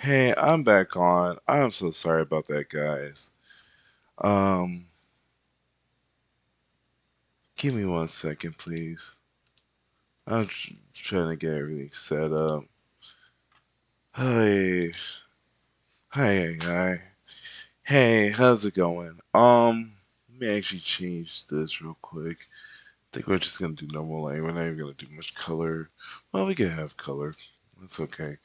Hey, I'm back on. I'm so sorry about that, guys. Um, Give me 1 second, please. I'm trying to get everything set up. Hey, hi. Hey, how's it going? Let me actually change this real quick. I think we're just gonna do normal light. We're not even gonna do much color. Well, we can have color. That's okay.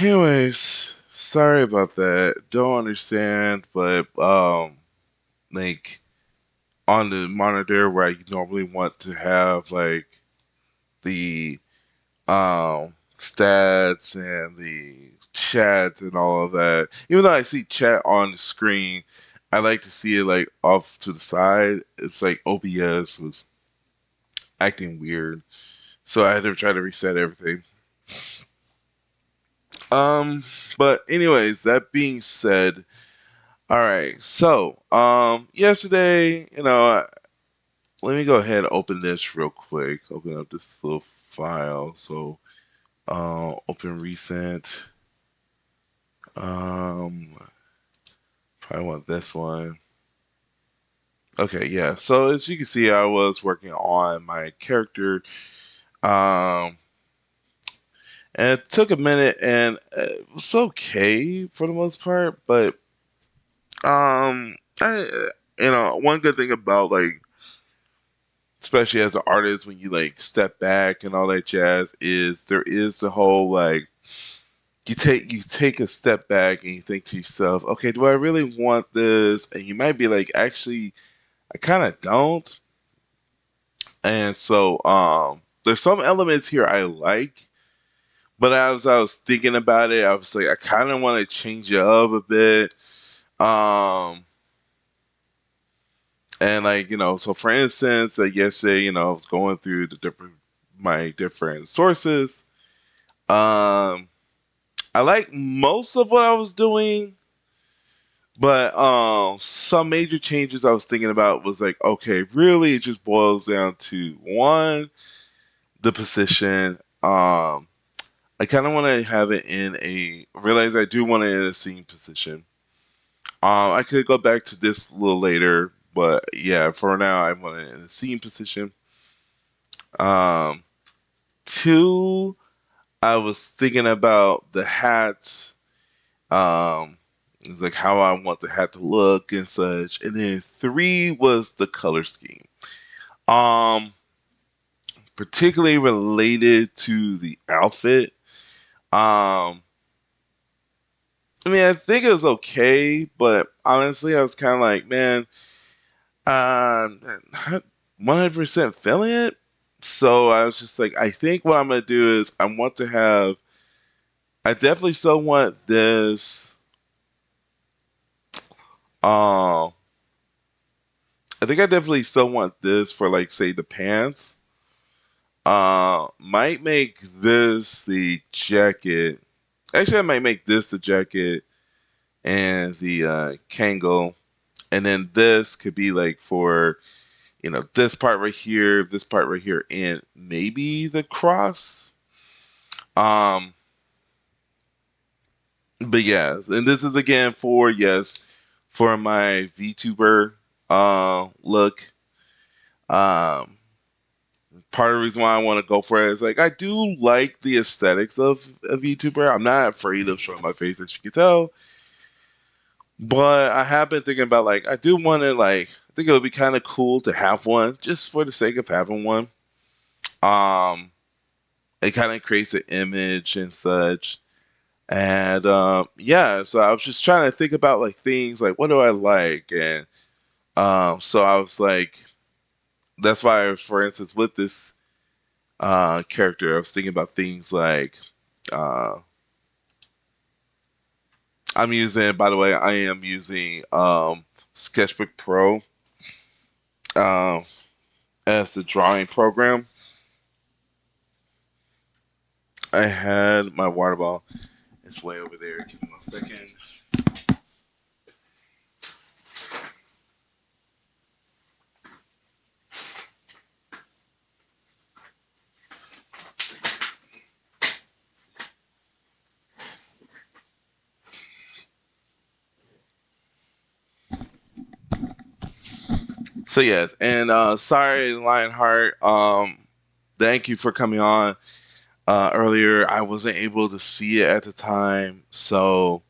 Anyways, sorry about that. Don't understand, but like on the monitor where I normally want to have like the stats and the chat and all of that. Even though I see chat on the screen, I like to see it like off to the side. It's like OBS was acting weird, so I had to try to reset everything. Um, but anyways, that being said, all right. So, yesterday, let me go ahead and open this real quick. Open up this little file. So, open recent. Um, Probably want this one. Okay, yeah. So as you can see, I was working on my character. Um, and it took a minute, and it was okay for the most part. But one good thing about like, especially as an artist, when you like step back and all that jazz, is there is the whole like you take a step back and you think to yourself, okay, do I really want this? And you might be like, actually, I kind of don't. And so there's some elements here I like, but as I was thinking about it, I was like, I kind of want to change it up a bit. Um, and like so for instance, like yesterday, I was going through the different my different sources. Um, I like most of what I was doing, but some major changes I was thinking about was like, okay, really, it just boils down to one, the position. I kind of want to have it in a. Realize I do want it in a scene position. I could go back to this a little later, but yeah, for now I want it in a scene position. Um, Two, I was thinking about the hats. It's like how I want the hat to look and such. And then three was the color scheme. Um, Particularly related to the outfit. Um, I mean, I think it was okay, but honestly, I was kind of like, man, not 100% feeling it. So I was just like, I think what I'm gonna do is I want to have. I definitely still want this. Um, I think I definitely still want this for like say the pants. Might make this the jacket. Actually, I might make this the jacket and the Kangol, and then this could be like for this part right here, and maybe the cross. Um, but yeah, and this is again for for my VTuber look. Um, Part of the reason why I want to go for it is like I do like the aesthetics of a VTuber. I'm not afraid of showing my face, as you can tell. But I have been thinking about like I do want to like I think it would be kind of cool to have one just for the sake of having one. Um, it kind of creates an image and such. And yeah, so I was just trying to think about like things like what do I like, and so I was like, that's why, for instance, with this character, I was thinking about things like uh, I'm using. By the way, I am using Sketchbook Pro uh, as the drawing program. I had my water ball. It's way over there. Give me 1 second. So yes, and sorry, Lionheart. Thank you for coming on earlier. I wasn't able to see it at the time, so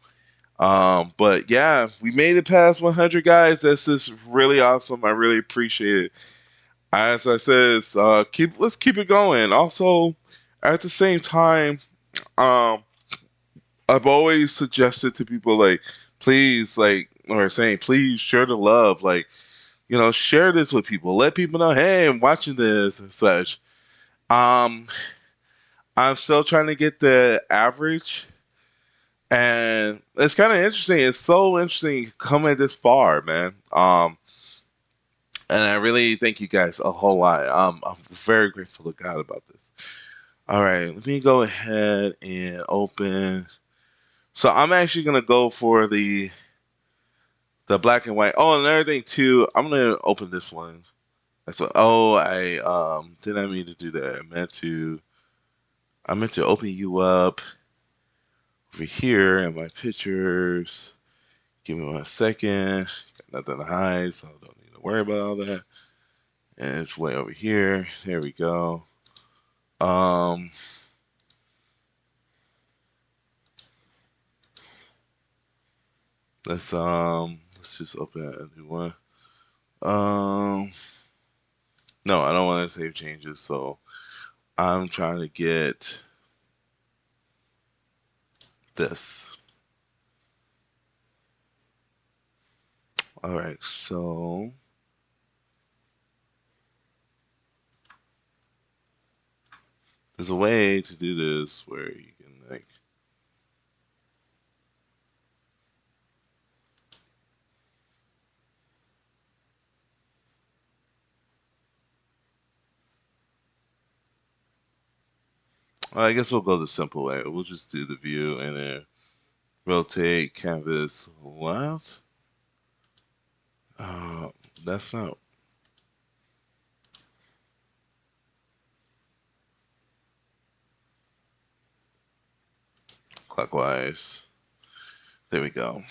but yeah, we made it past 100, guys. This is really awesome. I really appreciate it. As I said, let's keep it going. Also, at the same time, um, I've always suggested to people like, please, like, or saying, please share the love, like, share this with people. Let people know, hey, I'm watching this and such. Um, I'm still trying to get the average, and it's kind of interesting. It's so interesting coming this far, man. And I really thank you guys a whole lot. I'm very grateful to God about this. All right, let me go ahead and open. So I'm actually gonna go for the black and white. Oh, and another thing too, I'm gonna open this one. That's what. Oh, I did not mean to do that. I meant to open you up over here in my pictures. Give me 1 second. Got nothing to hide, so I don't need to worry about all that. And it's way over here. There we go. Um, let's just open a new one. Um, no, I don't want to save changes, so I'm trying to get this. All right, so there's a way to do this where you can like. Well, I guess we'll go the simple way. We'll just do the view and then rotate canvas left. Uh, that's not clockwise. There we go.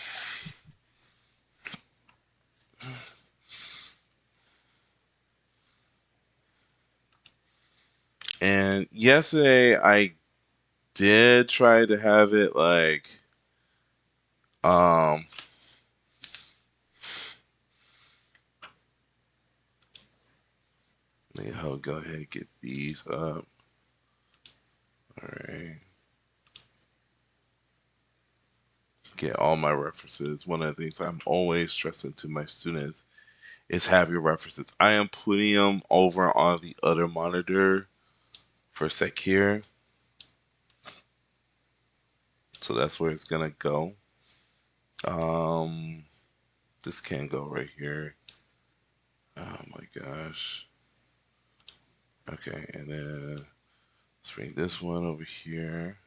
And yesterday I did try to have it like um I'll go ahead and get these up. Alright. Get all my references. One of the things I'm always stressing to my students is have your references. I am putting them over on the other monitor for a sec here. So that's where it's gonna go. Um this can go right here. Oh my gosh. Okay, and then let's bring this one over here.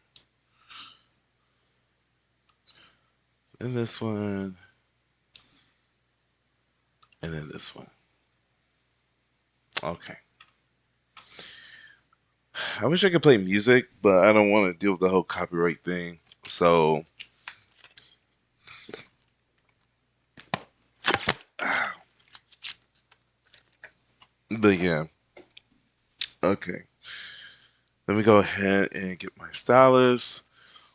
And this one. And then this one. Okay. I wish I could play music, but I don't want to deal with the whole copyright thing. So, but yeah. Okay. Let me go ahead and get my stylus.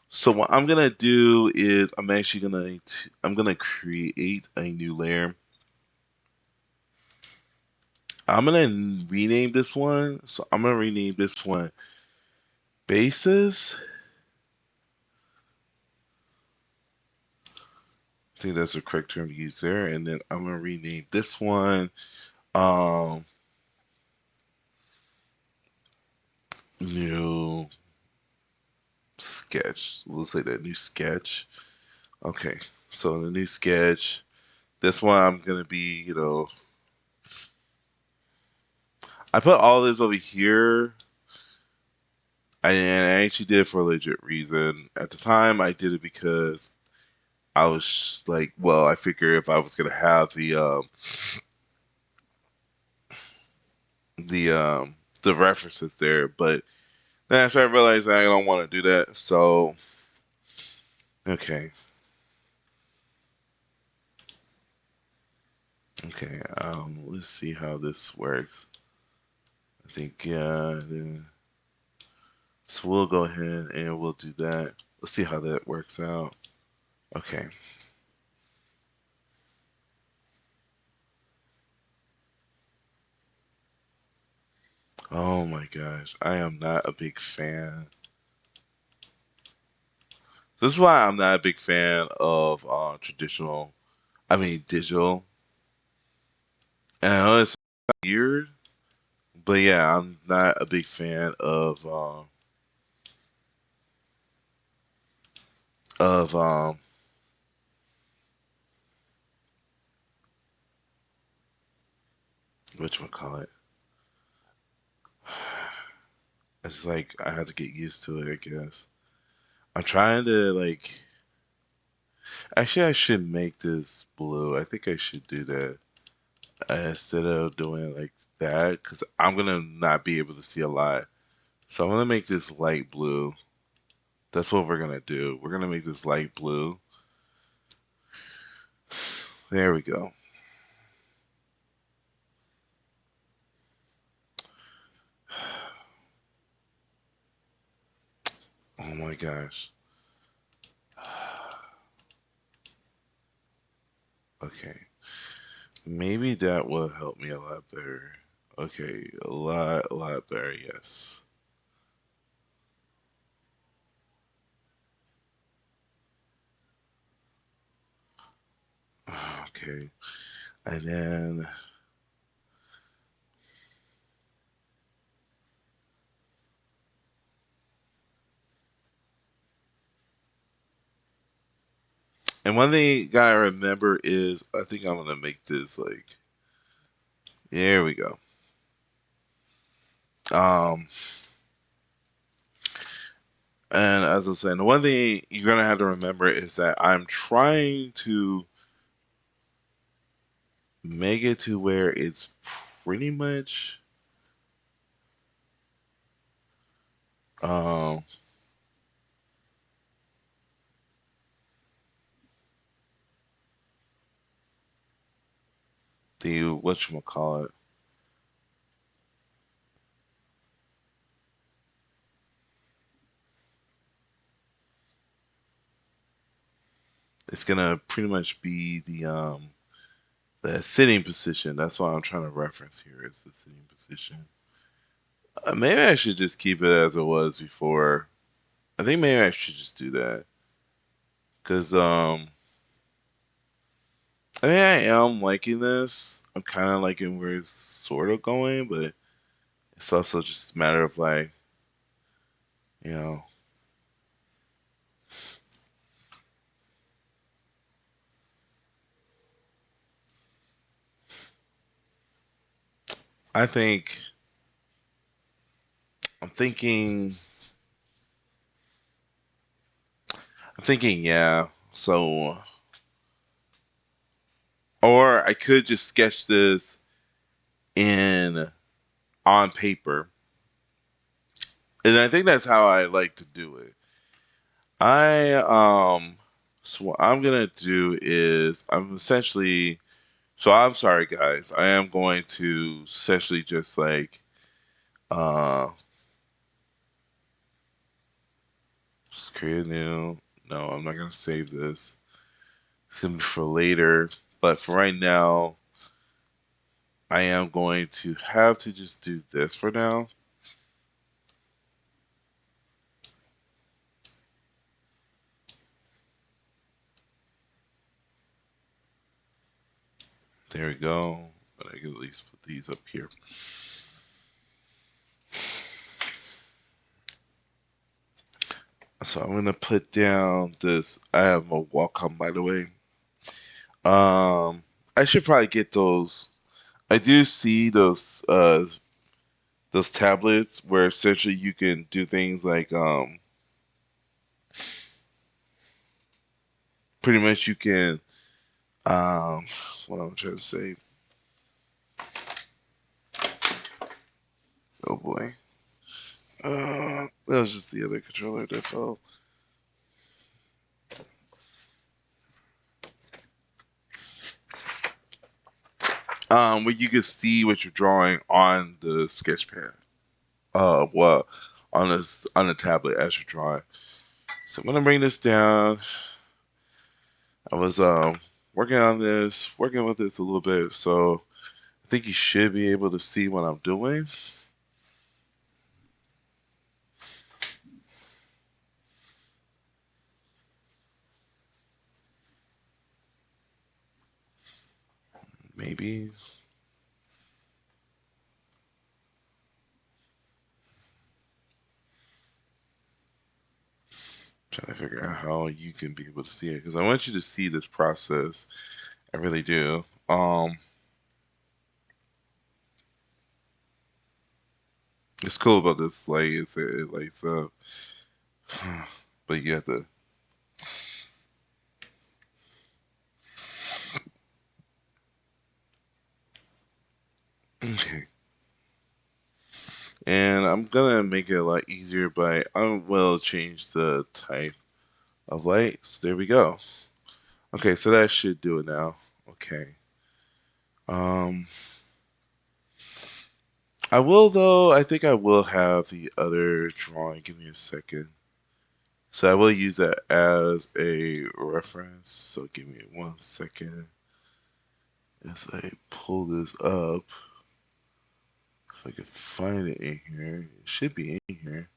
So what I'm gonna do is I'm gonna create a new layer. I'm gonna rename this one. So I'm gonna rename this one Basis. I think that's the correct term to use there. And then I'm gonna rename this one um new sketch. We'll say that new sketch. Okay. So the new sketch. This one I'm gonna be, I put all this over here. And I actually did it for a legit reason. At the time, I did it because I was like, well, I figured if I was gonna have the the references there, but then I started realizing I don't want to do that. So okay, Okay, let's see how this works. I think so we'll go ahead and we'll do that. Let's see how that works out. Okay. Oh my gosh, I am not a big fan. This is why I'm not a big fan of traditional. I mean digital. And I know it's weird, but yeah, I'm not a big fan of what you call it. It's like I have to get used to it, I guess. I'm trying to like. Actually, I should make this blue. I think I should do that instead of doing like that because I'm gonna not be able to see a lot. So I'm gonna make this light blue. That's what we're gonna do. We're gonna make this light blue. There we go. Oh my gosh. Okay. Maybe that will help me a lot better. Okay, a lot better, yes. Okay. And then, and one thing you gotta remember is, I think I'm gonna make this like, there we go. Um, and as I was saying, the one thing you're gonna have to remember is that I'm trying to make it to where it's pretty much, um, the whatchamacallit. It's gonna pretty much be the sitting position. That's what I'm trying to reference here is the sitting position. Maybe I should just keep it as it was before. I think maybe I should just do that because I mean I am liking this. I'm kind of liking where it's sort of going, but it's also just a matter of like you know. I think I'm thinking I'm thinking yeah. So or I could just sketch this in on paper, and I think that's how I like to do it. I so what I'm gonna do is I'm essentially so I'm sorry guys. I am going to essentially just like uh just create a new no, I'm not gonna save this. It's gonna be for later. But for right now, I am going to have to just do this for now. There we go. But I can at least put these up here. So I'm gonna put down this. I have a Wacom, by the way. I should probably get those. I do see those tablets where essentially you can do things like pretty much you can what I'm trying to say. Oh boy. That was just the other controller that fell. where you can see what you're drawing on the sketch pad. Well, on the tablet as you're drawing. So I'm gonna bring this down. I was working with this a little bit, so I think you should be able to see what I'm doing. Maybe. Trying to figure out how you can be able to see it because I want you to see this process. I really do. It's cool about this, like it lights up, but you have to. Okay, and I'm gonna make it a lot easier by I will change the type of light. So there we go. Okay, so that should do it now. Okay. Um, I will though. I think I will have the other drawing. Give me a second. So I will use that as a reference. So give me 1 second as I pull this up. If I can find it in here, it should be in here.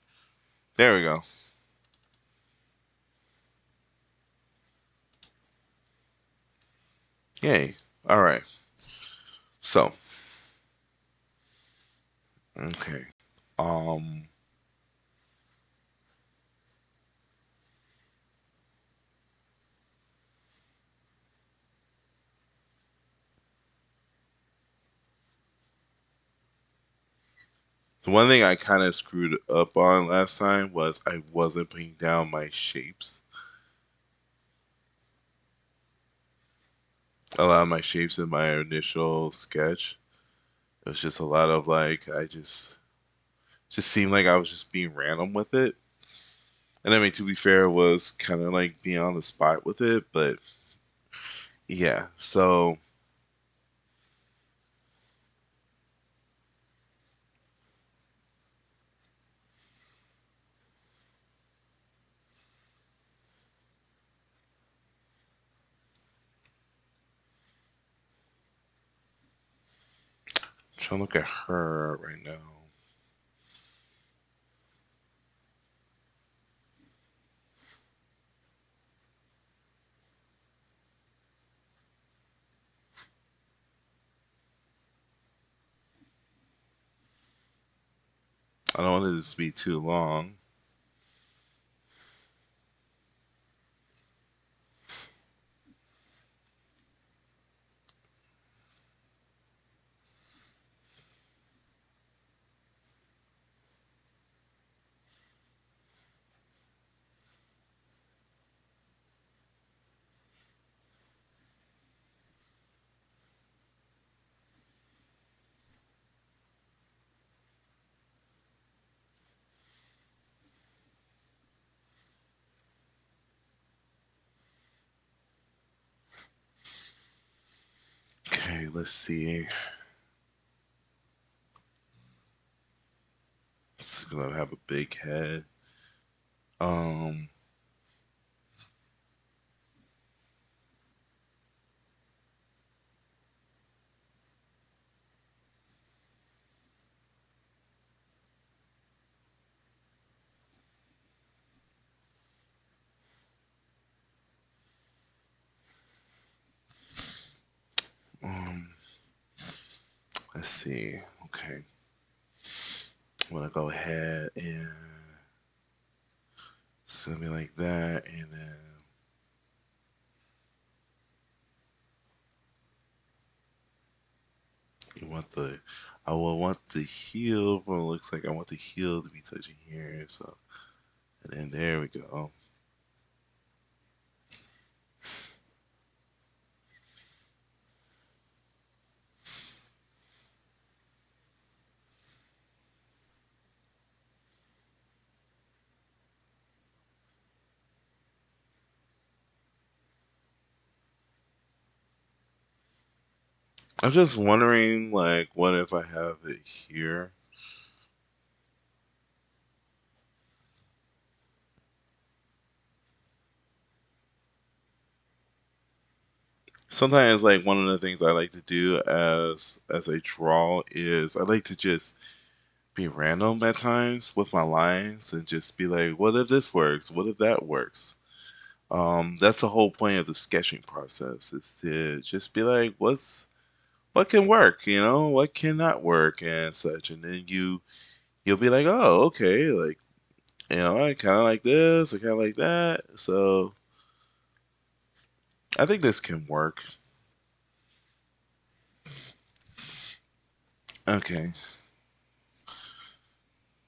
There we go. Yay. All right. So, okay. Um, the one thing I kind of screwed up on last time was I wasn't putting down my shapes. A lot of my shapes in my initial sketch. It was just a lot of like I just seemed like I was just being random with it. And I mean, to be fair, it was kind of like being on the spot with it, but yeah. So I'm trying to look at her right now. I don't want this to be too long. Okay, let's see. It's gonna have a big head. Um, um, let's see. Okay, I'm gonna go ahead and it's gonna be like that, and then you want the. I will want the heel. But it looks like I want the heel to be touching here. So, and then there we go. I'm just wondering, like, what if I have it here? Sometimes, like, one of the things I like to do as I draw is I like to just be random at times with my lines and just be like, what if this works? What if that works? That's the whole point of the sketching process is to just be like, what can work, what cannot work and such, and then you'll be like, oh, okay, like I kind of like this, I kind of like that, so I think this can work. Okay,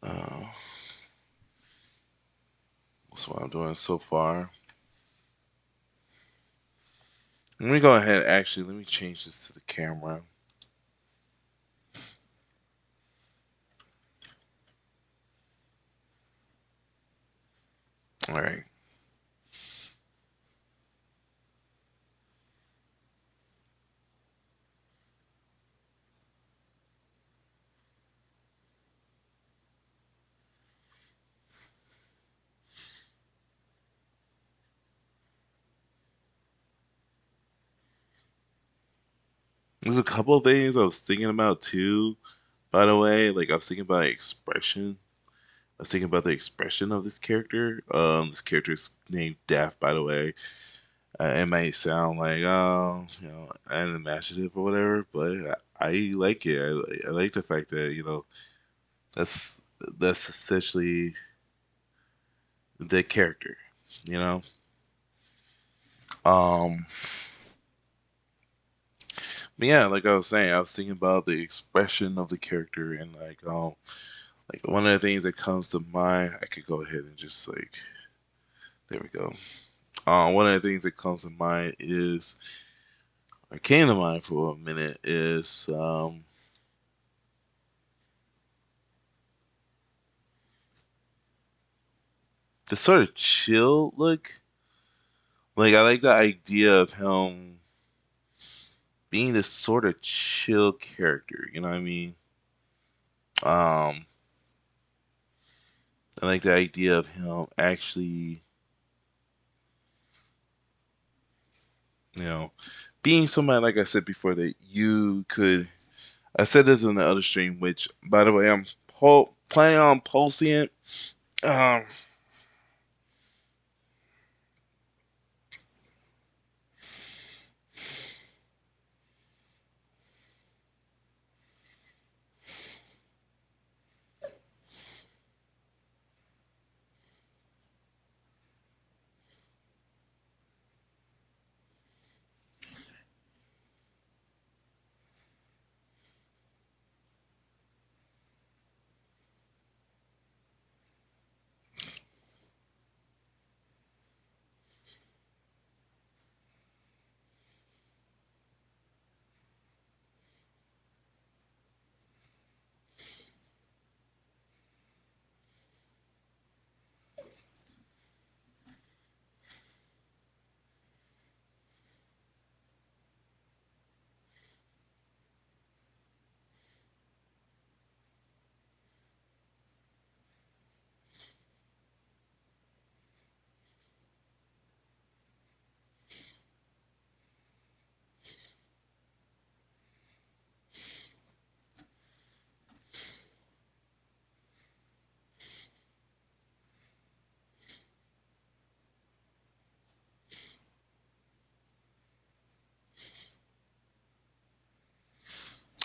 uh, that's what I'm doing so far. Let me go ahead. Actually, let me change this to the camera. All right. There's a couple of things I was thinking about too. By the way, like I was thinking about expression. I was thinking about the expression of this character. This character is named Daft, by the way. It might sound like, unimaginative or whatever, but I like it. I like the fact that that's that's essentially the character. You know. Um. But yeah, like I was saying, I was thinking about the expression of the character and like one of the things that comes to mind. I could go ahead and just like there we go. One of the things that comes to mind is, or came to mind for a minute, is the sort of chill look. Like I like the idea of him being this sort of chill character. You know what I mean? Um, I like the idea of him actually, you know, being somebody like I said before that you could. I said this in the other stream, which by the way I'm planning on posting it. Um,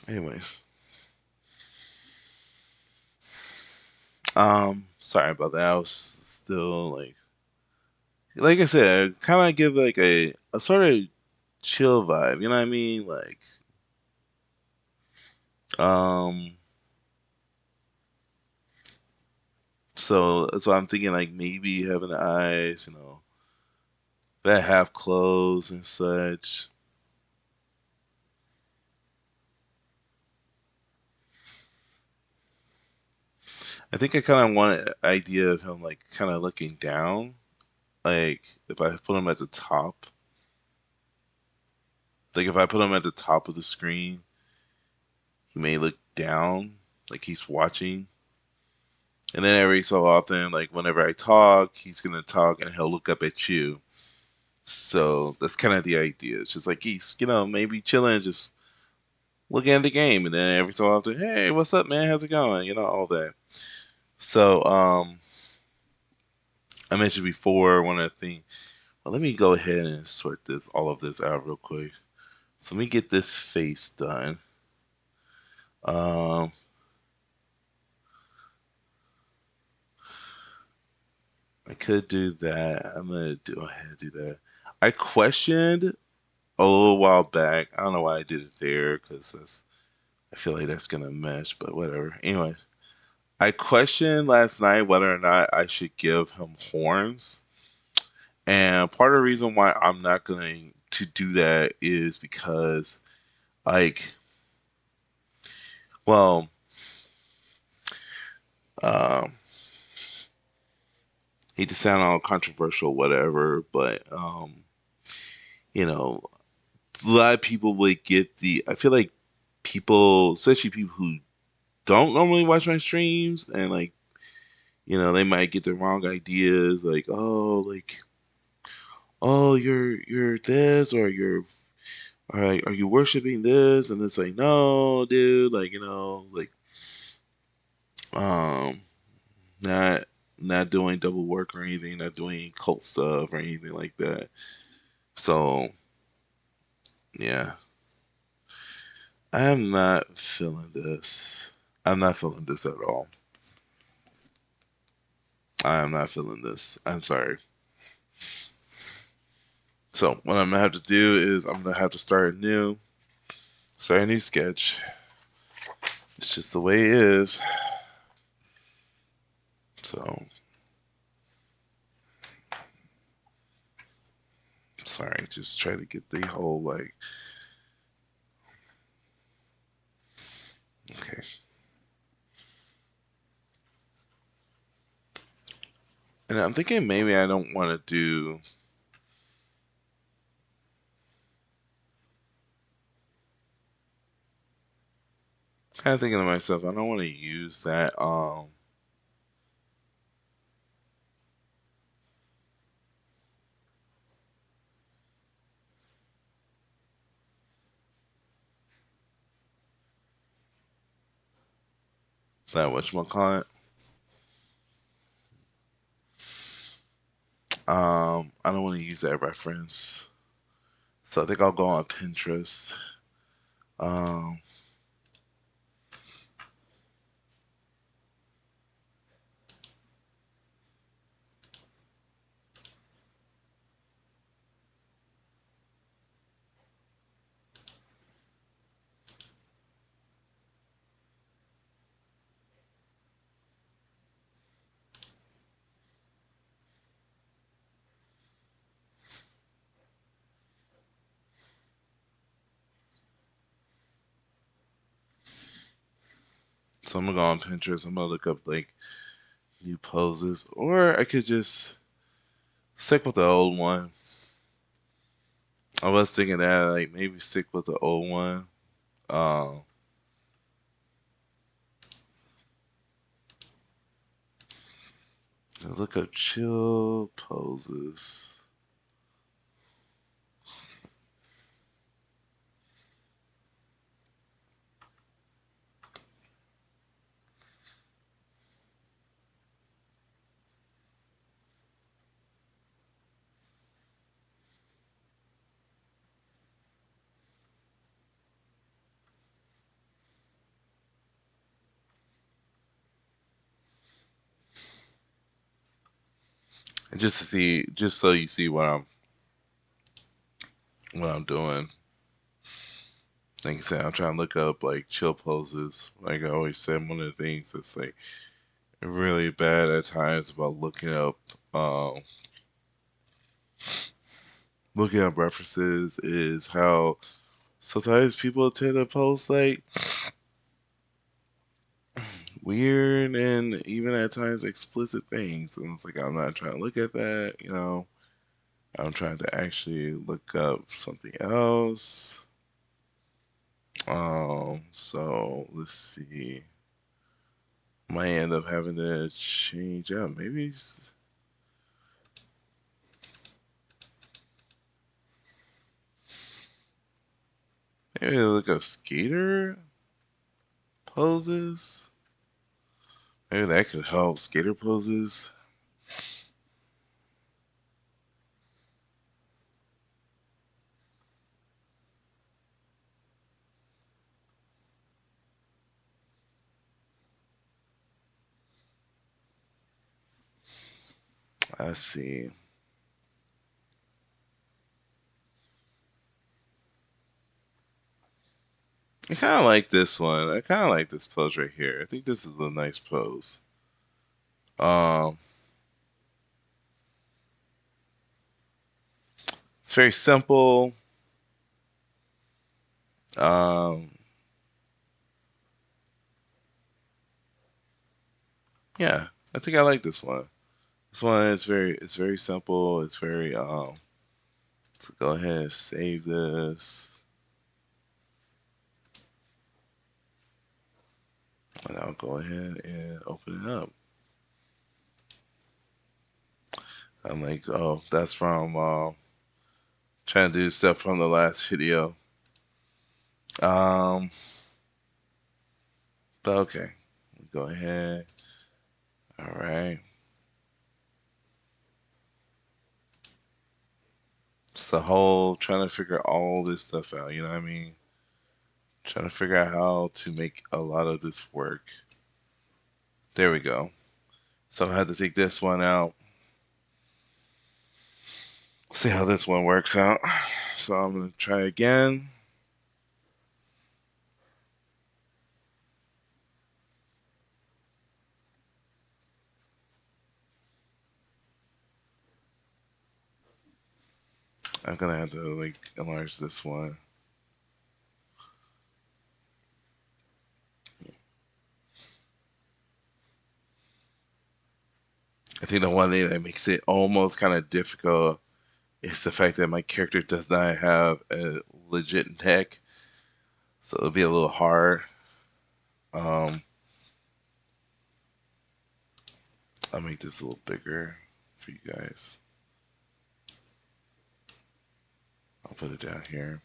anyways, sorry about that. I was still like I said, kind of give like a sort of chill vibe. You know what I mean? Um, so I'm thinking like maybe having the eyes, that half closed and such. I think I kind of want an idea of him like kind of looking down. Like if I put him at the top, Like if I put him at the top of the screen, he may look down, like he's watching. And then every so often, like whenever I talk, he's gonna talk and he'll look up at you. So that's kind of the idea. It's just like he's, maybe chilling, just looking at the game, and then every so often, hey, what's up, man? How's it going? All that. So, I mentioned before one of the things. Well, let me go ahead and sort all of this out real quick. So let me get this face done. Um, I could do that. I'm gonna go ahead and do that. I questioned a little while back. I don't know why I did it there because I feel like that's gonna mesh, but whatever. Anyway, I questioned last night whether or not I should give him horns, and part of the reason why I'm not going to do that is because, like, well, um, hate to sound all controversial, whatever, but you know, a lot of people would get the. I feel like people, especially people who don't normally watch my streams, and like, they might get the wrong ideas, like, oh, you're this, or are you worshiping this? And it's like, no, dude, like, like, um, not not doing double work or anything, not doing cult stuff or anything like that. So yeah, I am not feeling this. I'm not feeling this at all. I am not feeling this. I'm sorry. So what I'm gonna have to do is I'm gonna have to start a new sketch. It's just the way it is. So sorry, just try to get the whole like. Okay. And I'm thinking maybe I don't want to do. Kind of thinking to myself, I don't want to use that whatchamacallit. I don't want to use that reference. So I think I'll go on Pinterest. Um, so I'm gonna go on Pinterest. I'm gonna look up like new poses, or I could just stick with the old one. I was thinking that like maybe stick with the old one. Um, look up chill poses. And just to see, just so you see what I'm doing. Like I said, I'm trying to look up like chill poses. Like I always said, one of the things that's like really bad at times about um looking up references is how sometimes people tend to post like weird and even at times explicit things. And it's like I'm not trying to look at that. I'm trying to actually look up something else. So let's see. Might end up having to change up. Maybe look up skater poses. Maybe that could help. Skater poses. I see. I kind of like this one. I kind of like this pose right here. I think this is a nice pose. Um, it's very simple. Um, yeah, I think I like this one. This one is it's very simple. It's very let's go ahead and save this. And I'll go ahead and open it up. I'm like, oh, that's from trying to do stuff from the last video. Um, but okay, go ahead. All right. It's the whole trying to figure all this stuff out. You know what I mean? Trying to figure out how to make a lot of this work. There we go. So I had to take this one out. See how this one works out. So I'm gonna try again. I'm gonna have to like enlarge this one. I think the one thing that makes it almost kind of difficult is the fact that my character does not have a legit neck, so it'll be a little hard. Um, I'll make this a little bigger for you guys. I'll put it down here.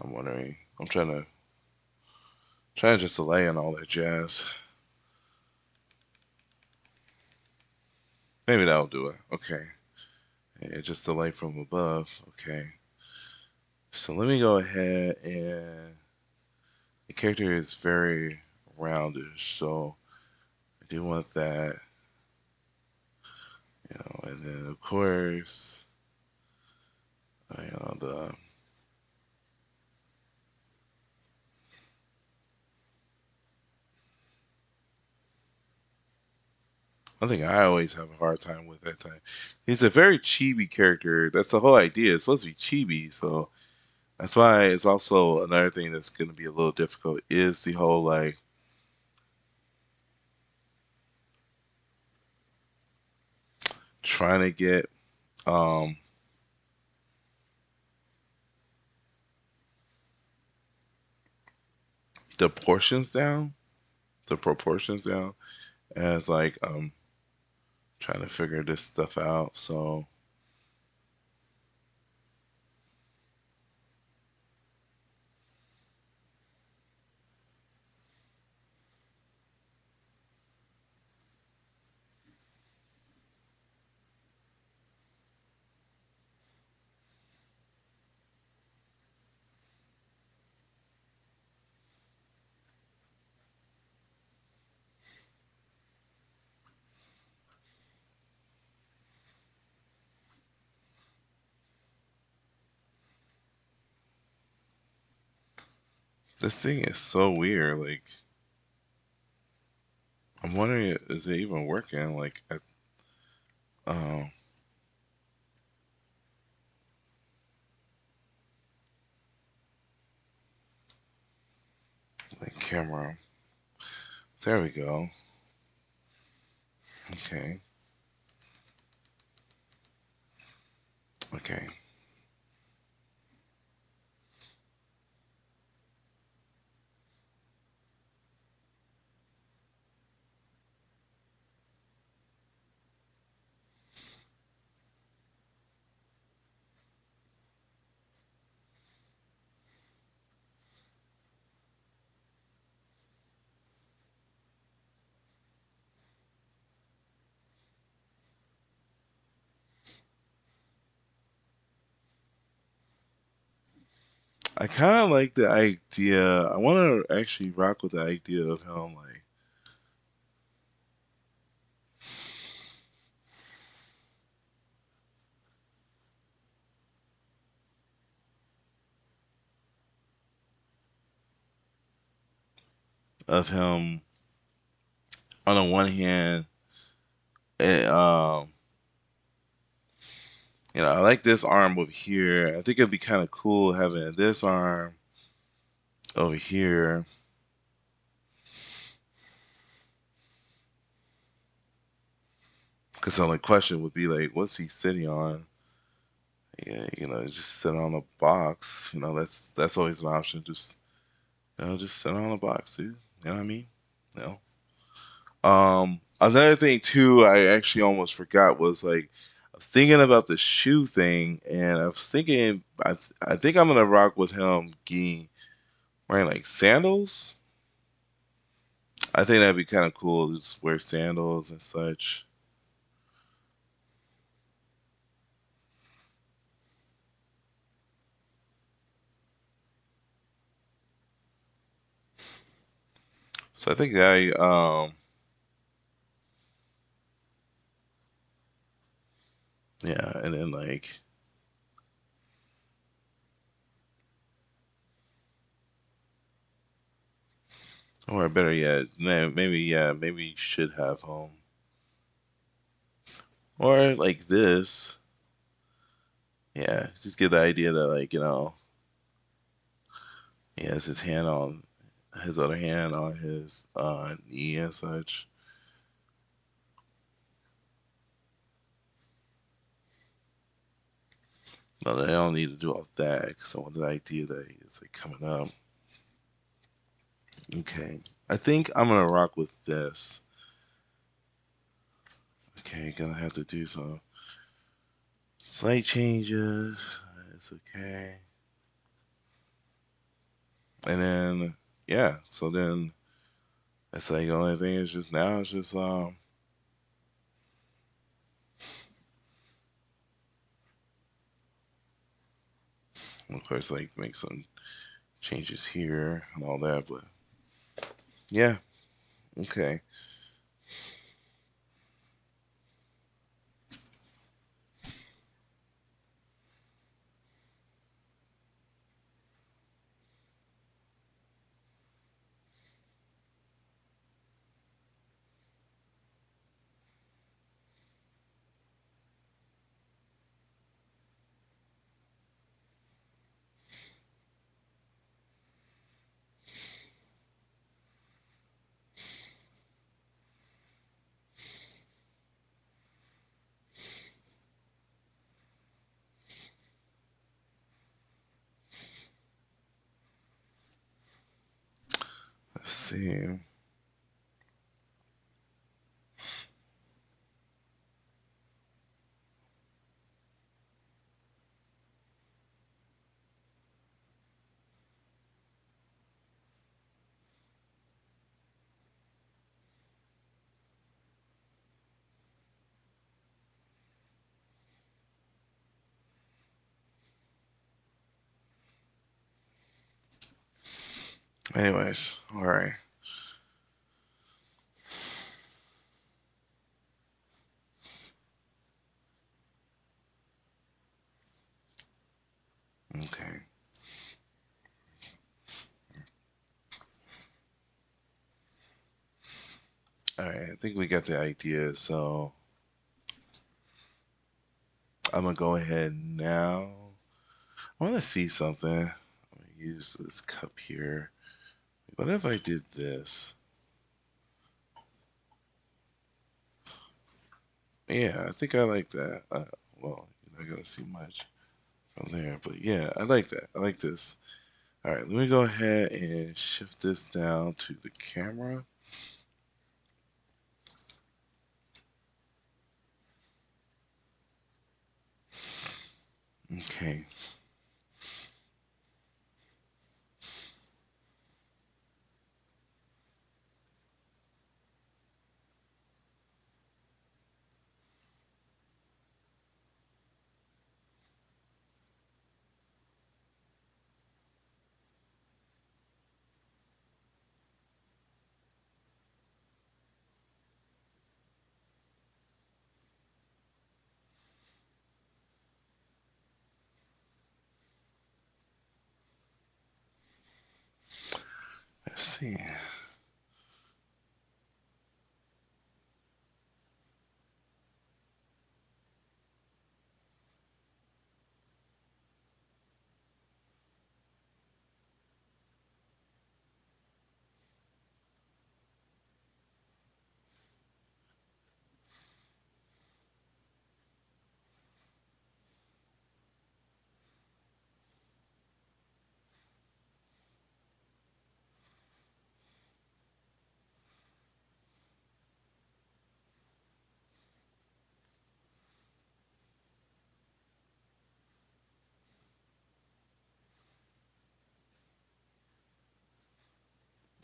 I'm wondering. I'm trying to just delay on all that jazz. Maybe that'll do it. Okay. Yeah, just delay from above. Okay. So let me go ahead and the character is very roundish, so I do want that. And then of course, the one thing I always have a hard time with that time. He's a very chibi character. That's the whole idea. It's supposed to be chibi, so that's why it's also another thing that's going to be a little difficult is the whole like trying to get um the portions down, the proportions down, as like trying to figure this stuff out. So this thing is so weird. Like I'm wondering, is it even working? Um, The camera. There we go. Okay. Okay. I kind of like the idea. I want to actually rock with the idea of him, like, of him on the one hand, it, I like this arm over here. I think it'd be kind of cool having this arm over here. Because the only question would be like, what's he sitting on? Yeah, just sit on a box. That's always an option. Just sit on a box, dude. You know what I mean? You know. Another thing too, I actually almost forgot was like, I was thinking about the shoe thing, and I was thinking, I think I'm gonna rock with him getting wearing like sandals. I think that'd be kind of cool. Just wear sandals and such. So I think yeah, and then like, or better yet, maybe yeah, maybe you should have home, or like this. Yeah, just get the idea that like he has his hand on his other hand on his knee and such. But I don't need to do all that because I want the idea that it's like coming up. Okay, I think I'm gonna rock with this. Okay, gonna have to do some slight changes. It's okay. And then yeah, so then it's like the only thing is just now it's just of course like make some changes here and all that, but yeah, okay. Let's see. Anyways, all right. Okay. All right. I think we got the idea. So I'm gonna go ahead now. I want to see something. I'm gonna use this cup here. What if I did this? Yeah, I think I like that. Well, you're not gonna see much from there, but yeah, I like that. I like this. All right, let me go ahead and shift this down to the camera. Okay. Let's see.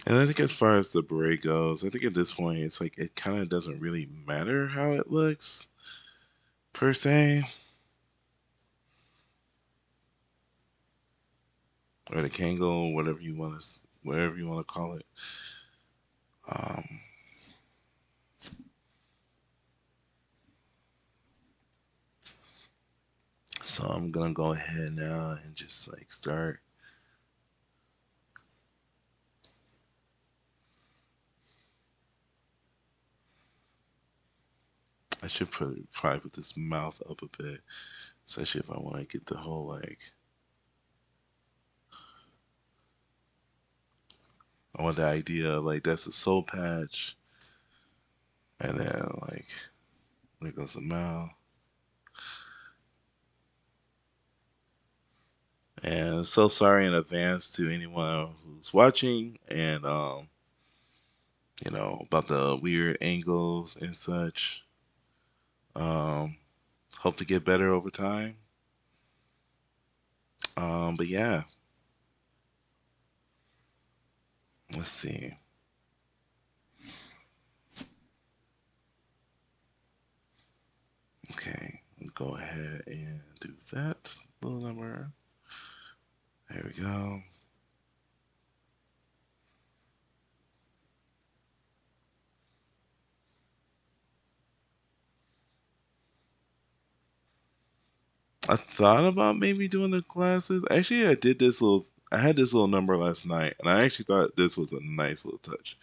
And I think as far as the beret goes, I think at this point it's like it kind of doesn't really matter how it looks per se, or the Kango, whatever you want to call it. Um, so I'm gonna go ahead now and just like start. I should probably put this mouth up a bit, especially if I want to get the whole like. I want the idea of like that's a soul patch, and then like there goes the mouth. And so sorry in advance to anyone who's watching, and about the weird angles and such. Um, Hope to get better over time. But yeah, let's see. Okay, go ahead and do that little number. There we go. I thought about maybe doing the glasses. Actually, I did this little. I had this little number last night, and I actually thought this was a nice little touch.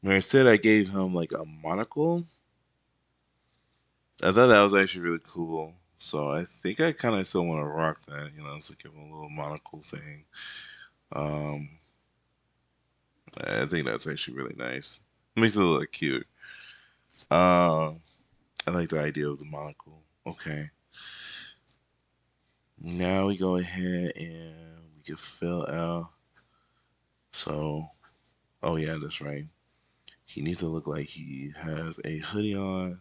Where instead I gave him like a monocle. I thought that was actually really cool. So I think I kind of still want to rock that. So give him a little monocle thing. Um, I think that's actually really nice. Makes it look cute. Um, I like the idea of the monocle. Okay. Now we go ahead and we can fill out. So, oh yeah, that's right. He needs to look like he has a hoodie on.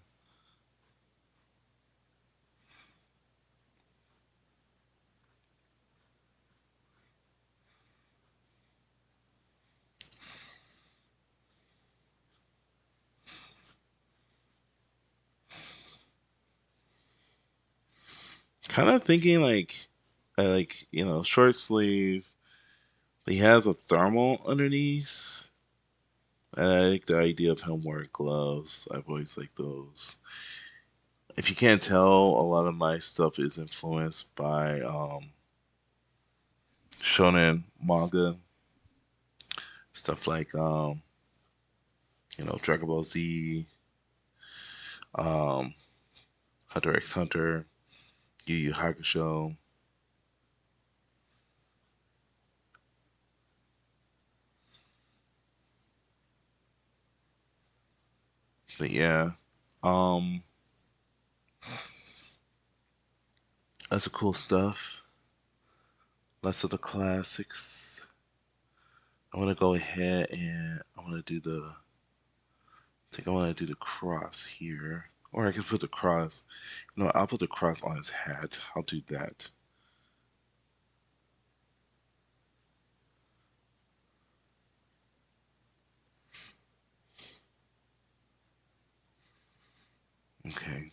Kind of thinking short sleeve. He has a thermal underneath. And I like the idea of him wearing gloves. I've always liked those. If you can't tell, a lot of my stuff is influenced by shonen manga, stuff like Dragon Ball Z, um, Hunter x Hunter, Yu Yu Hakusho. But yeah, um, that's a cool stuff. Lots of the classics. I want to go ahead and I want to do the. I think I want to do the cross here, or I can put the cross. No, I'll put the cross on his hat. I'll do that. Okay.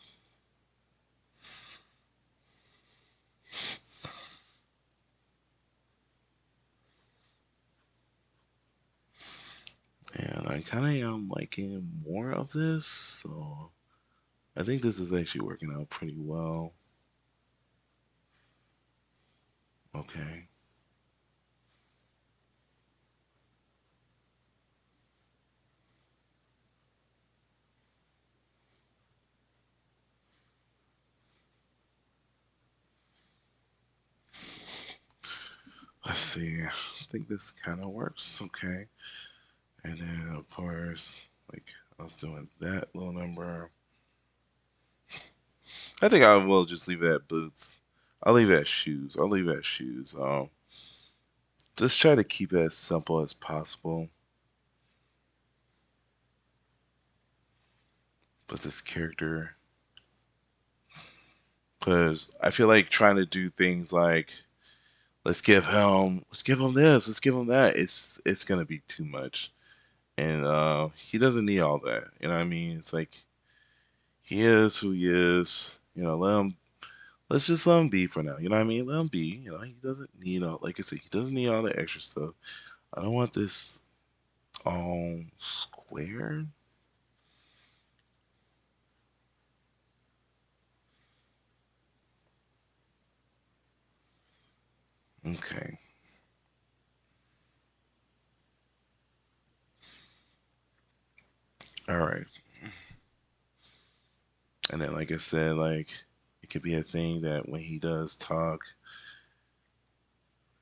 And I kind of am liking more of this, so I think this is actually working out pretty well. Okay. Let's see. I think this kind of works. Okay. And then, of course, like I was doing that little number. I think I will just leave it at boots. I'll leave it at shoes. I'll leave it at shoes. Just try to keep it as simple as possible. But this character, because I feel like trying to do things like let's give him this, let's give him that. It's gonna be too much, and he doesn't need all that. You know what I mean? It's like he is who he is. You know, let him. Let's just let him be for now. You know what I mean? Let him be. You know, he doesn't need all. Like I said, he doesn't need all the extra stuff. I don't want this square. Okay. All right. And then, like I said, like it could be a thing that when he does talk,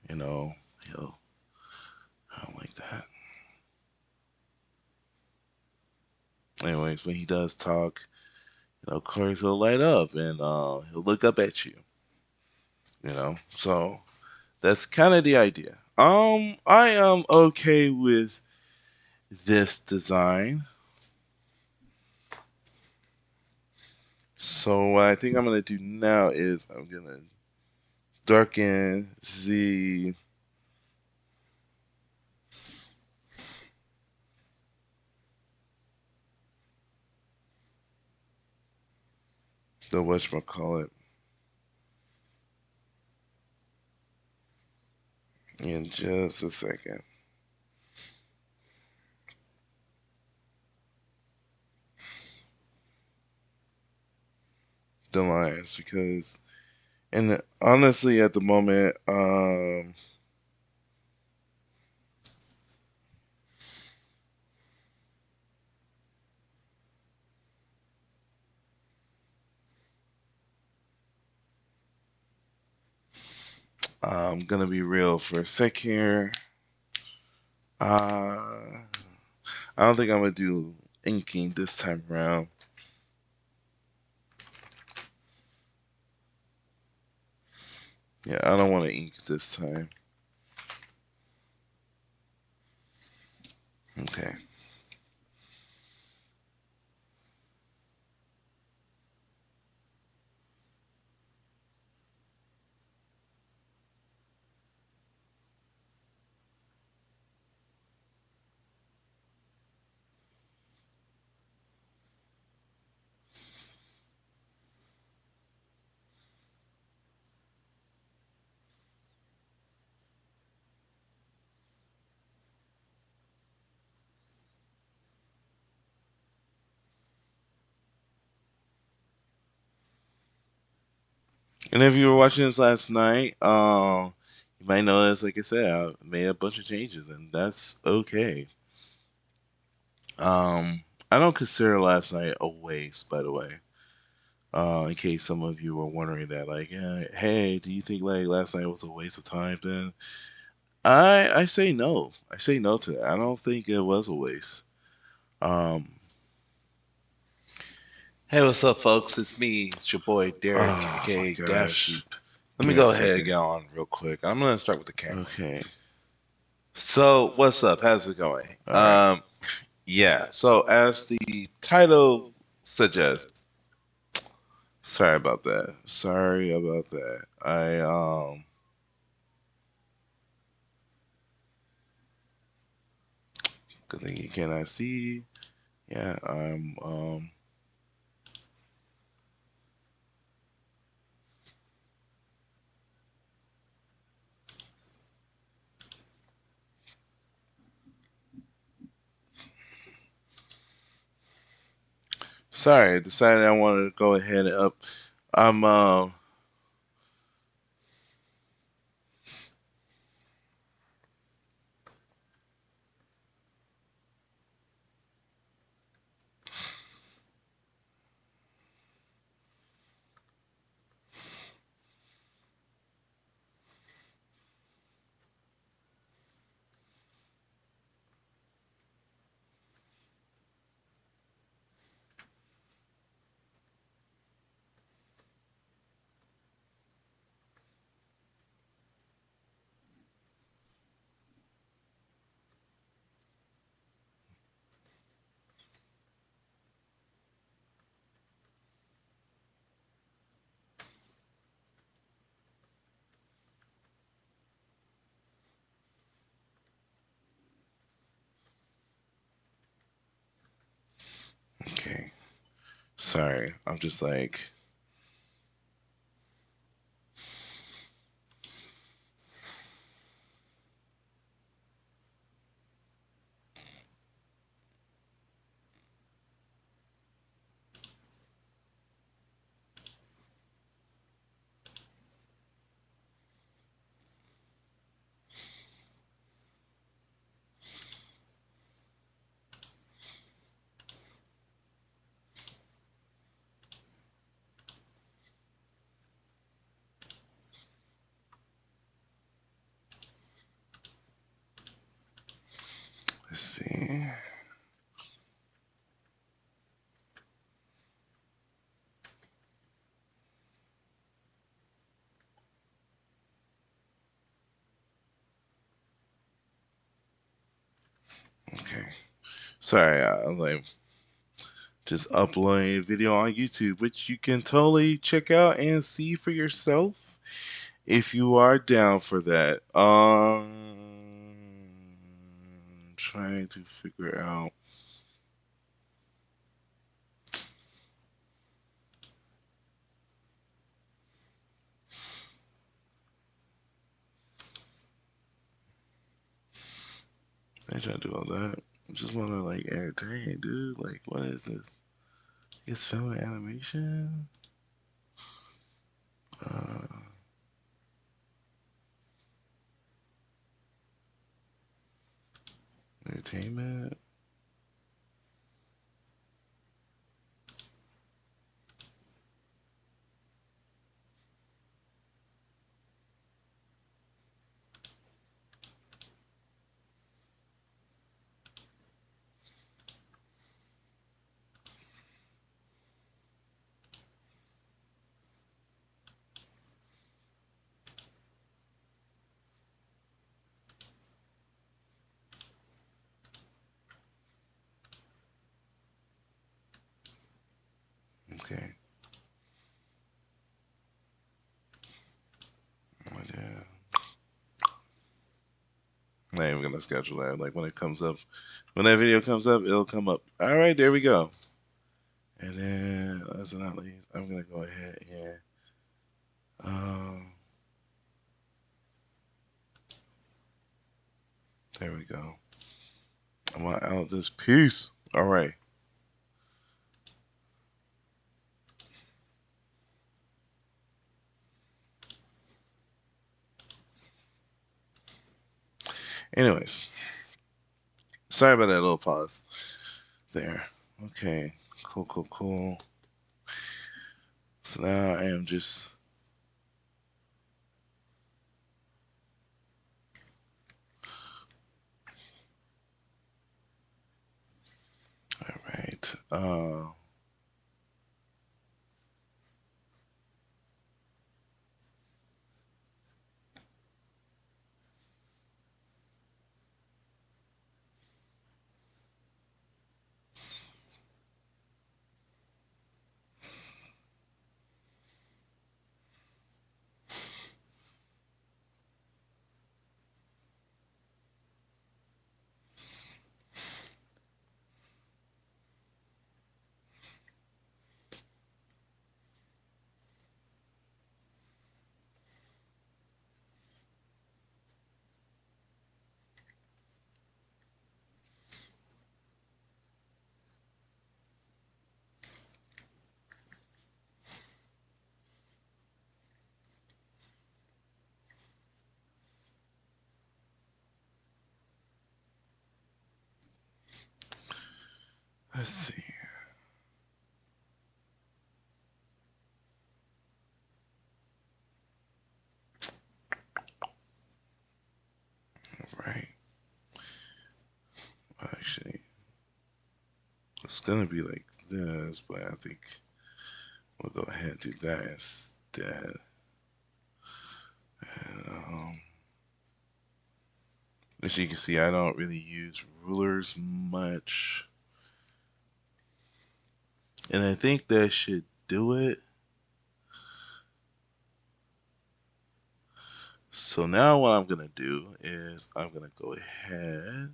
you know, he'll. I don't like that. Anyways, when he does talk, you know, of course he'll light up and he'll look up at you. You know, so that's kind of the idea. I am okay with this design. So what I think I'm gonna do now is I'm gonna darken the whatchamacallit in just a second. The lines because and honestly at the moment, I'm gonna be real for a sec here. I don't think I'm gonna do inking this time around. Yeah, I don't want to ink this time. Okay. And if you were watching this last night, you might notice, like I said, I made a bunch of changes, and that's okay. I don't consider last night a waste, by the way. In case some of you were wondering that, like, hey, do you think like last night was a waste of time? Then I say no. I say no to that. I don't think it was a waste. Um, Hey, what's up, folks? It's me. It's your boy Derek, Oh my aka gosh. Daft. Let Give me me a go ahead and second. get on real quick. I'm gonna start with the camera. Okay. So, what's up? How's it going? All right. Yeah. So as the title suggests, sorry about that. Sorry about that. Good thing you cannot see. Yeah, sorry, I decided I wanted to go ahead and up. I'm okay. Sorry. I'm just like let's see. Okay. Sorry, I'm like just uploading a video on YouTube, which you can totally check out and see for yourself if you are down for that. Trying to figure out. I ain't trying to do all that. I just want to like entertain, dude. Like, what is this? It's film and animation. Uh, Entertainment. Okay. Oh, yeah. I'm not even gonna schedule that. Like when it comes up, when that video comes up, it'll come up. All right, there we go. And then, last but not least, I'm gonna go ahead and um, there we go. I want out this piece. All right. Anyways, sorry about that little pause there. Okay. Cool, cool, cool. So now I am just. All right. Let's see. Right. Actually, it's gonna be like this, but I think we'll go ahead and do that instead. And, as you can see, I don't really use rulers much. And I think that should do it. So now what I'm going to do is I'm going to go ahead.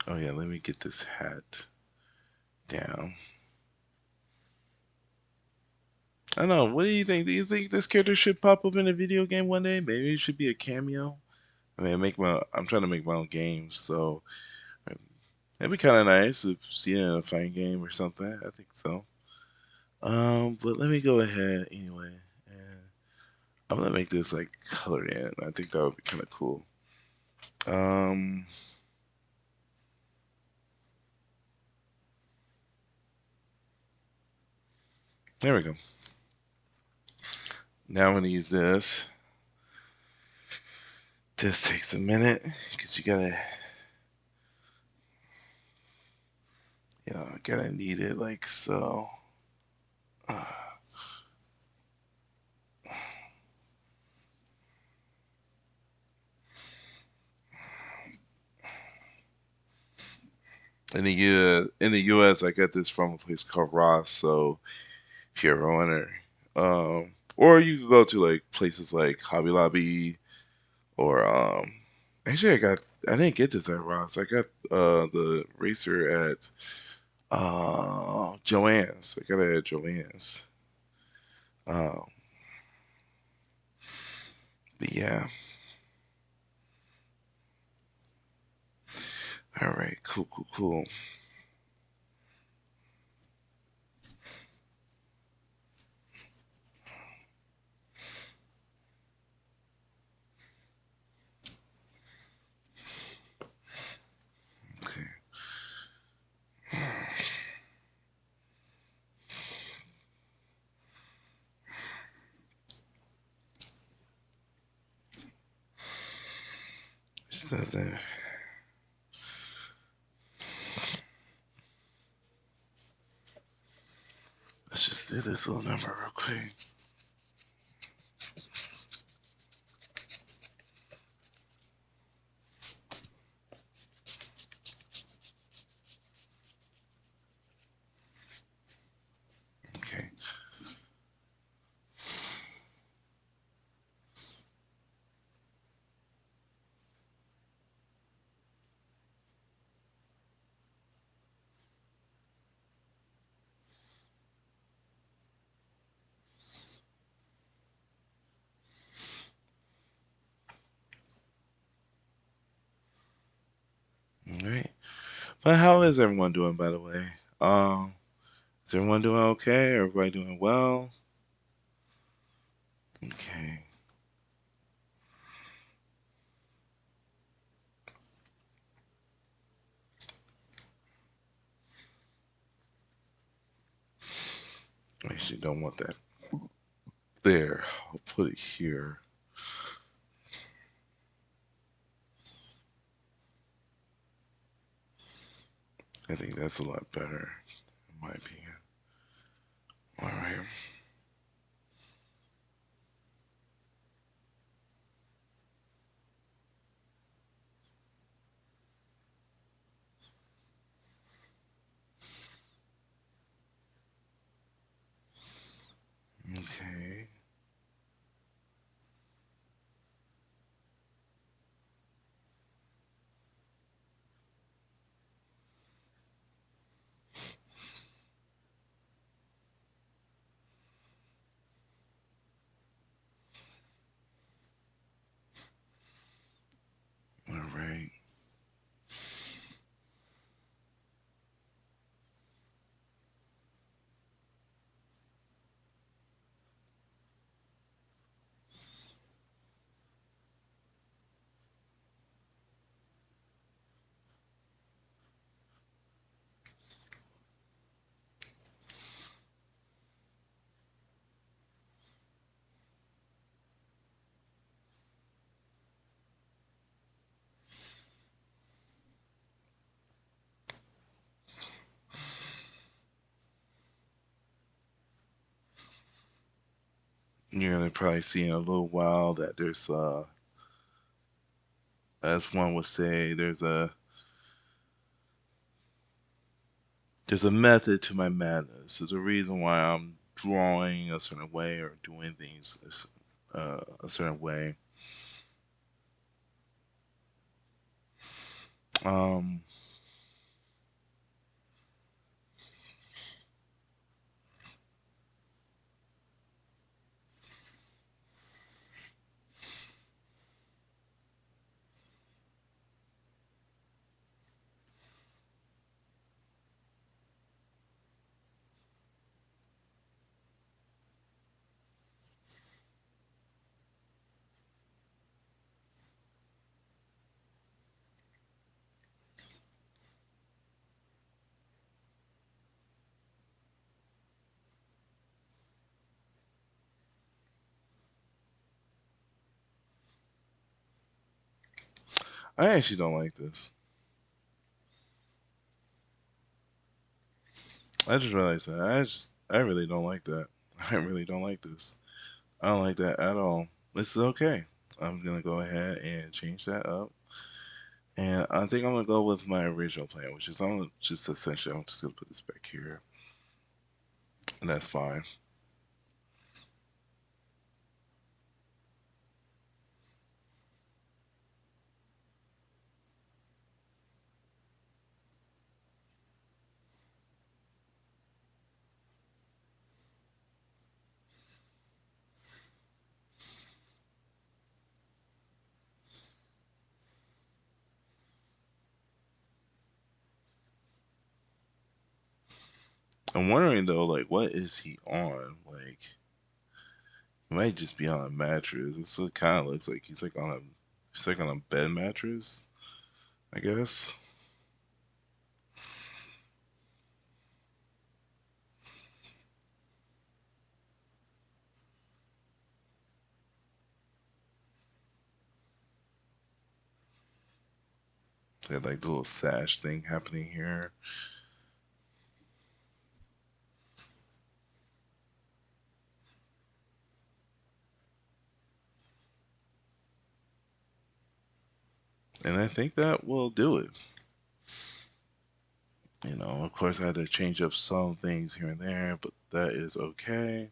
Oh yeah, let me get this hat down. I don't know. What do you think? Do you think this character should pop up in a video game one day? Maybe it should be a cameo. I mean, I'm trying to make my own games, so it'd be kind of nice if seeing it in a fighting game or something. I think so. But let me go ahead anyway, and I'm gonna make this like colored in. I think that would be kind of cool. Um, there we go. Now I'm gonna use this. This takes a minute because you gotta knead it like so. Uh, in the U.S., I got this from a place called Ross. So if you ever wonder, or you could go to like places like Hobby Lobby or actually I didn't get this at Ross. I got the racer at Joann's. I got it at Joann's. Um, but yeah. All right. Cool. Cool. Cool. Okay. Just doesn't. Let's just do this little number real quick. Okay. All right. But how is everyone doing, by the way? Is everyone doing okay? Everybody doing well? Okay. I actually don't want that there. I'll put it here. I think that's a lot better, in my opinion. All right. Okay. You're gonna probably see in a little while that there's, as one would say, there's a method to my madness. There's a reason why I'm drawing a certain way or doing things a certain way. Um, I actually don't like this. I just realized that. I really don't like that. I really don't like this. I don't like that at all. This is okay. I'm gonna go ahead and change that up. And I think I'm gonna go with my original plan, which is just essentially I'm just gonna put this back here. And that's fine. I'm wondering though, like, what is he on? Like, he might just be on a mattress. This kind of looks like he's like on a bed mattress, I guess. Got like the little sash thing happening here. And I think that will do it. Of course, I had to change up some things here and there, but that is okay.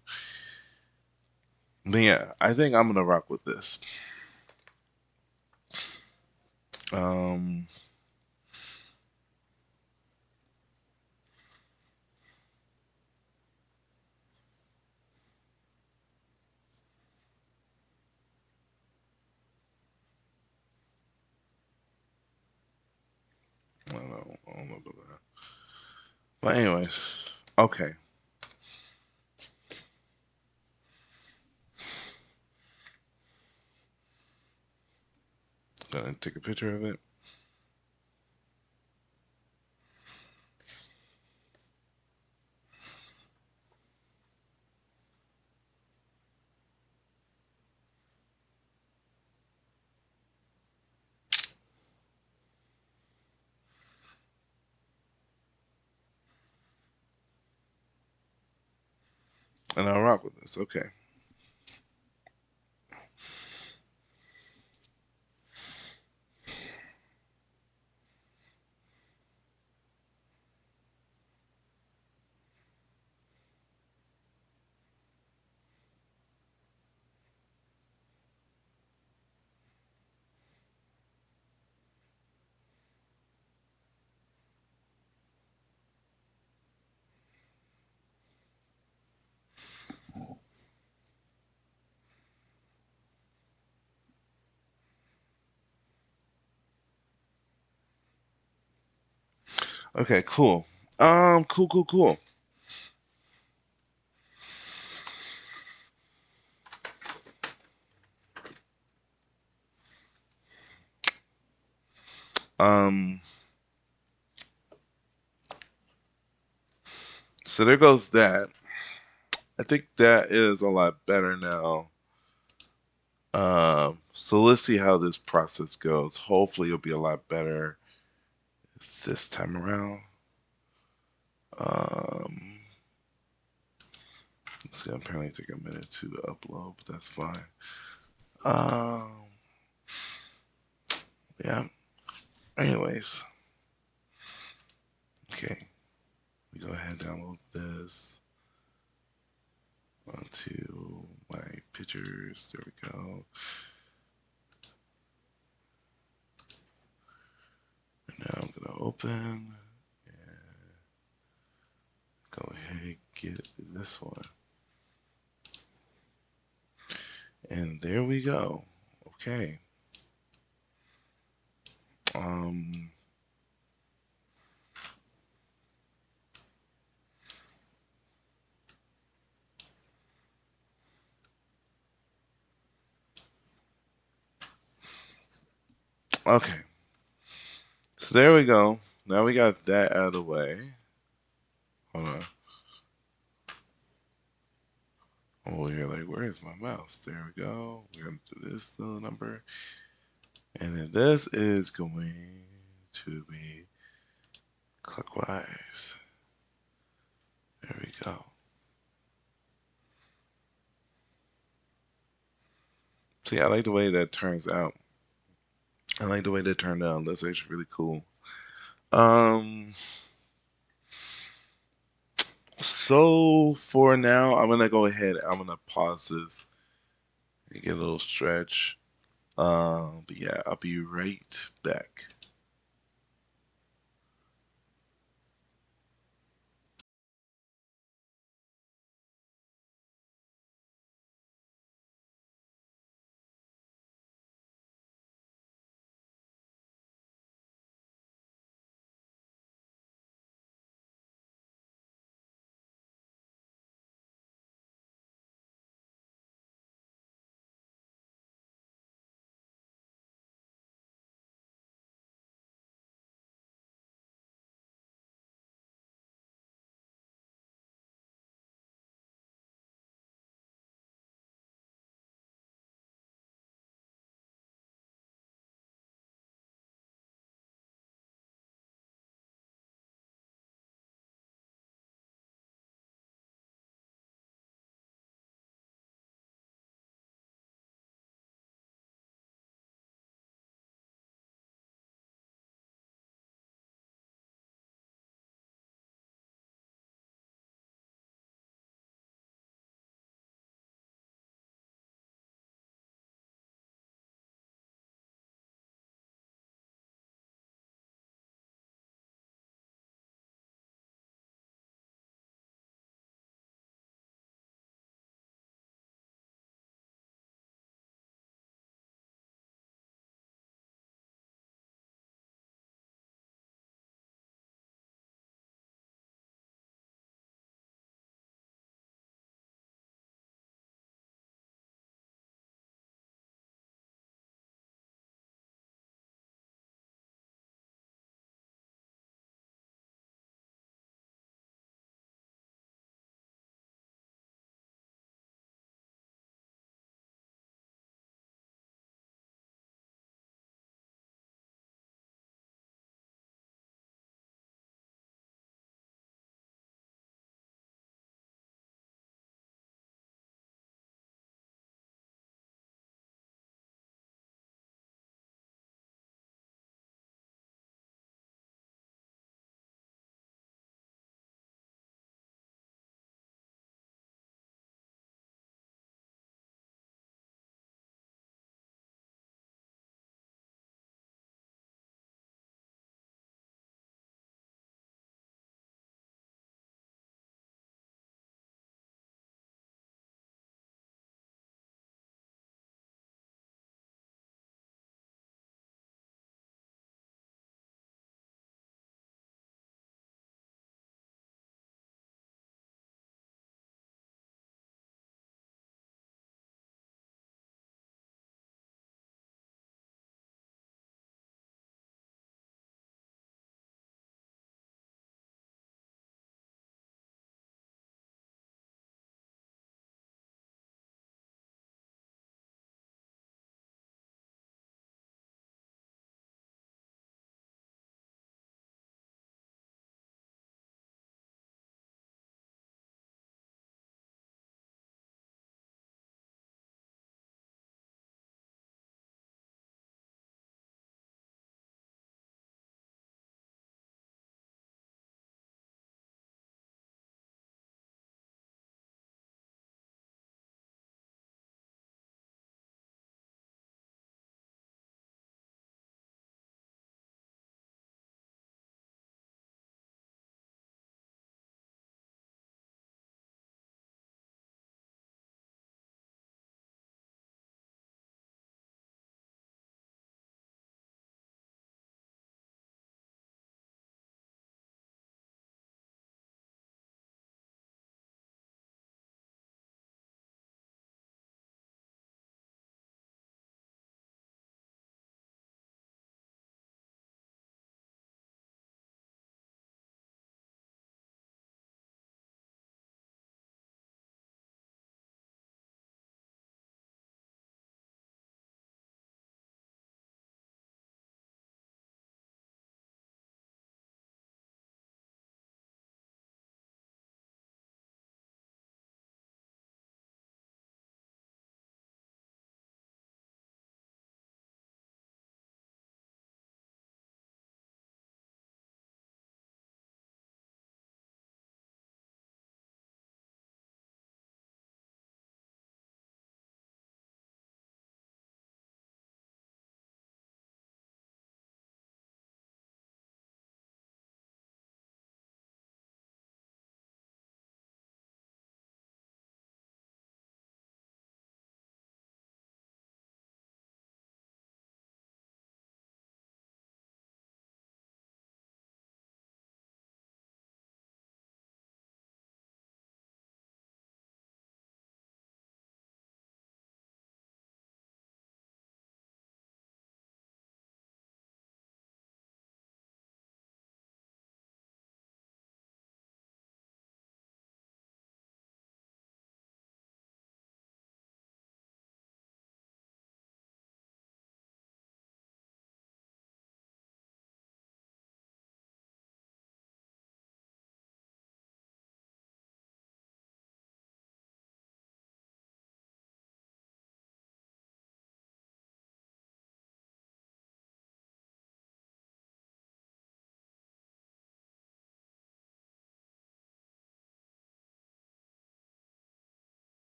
But yeah, I think I'm gonna rock with this. Um, I don't know about that. But anyways, okay. Gonna take a picture of it. And I'll rock with this. Okay. Okay, cool. Cool. Um, so there goes that. I think that is a lot better now. So let's see how this process goes. Hopefully, it'll be a lot better this time around. Um, It's gonna apparently take a minute to upload, but that's fine. Um, yeah. Anyways, okay. We go ahead and download this onto my pictures. There we go. And now I'm gonna open and go ahead and get this one. And there we go. Okay. Um, okay. So there we go. Now we got that out of the way. Hold on. Oh, you're like, where is my mouse? There we go. We're gonna do this little number. And then this is going to be clockwise. There we go. See, I like the way that turns out. I like the way that turned out. That's actually really cool. Um, so for now, I'm gonna go ahead. I'm gonna pause this and get a little stretch. But yeah, I'll be right back.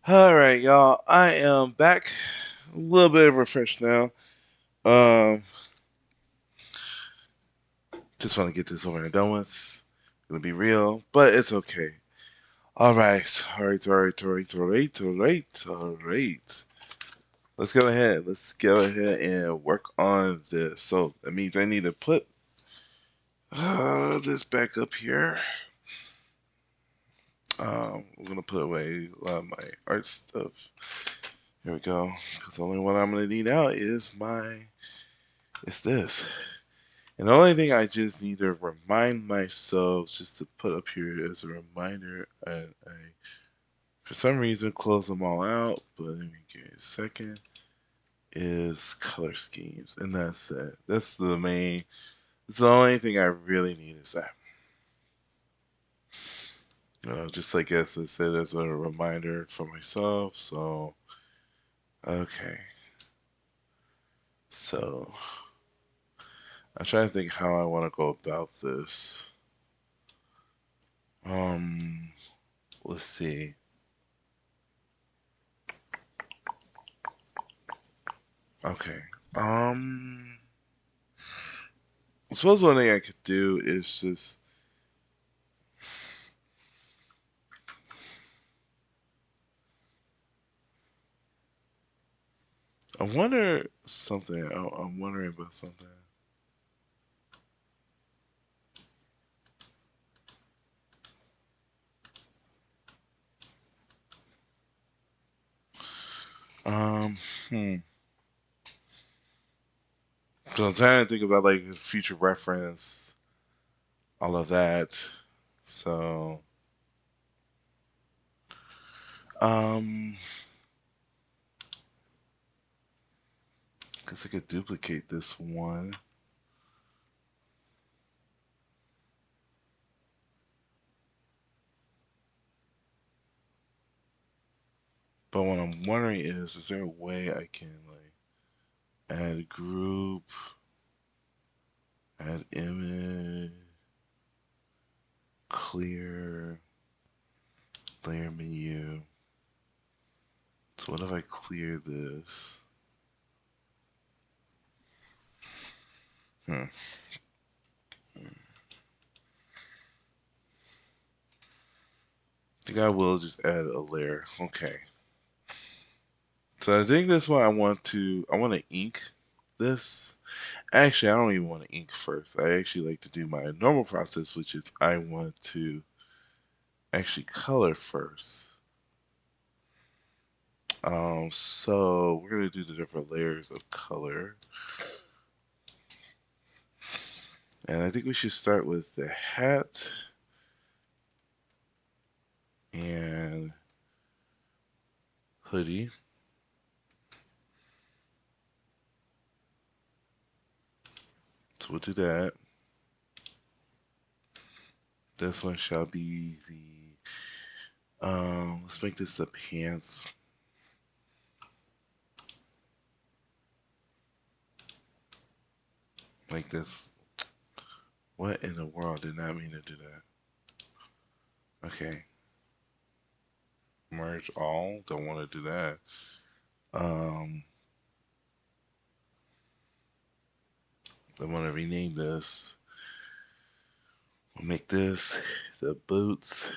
All right, y'all. I am back. A little bit refreshed now. Um, just want to get this over and done with. Gonna be real, but it's okay. All right, all right, all right, all right, all right, all right, all right. Let's go ahead. Let's go ahead and work on this. So that means I need to put this back up here. I'm gonna put away a lot of my art stuff. Here we go. Because the only one I'm gonna need out is it's this. And the only thing I just need to remind myself just to put up here as a reminder, I for some reason close them all out, but let me give you a second, is color schemes. And that's it. That's the main, it's the only thing I really need is that. Just I guess I said as a reminder for myself. So, okay. So, I'm trying to think how I want to go about this. Um, let's see. Okay. Um, I suppose one thing I could do is just I wonder something. I'm wondering about something. Um, hmm. So I'm trying to think about like future reference, all of that. So, um, guess I could duplicate this one. But what I'm wondering is there a way I can like add group, add image, clear, layer menu. So what if I clear this? Hmm. I think I will just add a layer. Okay. So I think this one I want to ink this. Actually, I don't even want to ink first. I actually like to do my normal process, which is I want to actually color first. So we're gonna do the different layers of color. And I think we should start with the hat and hoodie. So we'll do that. This one shall be let's make this the pants. Like this. What in the world did not mean to do that? Okay. Merge all. Don't want to do that. Um, I want to rename this. We'll make this the boots.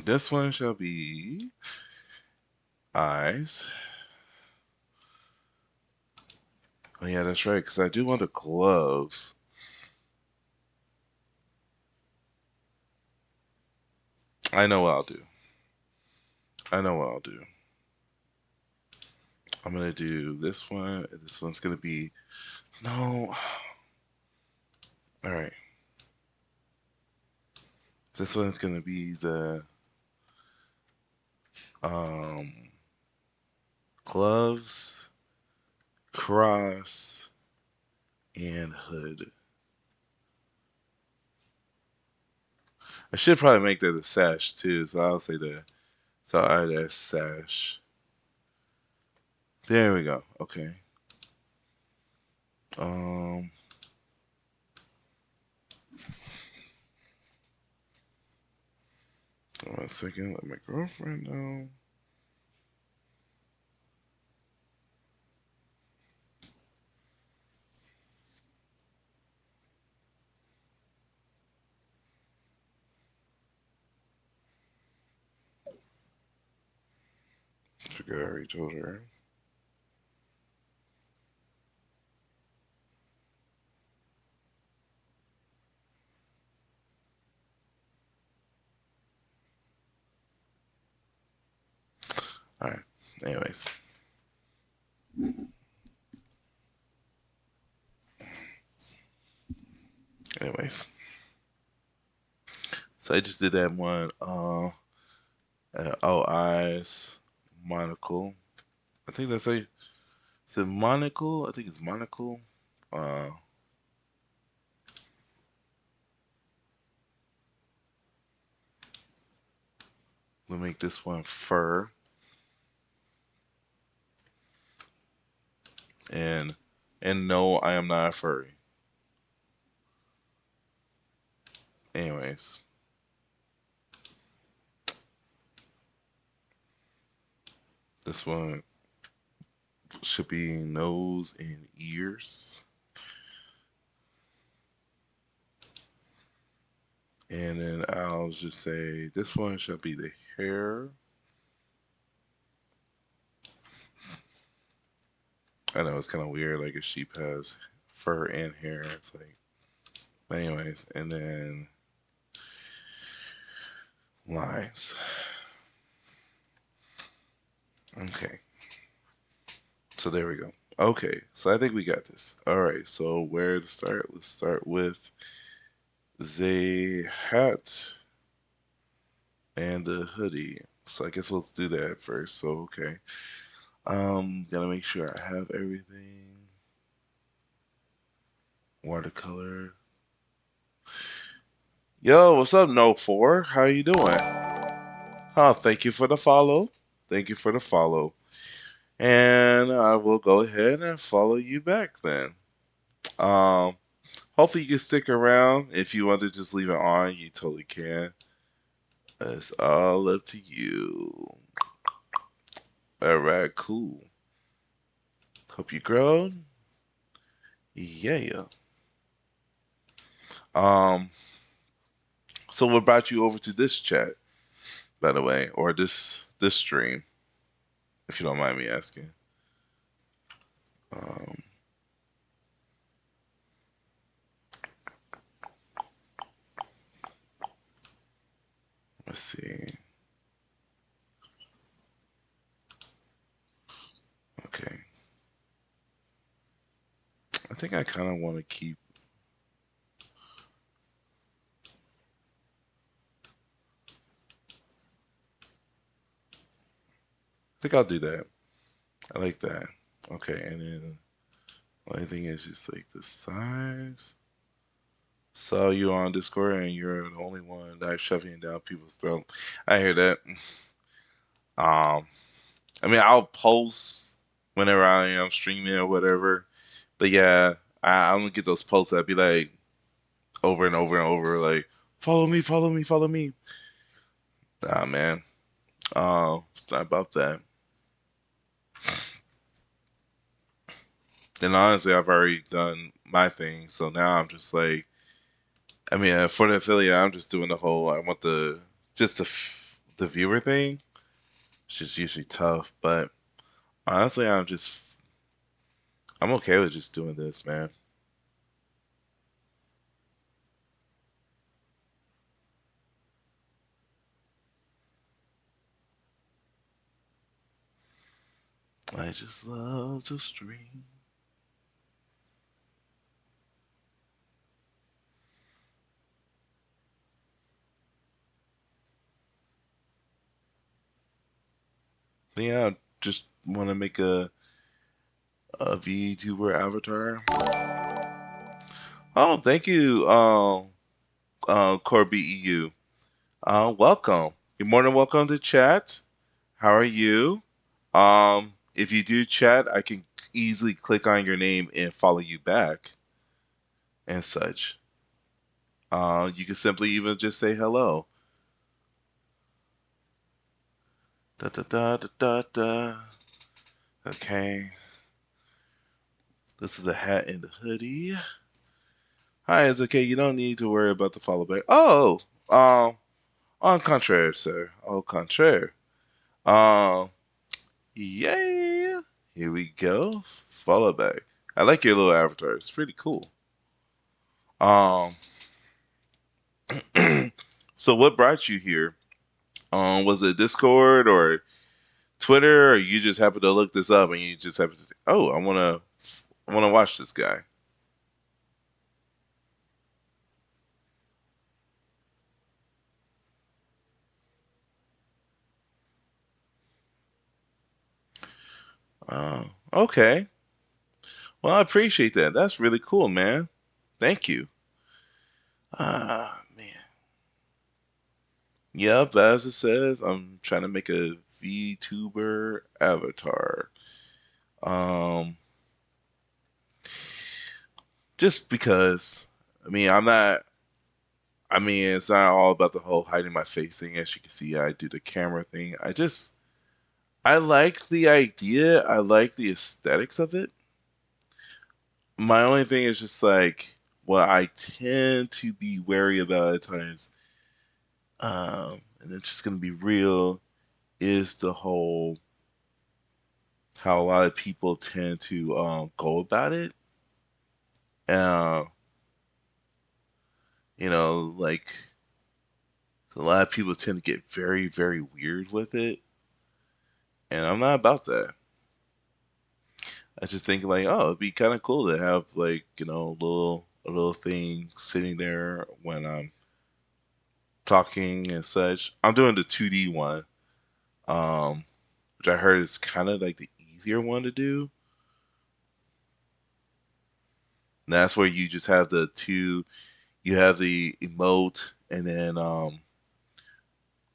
This one shall be eyes. Oh yeah, that's right. Because I do want the gloves. I know what I'll do. I know what I'll do. I'm gonna do this one. And this one's gonna be no. All right. This one's gonna be the um gloves, cross, and hood. I should probably make that a sash too, so I'll say that. So I'll add that sash. There we go. Okay. Um, One second, let my girlfriend know. I forgot I already told her. Alright. Anyways. Anyways. So I just did that one all eyes monocle. I think that's a is it monocle? I think it's monocle. Uh we'll make this one fur. And no, I am not a furry. Anyways. This one should be nose and ears. And then I'll just say this one shall be the hair. I know it's kind of weird, like a sheep has fur and hair. It's like, but anyways, and then lines. Okay, so there we go. Okay, so I think we got this. All right, so where to start? Let's start with the hat and the hoodie. So I guess let's do that first. So okay, gotta make sure I have everything. Watercolor. Yo, what's up, No 4? How you doing? Oh, thank you for the follow. Thank you for the follow. And I will go ahead and follow you back then. Um, hopefully you can stick around. If you want to just leave it on, you totally can. It's all up to you. All right, cool. Hope you grow. Yeah. Um, so what brought you over to this chat, by the way, or this stream, if you don't mind me asking? Um, let's see. Okay. I think I kind of want to keep. I think I'll do that. I like that. Okay, and then only thing is just like the size. Saw you on Discord and you're the only one that's shoving down people's throat. I hear that. I mean, I'll post whenever I am streaming or whatever. But yeah, I'm gonna get those posts that be like over and over and over, like follow me, follow me, follow me. Nah, man. It's not about that. And honestly, I've already done my thing, so now I'm just like, I mean, for the affiliate, I'm just doing the whole. I want just the viewer thing, which is usually tough. But honestly, I'm okay with just doing this, man. I just love to stream. Yeah, I just want to make a VTuber avatar. Oh, thank you, Corby EU. Welcome. You're more than welcome to chat. How are you? If you do chat, I can easily click on your name and follow you back and such. You can simply even just say hello. Da da da da da da. Okay. This is the hat and the hoodie. Hi, it's okay. You don't need to worry about the follow back. Oh, en contraire, sir. Au contraire. Um, yeah. Here we go. Follow back. I like your little avatar. It's pretty cool. Um, so what brought you here? Was it Discord or Twitter, or you just happened to look this up and you just happened to say, "Oh, I wanna watch this guy." Okay. Well, I appreciate that. That's really cool, man. Thank you. Man. Yep, as it says, I'm trying to make a VTuber avatar. Um, just because. I mean, I'm not. I mean, it's not all about the whole hiding my face thing. As you can see, I do the camera thing. I like the idea. I like the aesthetics of it. My only thing is just like what I tend to be wary about at times, and it's just gonna be real, is the whole how a lot of people tend to go about it. Uh, like a lot of people tend to get very, very weird with it, and I'm not about that. I just think like, oh, it'd be kind of cool to have like a little thing sitting there when I'm talking and such. I'm doing the 2D one, um, which I heard is kind of like the easier one to do. And that's where you just have the two, you have the emote, and then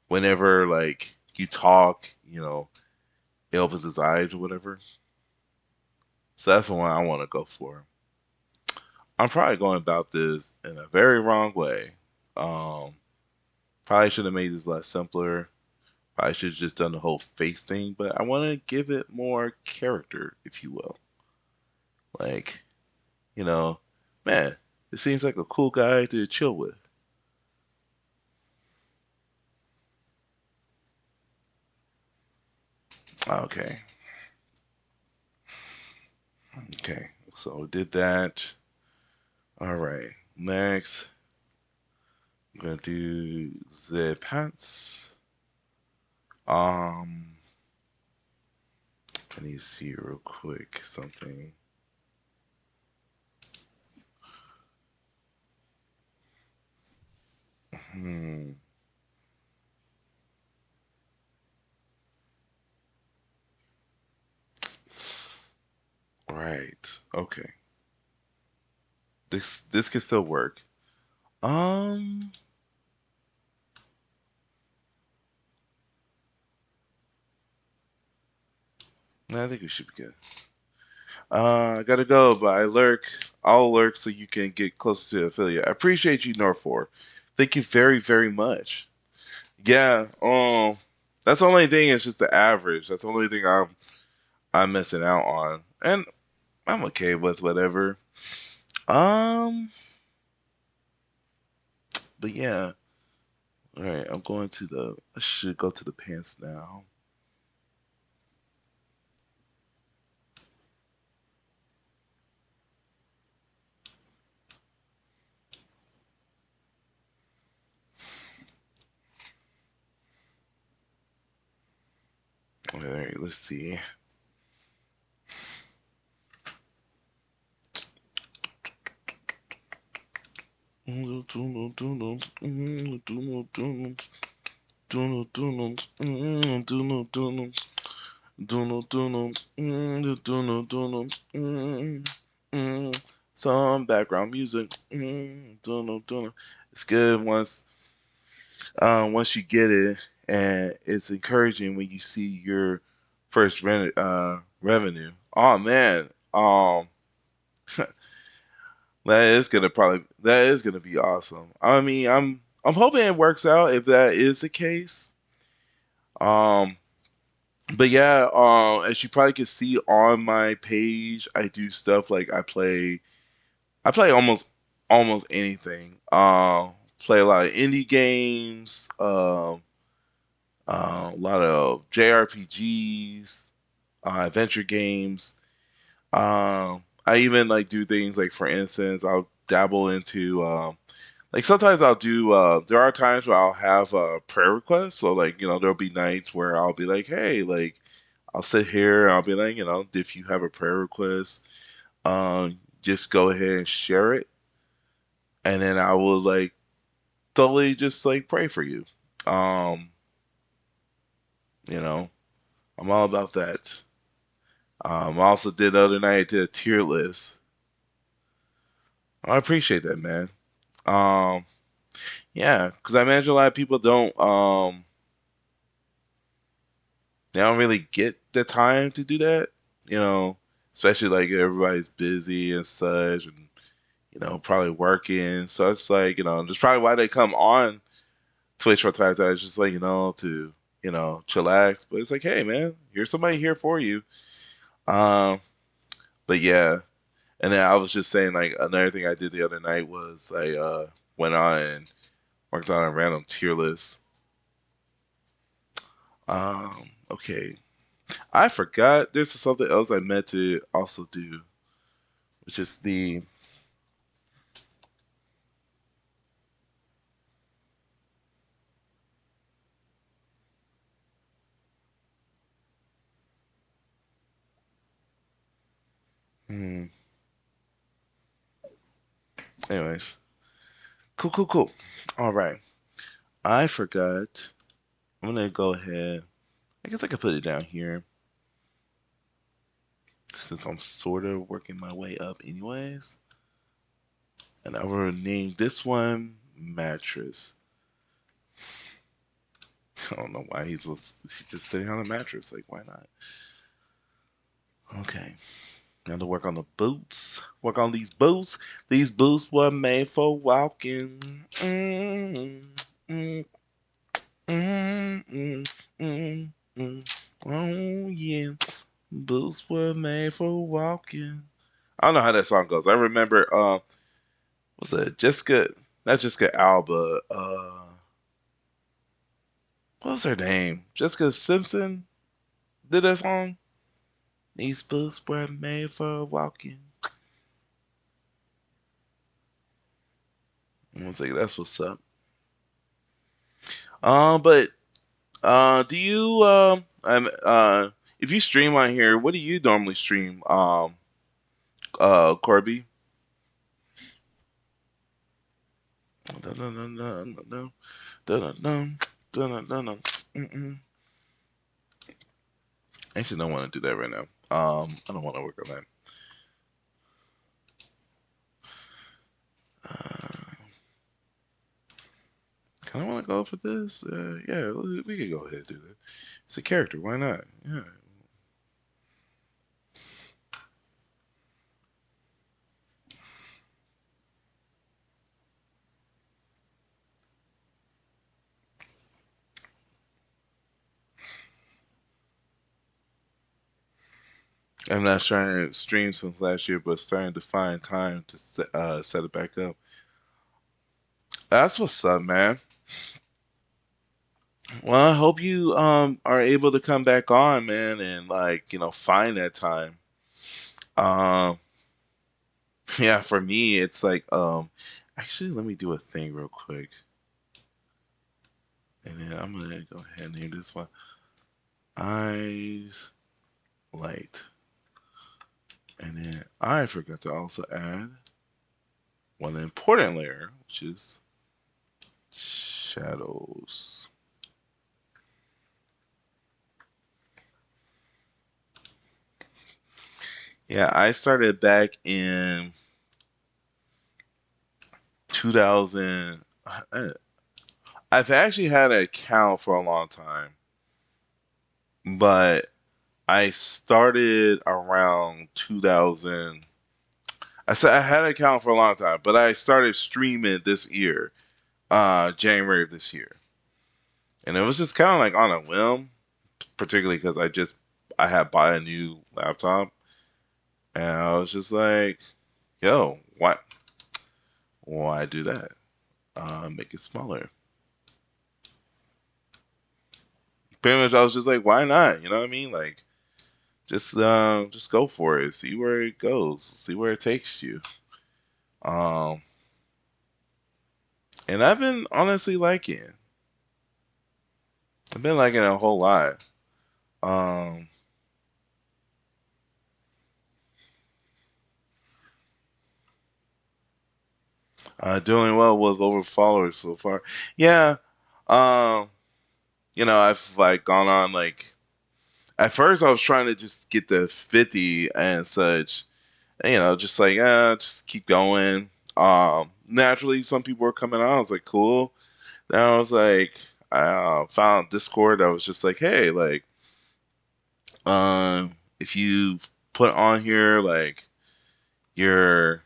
whenever like you talk, it opens his eyes or whatever. So that's the one I want to go for. I'm probably going about this in a very wrong way. Um, Probably should have made this less simpler. Probably should have just done the whole face thing, but I want to give it more character, if you will. Like, you know, man, it seems like a cool guy to chill with. Okay, okay. So we did that. All right. Next, I'm gonna do the pants. Um, I need to see real quick something. Hmm. Right. Okay. This can still work. Um, I think we should be good. I gotta go, but I'll lurk so you can get closer to the affiliate. I appreciate you, Norfor. Thank you very, very much. Yeah, that's the only thing. It's just the average. That's the only thing I'm missing out on, and I'm okay with whatever. Um, but yeah. All right, I'm going to the. I should go to the pants now. All right, let's see. Some background music. It's good once you get it, and it's encouraging when you see your first revenue. Oh man, that is gonna be awesome. I mean, I'm hoping it works out if that is the case. Um, But yeah, as you probably can see on my page, I do stuff like I play almost anything. Play a lot of indie games, a lot of JRPGs, adventure games. I even like do things like, for instance, I'll dabble into like sometimes I'll do. There are times where I'll have prayer requests. So like there'll be nights where I'll be like, hey, like I'll sit here and I'll be like, if you have a prayer request, just go ahead and share it, and then I will like totally just like pray for you. Um, you know, I'm all about that. I also did the other night. I did a tier list. I appreciate that, man. Um, yeah, because I imagine a lot of people don't. They don't really get the time to do that. You know, especially like everybody's busy and such, and probably working. So it's like that's probably why they come on Twitch for times. It's just like to chillax. But it's like, hey, man, here's somebody here for you. Um, but yeah, and then I was just saying like another thing I did the other night was I went on and worked on a random tier list. Okay, I forgot. There's something else I meant to also do, which is the hmm, anyways. Cool, cool, cool. All right. I forgot. I'm gonna go ahead. I guess I could put it down here since I'm sort of working my way up, anyways. And I will name this one mattress. I don't know why he's just sitting on a mattress. Like, why not? Okay. Now to work on the boots. Work on these boots. These boots were made for walking. Mm, mm, mm, mm, mm. Oh yeah. Boots were made for walking. I don't know how that song goes. I remember what's that? Jessica, not Jessica Alba, what was her name? Jessica Simpson did that song. These boots were made for walking. One second, that's what's up. But do you if you stream on here, what do you normally stream? Corby. Actually, don't want to do that right now. I don't want to work on that. Uh, kind of want to go for this. Yeah, we could go ahead and do that. It's a character. Why not? Yeah. I'm not trying to stream since last year, but starting to find time to set it back up. That's what's up, man. Well, I hope you are able to come back on, man, and like find that time. Um, yeah, for me, it's like actually, let me do a thing real quick, and then I'm gonna go ahead and name this one Eyes Light, and then I forgot to also add one important layer, which is shadows. Yeah, I started back in 2000. I've actually had an account for a long time, but I started around 2000. I said I had an account for a long time, but I started streaming this year, January of this year, and it was just kind of like on a whim. particularly because I had bought a new laptop, and I was just like, yo, why do that? Make it smaller. Pretty much, I was just like, why not? You know what I mean? Like, just go for it. See where it goes. See where it takes you. Um, and I've been honestly liking it. I've been liking it a whole lot. Um, doing well with over followers so far. Yeah. Um, I've like gone on like at first I was trying to just get to 50 and such. And, just like just keep going. Naturally, some people were coming on. I was like, cool. Then I was like, I found Discord. I was just like, hey, like, if you put on here like you're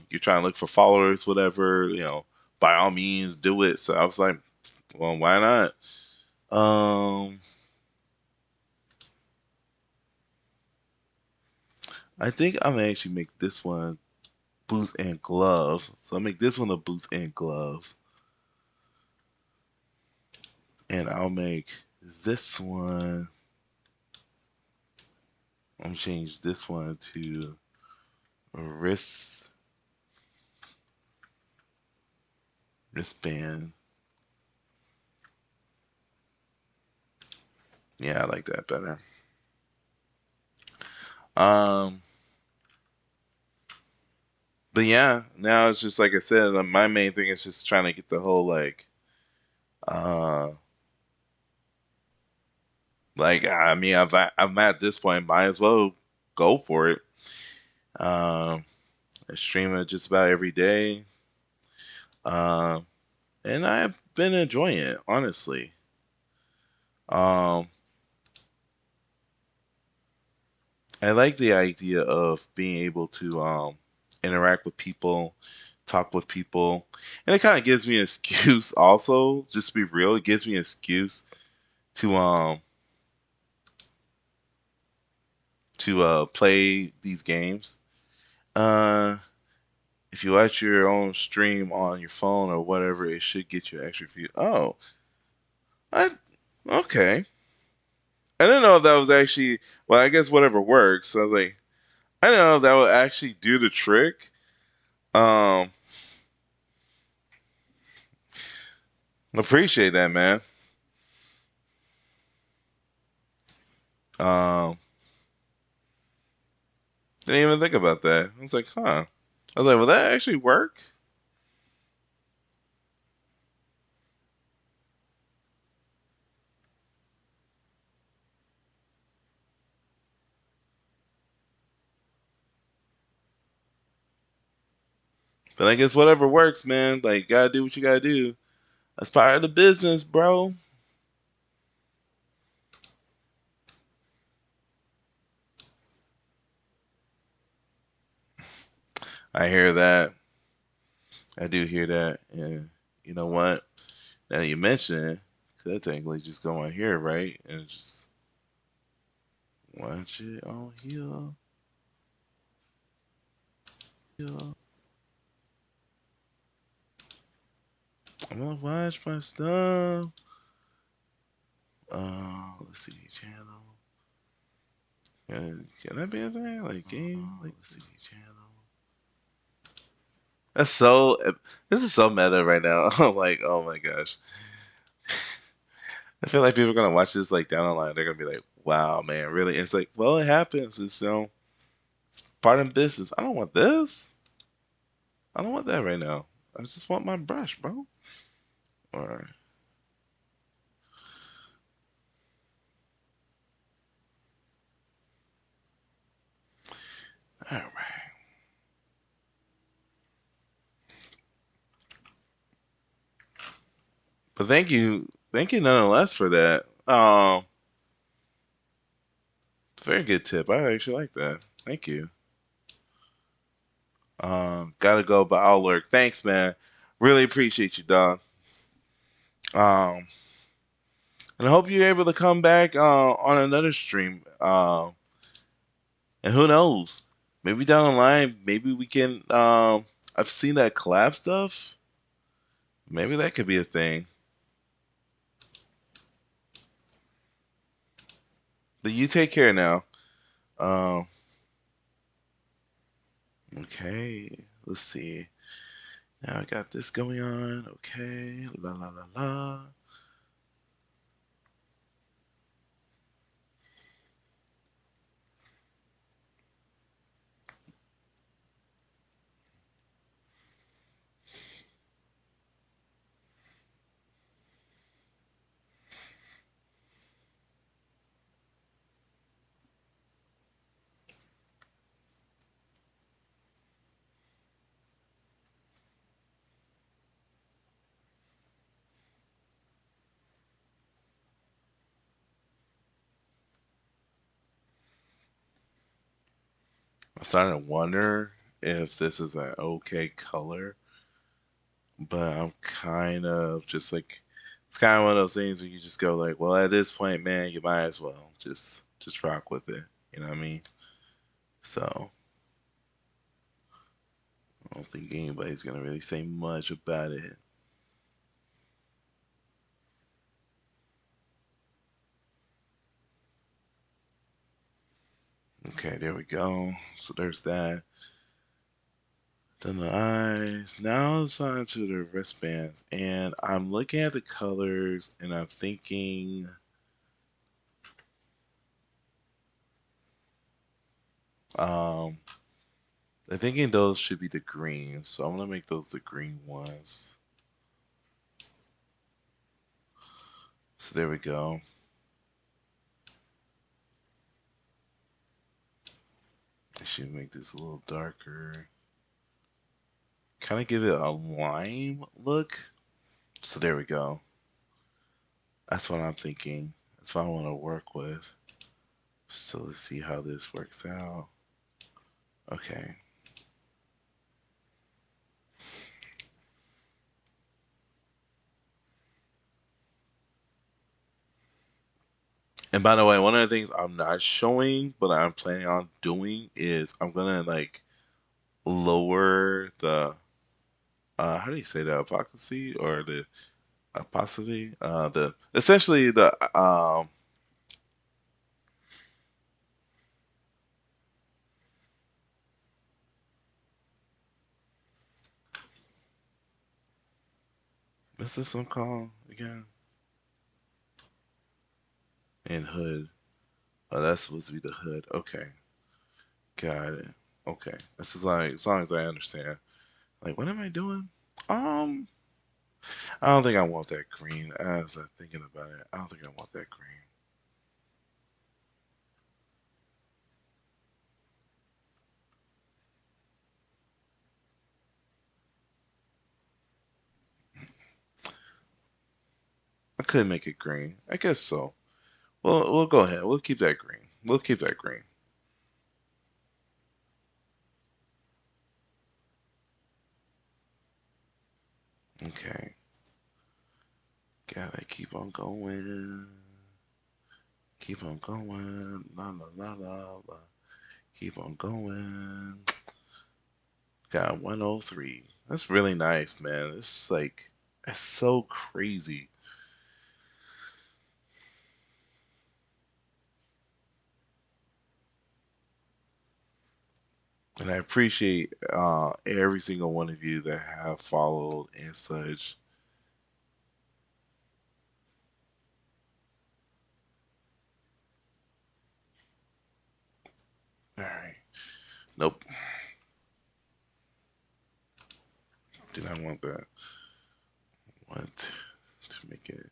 you're trying to look for followers, whatever, by all means do it. So I was like, well, why not? Um, I think I'm gonna actually make this one boots and gloves. So I'll make this one the boots and gloves, and I'll make this one. I'm gonna change this one to wrist wristband. Yeah, I like that better. Um, but yeah, now it's just like I said. My main thing is just trying to get the whole uh, I mean, I'm at this point, might as well go for it. Um, I stream it just about every day, um, and I've been enjoying it honestly. Um, I like the idea of being able to interact with people, talk with people, and it kind of gives me an excuse. Also, just to be real, it gives me an excuse to play these games. Uh, if you watch your own stream on your phone or whatever, it should get you extra view. Oh, I okay. I didn't know if that was actually. Well, I guess whatever works. I was like, I didn't know if that would actually do the trick. Um, Appreciate that, man. Um, didn't even think about that. I was like, huh. I was like, will that actually work? But I guess whatever works, man. Like, gotta do what you gotta do. That's part of the business, bro. I hear that. I do hear that. And you know what? Now that you mention it, could technically just go on here, right? And just watch it on here. I'm gonna watch my stuff. Let's see, channel. Can that be a thing? Like game? Like, let's see, channel. That's so. This is so meta right now. I'm like, oh my gosh. I feel like people are gonna watch this like down the line. They're gonna be like, "Wow, man, really?" And it's like, well, it happens. It's it's part of business. I don't want this. I don't want that right now. I just want my brush, bro. Or all right. But thank you nonetheless for that. Very good tip. I actually like that. Thank you. Gotta go, but I'll lurk. Thanks, man. Really appreciate you, dog. Um, And I hope you're able to come back on another stream. And who knows? Maybe down the line, maybe we can. I've seen that collab stuff. Maybe that could be a thing. But you take care now. Um, okay, let's see. Now I got this going on. Okay, la la la la. I'm starting to wonder if this is an okay color, but I'm kind of just like it's kind of one of those things where you just go like, well, at this point, man, you might as well just rock with it. You know what I mean? So I don't think anybody's gonna really say much about it. Okay, there we go. So there's that. Then the eyes. Now it's on to the wristbands, and I'm looking at the colors, and I'm thinking, um, I'm thinking those should be the green. So I'm gonna make those the green ones. So there we go. I should make this a little darker. Kind of give it a lime look. So there we go. That's what I'm thinking. That's what I want to work with. So let's see how this works out. Okay. And by the way, one of the things I'm not showing, but I'm planning on doing is I'm gonna like lower the how do you say that, apostasy or the apostasy? The essentially the what's this one called again? And hood. Oh, that's supposed to be the hood. Okay, got it. Okay, that's as long as I understand. Like, what am I doing? Um, I don't think I want that green. As I'm thinking about it, I don't think I want that green. I could make it green. I guess so. Well, we'll go ahead. We'll keep that green. We'll keep that green. Okay. Gotta keep on going. Keep on going. La la la la la. Keep on going. Got 103. That's really nice, man. It's like it's so crazy. And I appreciate every single one of you that have followed and such. All right. Nope. Did not want that. Want to make it.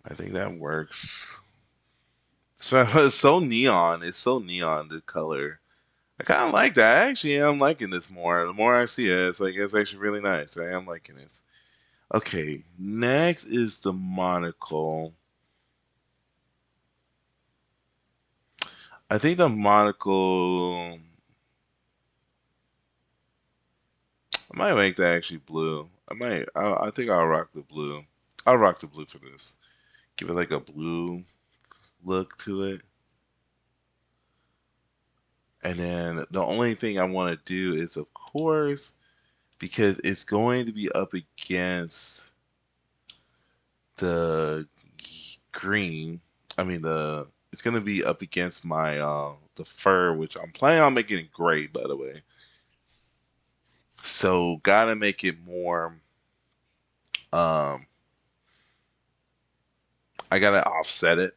I think that works. So it's so neon. It's so neon, the color. I kind of like that. I actually am liking this more. The more I see it, it's like it's actually really nice. I am liking this. Okay, next is the monocle. I think the monocle. I might make that actually blue. I might. I think I'll rock the blue. I'll rock the blue for this. Give it like a blue look to it. And then the only thing I want to do is, of course, because it's going to be up against the green. I mean the it's gonna be up against my the fur, which I'm planning on making it gray, by the way. So gotta make it more. Um, I gotta offset it.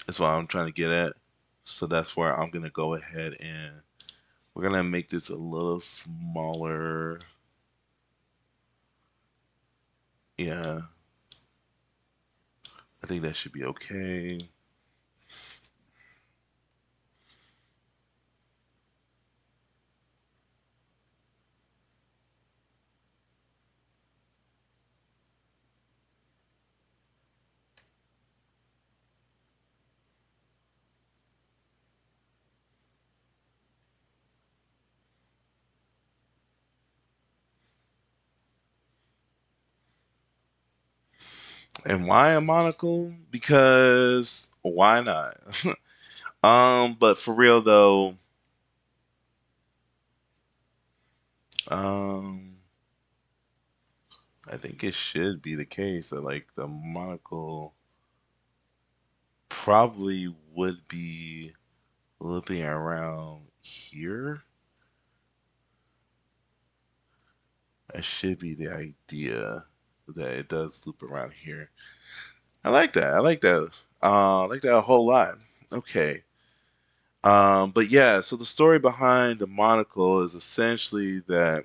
That's what I'm trying to get at. So that's where I'm gonna go ahead and we're gonna make this a little smaller. Yeah, I think that should be okay. And why a monocle? Because why not? But for real though, um, I think it should be the case that like the monocle probably would be looping around here. That should be the idea that it does loop around here. I like that. I like that. I like that a whole lot. Okay. But yeah, so the story behind the monocle is essentially that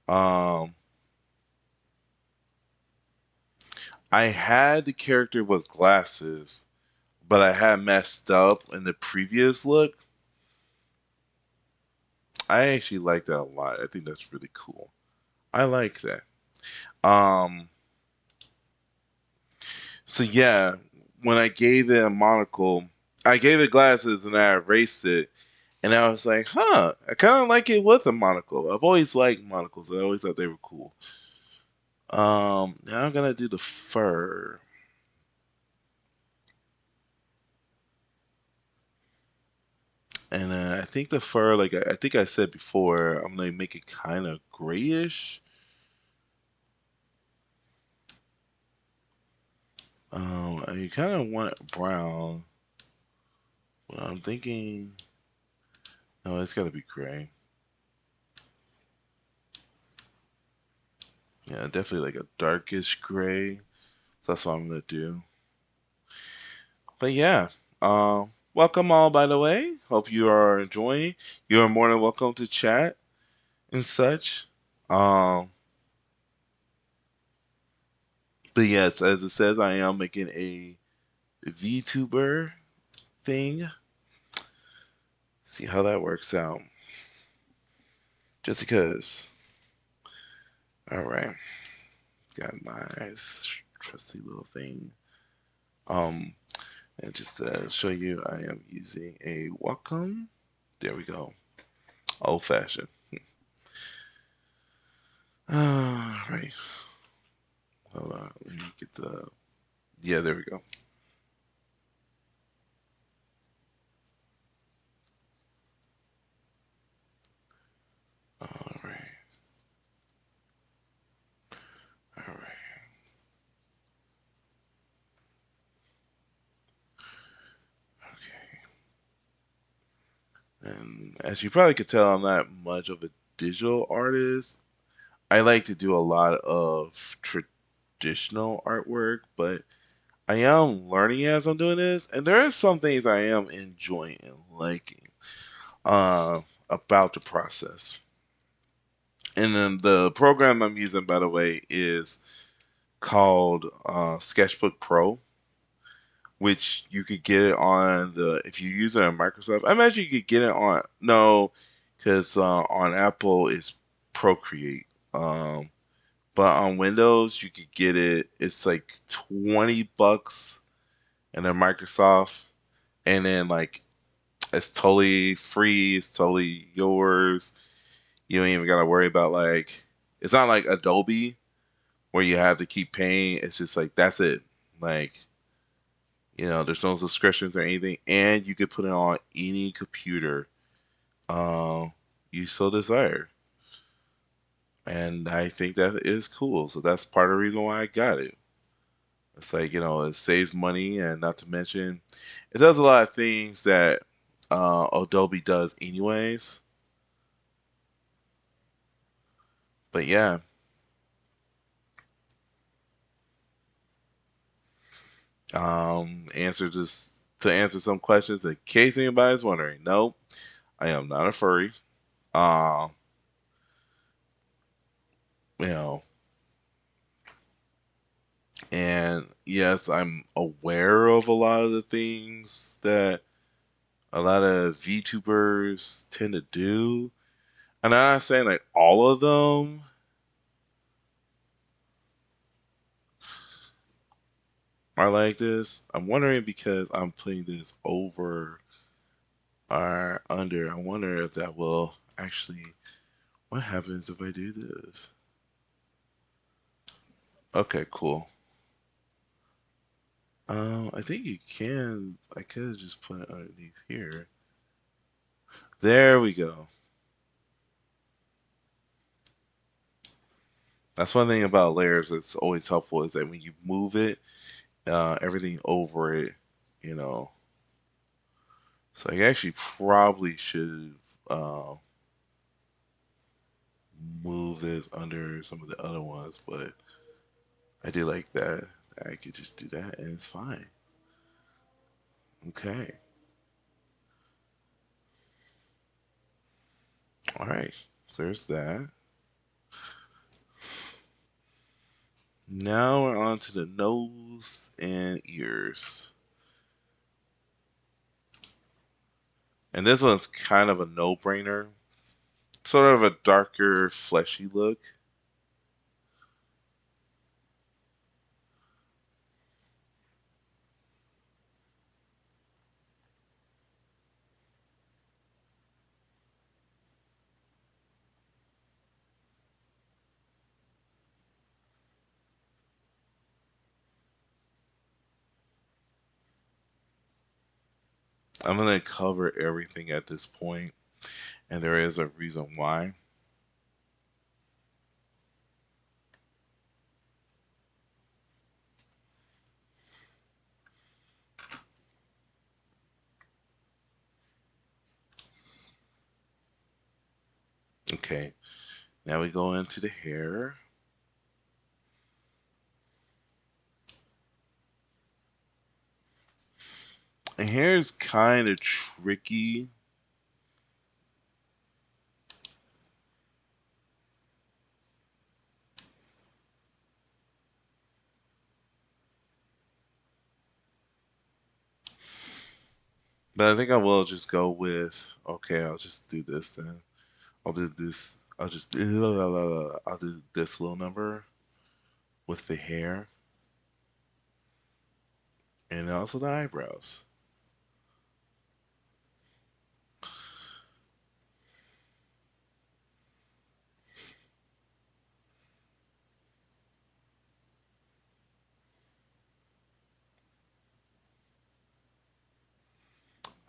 um, I had the character with glasses, but I had messed up in the previous look. I actually like that a lot. I think that's really cool. I like that. Um, so yeah, when I gave it a monocle, I gave it glasses and I erased it, and I was like, huh, I kind of like it with a monocle. I've always liked monocles. I always thought they were cool. Now I'm gonna do the fur, and I think the fur, like I think I said before, I'm gonna make it kind of grayish. I kind of want it brown, but I'm thinking, no, it's gotta be gray. Yeah, definitely like a darkish gray. So that's what I'm gonna do. But yeah, welcome all, by the way. Hope you are enjoying. You are more than welcome to chat and such. Um, but yes, as it says, I am making a VTuber thing. See how that works out. Just because. All right, got my trusty little thing. Um, and just to show you, I am using a Wacom. There we go. Old fashioned. All right. Hold on. Let me get the. Yeah, there we go. All right. All right. Okay. And as you probably could tell, I'm not much of a digital artist. I like to do a lot of traditional artwork, but I am learning as I'm doing this, and there are some things I am enjoying and liking uh, about the process. And then the program I'm using, by the way, is called Sketchbook Pro, which you could get it on the if you use it on Microsoft. I imagine you could get it on no, because on Apple it's Procreate. Um, but on Windows you could get it. It's like $20, and then Microsoft, and then like it's totally free. It's totally yours. You don't even gotta worry about like it's not like Adobe where you have to keep paying. It's just like that's it. Like there's no subscriptions or anything, and you could put it on any computer uh, you so desire. And I think that is cool. So that's part of the reason why I got it. It's like it saves money, and not to mention, it does a lot of things that Adobe does anyways. But yeah, answer just to answer some questions in case anybody's wondering. No, I am not a furry. Um, you know, and yes, I'm aware of a lot of the things that a lot of VTubers tend to do. And I'm not saying like all of them are like this. I'm wondering because I'm putting this over or under. I wonder if that will actually. What happens if I do this? Okay, cool. I think you can. I could have just put it underneath here. There we go. That's one thing about layers that's always helpful is that when you move it, everything over it, you know. So I actually probably should move this under some of the other ones, but I do like that. I could just do that and it's fine. Okay. All right. So there's that. Now we're on to the nose and ears. And this one's kind of a no-brainer. Sort of a darker, fleshy look. I'm going to cover everything at this point, and there is a reason why. Okay, now we go into the hair. And hair is kind of tricky. But I think I will just go with, okay, I'll just do this then. I'll do this. I'll do this little number with the hair and also the eyebrows.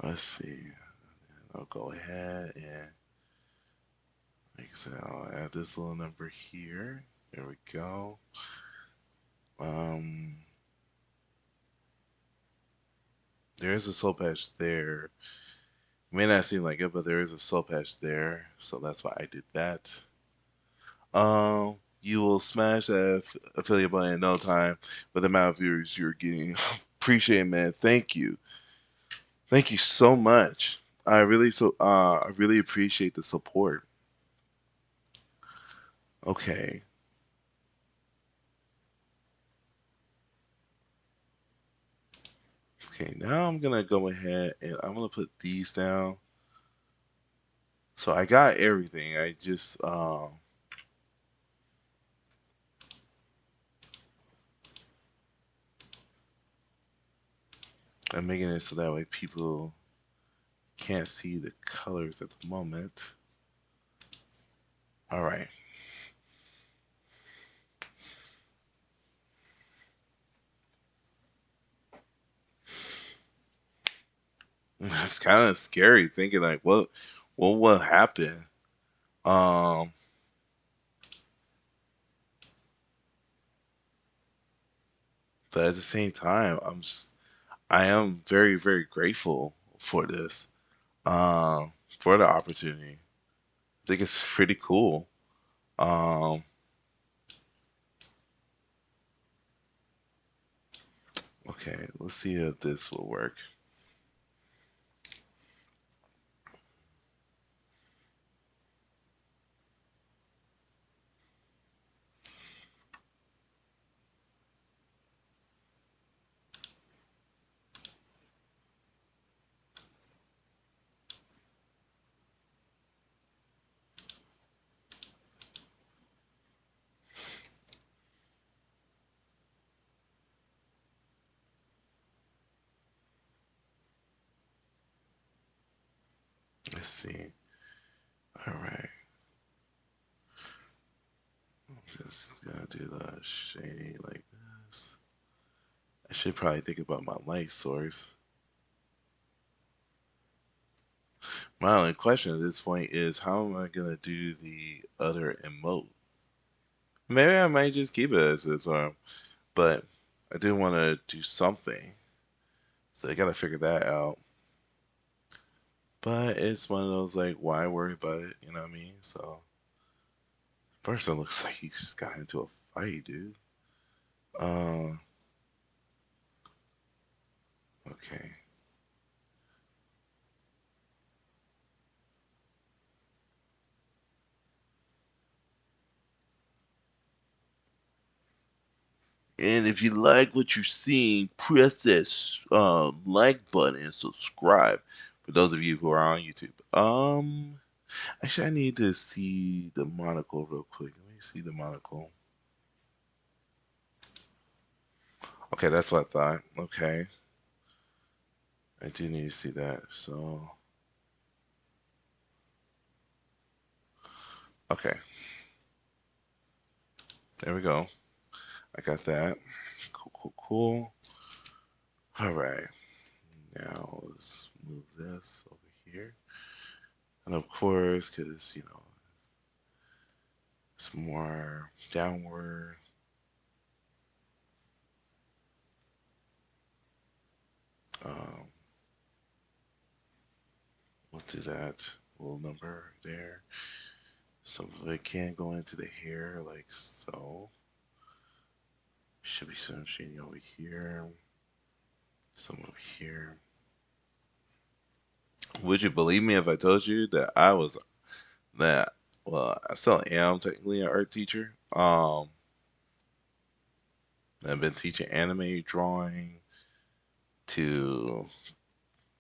Let's see. I'll go ahead and, like I said, I'll add this little number here. There we go. Um, there is a soul patch there. It may not seem like it, but there is a soul patch there, so that's why I did that. You will smash that affiliate button in no time with the amount of viewers you're getting. Appreciate it, man. Thank you so much. I really appreciate the support. Okay. Okay, now I'm gonna go ahead and I'm gonna put these down. So I got everything. I just I'm making it so that way people can't see the colors at the moment. All right. It's kind of scary thinking like what will happen. Um, but at the same time, I am very very grateful for this. For the opportunity. I think it's pretty cool. Um, okay, let's see if this will work. Let's see. All right, just gonna do the shading like this. I should probably think about my light source. My only question at this point is how am I gonna do the other emote? Maybe I might just keep it as is, but I do want to do something, so I gotta figure that out. But it's one of those like, why worry about it? You know what I mean? So, person looks like he just got into a fight, dude. Uh, okay. And if you like what you're seeing, press that like button and subscribe. For those of you who are on YouTube. Actually, I need to see the monocle real quick. Let me see the monocle. Okay, that's what I thought. Okay, I do need to see that. So, okay, there we go. I got that. Cool, cool, cool. All right, now let's move this over here. And of course, because, it's more downward. Um, we'll do that little number there. Some of it can go into the hair like so. Should be some shading over here. Some over here. Would you believe me if I told you that that well, I still am technically an art teacher. I've been teaching anime drawing to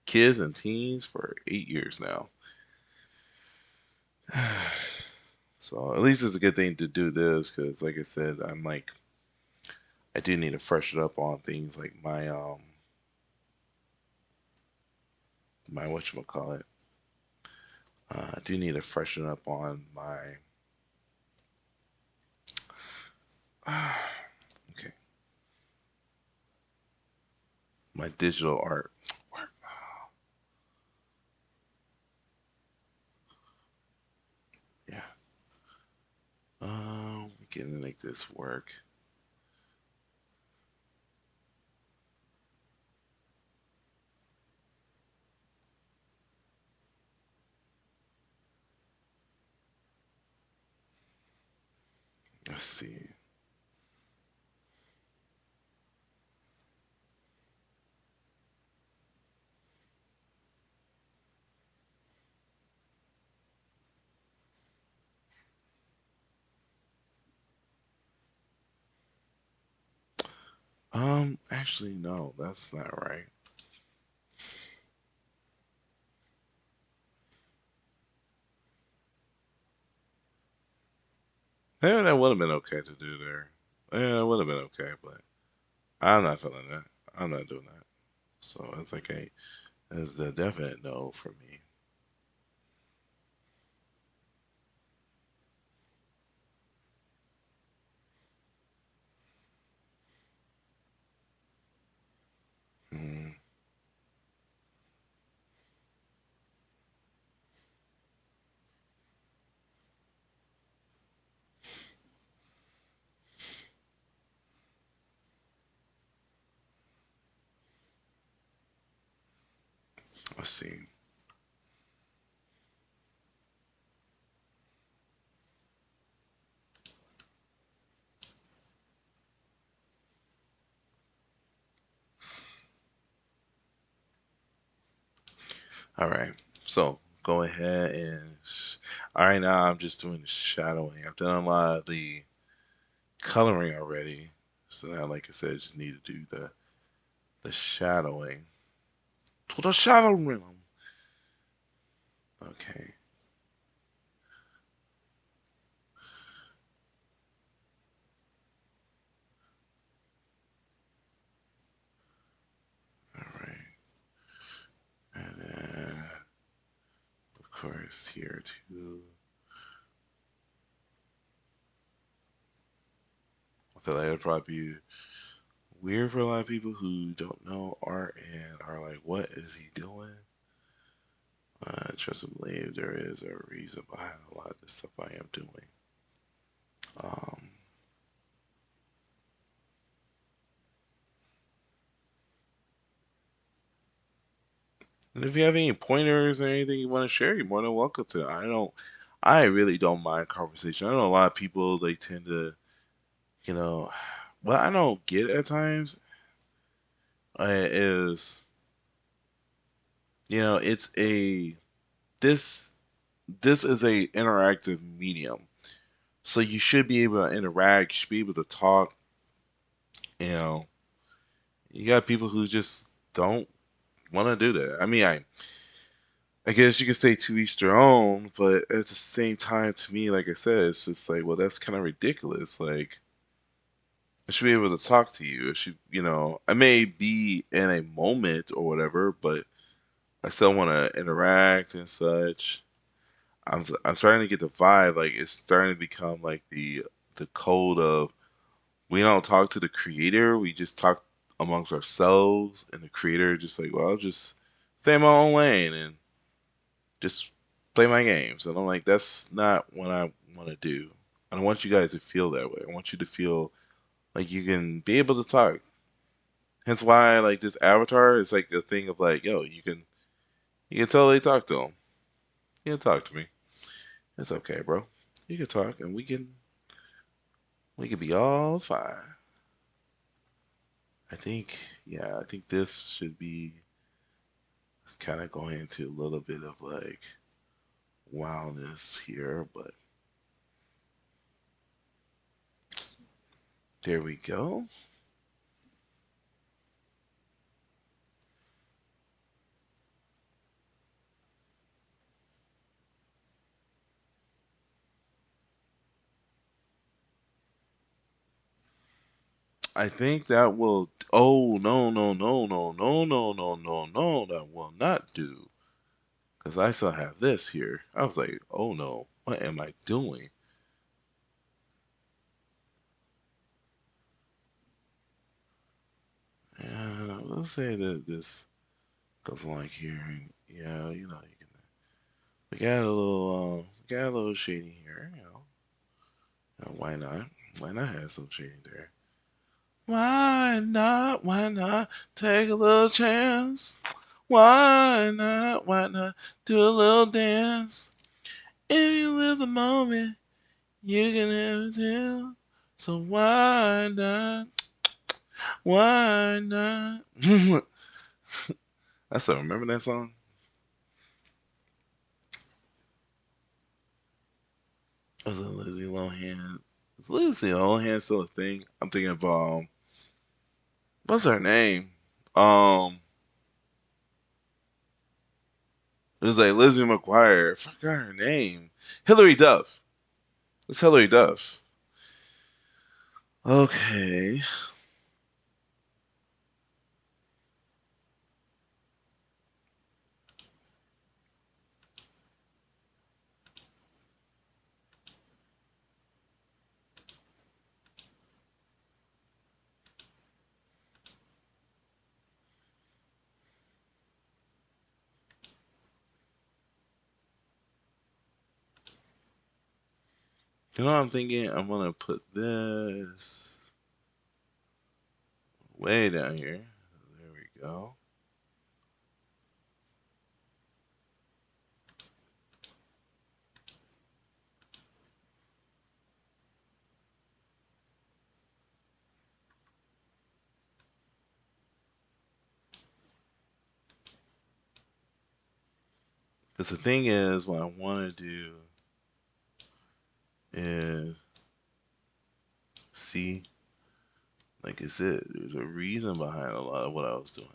kids and teens for 8 years now. So at least it's a good thing to do this because, like I said, I do need to freshen up on things like my whatchamacallit. I do need to freshen up on okay, my digital art work. Yeah. Getting to make this work. Let's see. Actually, no, that's not right. Yeah, that would have been okay to do there. Yeah, it would have been okay, but I'm not feeling that. I'm not doing that. So it's okay. It's a definite no for me. Mm, let's see. All right. So go ahead and. All right, now I'm just doing the shadowing. I've done a lot of the coloring already. So now, like I said, I just need to do the shadowing. To the shadow realm. Okay. All right. And then, of course, here too. I feel like it'd probably be weird for a lot of people who don't know art and are like, what is he doing? Trust and believe there is a reason behind a lot of the stuff I am doing. Um, and if you have any pointers or anything you want to share, you're more than welcome to. I really don't mind conversation. I know a lot of people, they tend to, you know, what I don't get at times is, it's this, this is a interactive medium. So you should be able to interact, you should be able to talk, you know. You got people who just don't want to do that. I guess you could say to each their own, but at the same time, to me, like I said, it's just like, well, that's kind of ridiculous. Like, I should be able to talk to you. I may be in a moment or whatever, but I still want to interact and such. I'm starting to get the vibe, like it's starting to become like the code of we don't talk to the creator, we just talk amongst ourselves, and the creator just like, well, I'll just stay in my own lane and just play my games. And I'm like, that's not what I want to do. I don't want you guys to feel that way. I want you to feel like you can be able to talk. Hence why like this avatar is like a thing of like, yo, you can totally talk to him. You can talk to me. It's okay, bro. You can talk, and we can be all fine. I think, yeah, I think this should be kind of going into a little bit of like wildness here, but there we go. I think that will. Oh no no no no no no no no no! That will not do. Cause I still have this here. I was like, oh no, what am I doing? Yeah, let's say that this goes like here, and yeah, you can. We got a little shading here. Why not? Why not have some shading there? Why not? Why not take a little chance? Why not? Why not do a little dance? If you live the moment, you can have it too. So why not? Why not? That's a remember that song? Was it Lizzie Lohan? Is Lizzie Lohan still a thing? I'm thinking of what's her name? Um, it was like Lizzie McGuire. I forgot her name. Hillary Duff. It's Hillary Duff. Okay. You know what I'm thinking? I'm gonna put this way down here. There we go. Because the thing is, what I want to do is see, like I said, there's a reason behind a lot of what I was doing.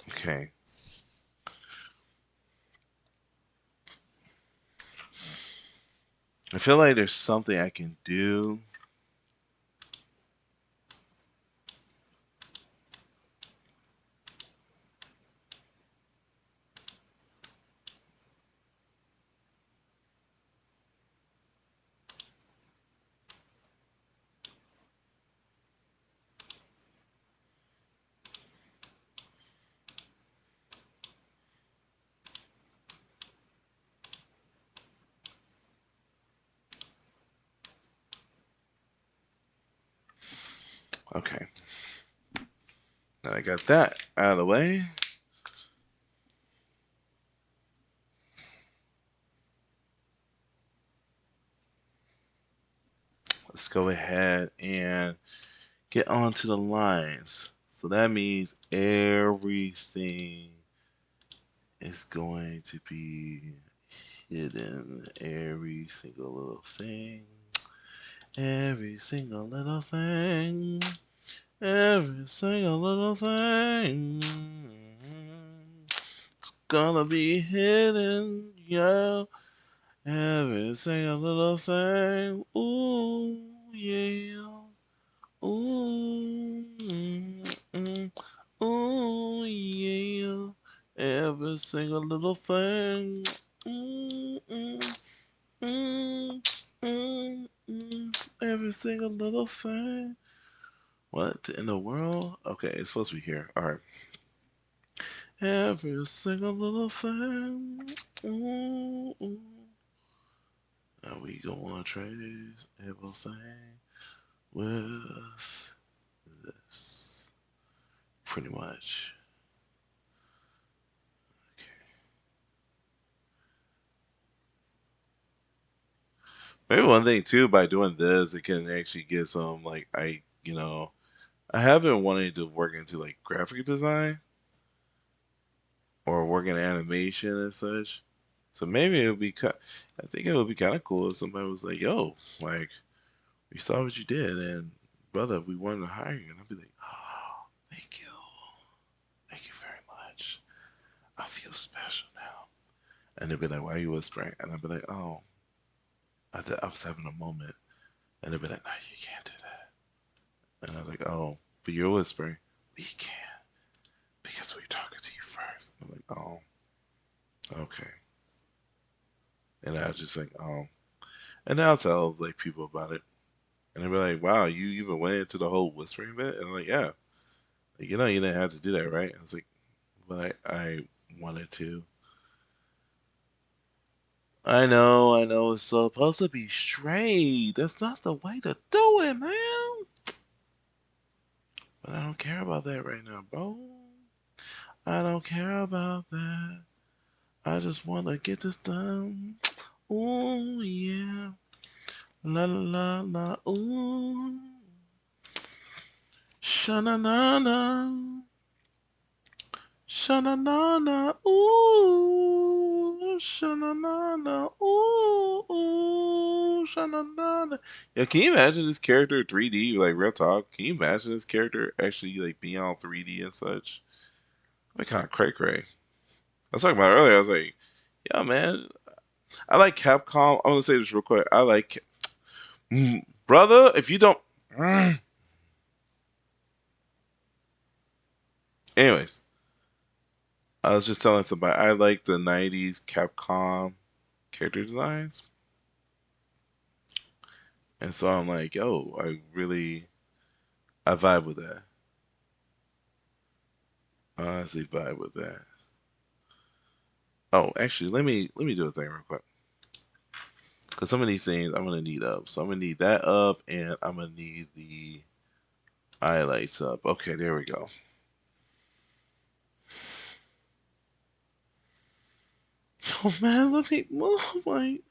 Okay. I feel like there's something I can do. Okay. Now I got that out of the way. Let's go ahead and get onto the lines. So that means everything is going to be hidden. Every single little thing. Every single little thing. Every single little thing. It's gonna be hidden, yeah. Every single little thing. Ooh, yeah. Ooh, ooh, yeah. Every single little thing. Mm, mm, mm, every single little thing. What in the world? Okay, it's supposed to be here. All right. Every single little thing. Ooh. Now we gonna trace everything with this. Pretty much. Maybe one thing too by doing this, it can actually get some like I have been wanting to work into like graphic design or work in animation and such. So maybe it would be I think it would be kind of cool if somebody was like, "Yo, like we saw what you did, and brother, we wanted to hire you," and I'd be like, "Oh, thank you very much. I feel special now." And they'd be like, "Why are you whispering?" And I'd be like, "Oh, I was having a moment." And they'd be like, no, you can't do that. And I was like, oh, but you're whispering. We can't because we're talking to you first. I'm like, oh, okay. And I was just like, oh. And then I'll tell like people about it. And they'll be like, wow, you even went into the whole whispering bit? And I'm like, yeah. Like, you know, you didn't have to do that, right? I was like, but I wanted to. I know, it's supposed to be straight. That's not the way to do it, man. But I don't care about that right now, bro. I don't care about that. I just want to get this done. Ooh, yeah. La la la, ooh. Sha-na-na-na. Sha-na-na-na, ooh. Sha-na-na-na, ooh, ooh. Sha-na-na-na. Yeah, can you imagine this character 3D? Like, real talk. Can you imagine this character actually, like, being on 3D and such? Like, kind of cray cray. I was talking about it earlier. I was like, yeah, man. I like Capcom. I'm gonna say this real quick. I like, brother. If you don't, anyways, I was just telling somebody I like the '90s Capcom character designs, and so I'm like, yo, I vibe with that. I honestly vibe with that. Oh, actually, let me do a thing real quick. Cause some of these things I'm gonna need up. So I'm gonna need that up, and I'm gonna need the highlights up. Okay, there we go. Oh man, let me move. Like,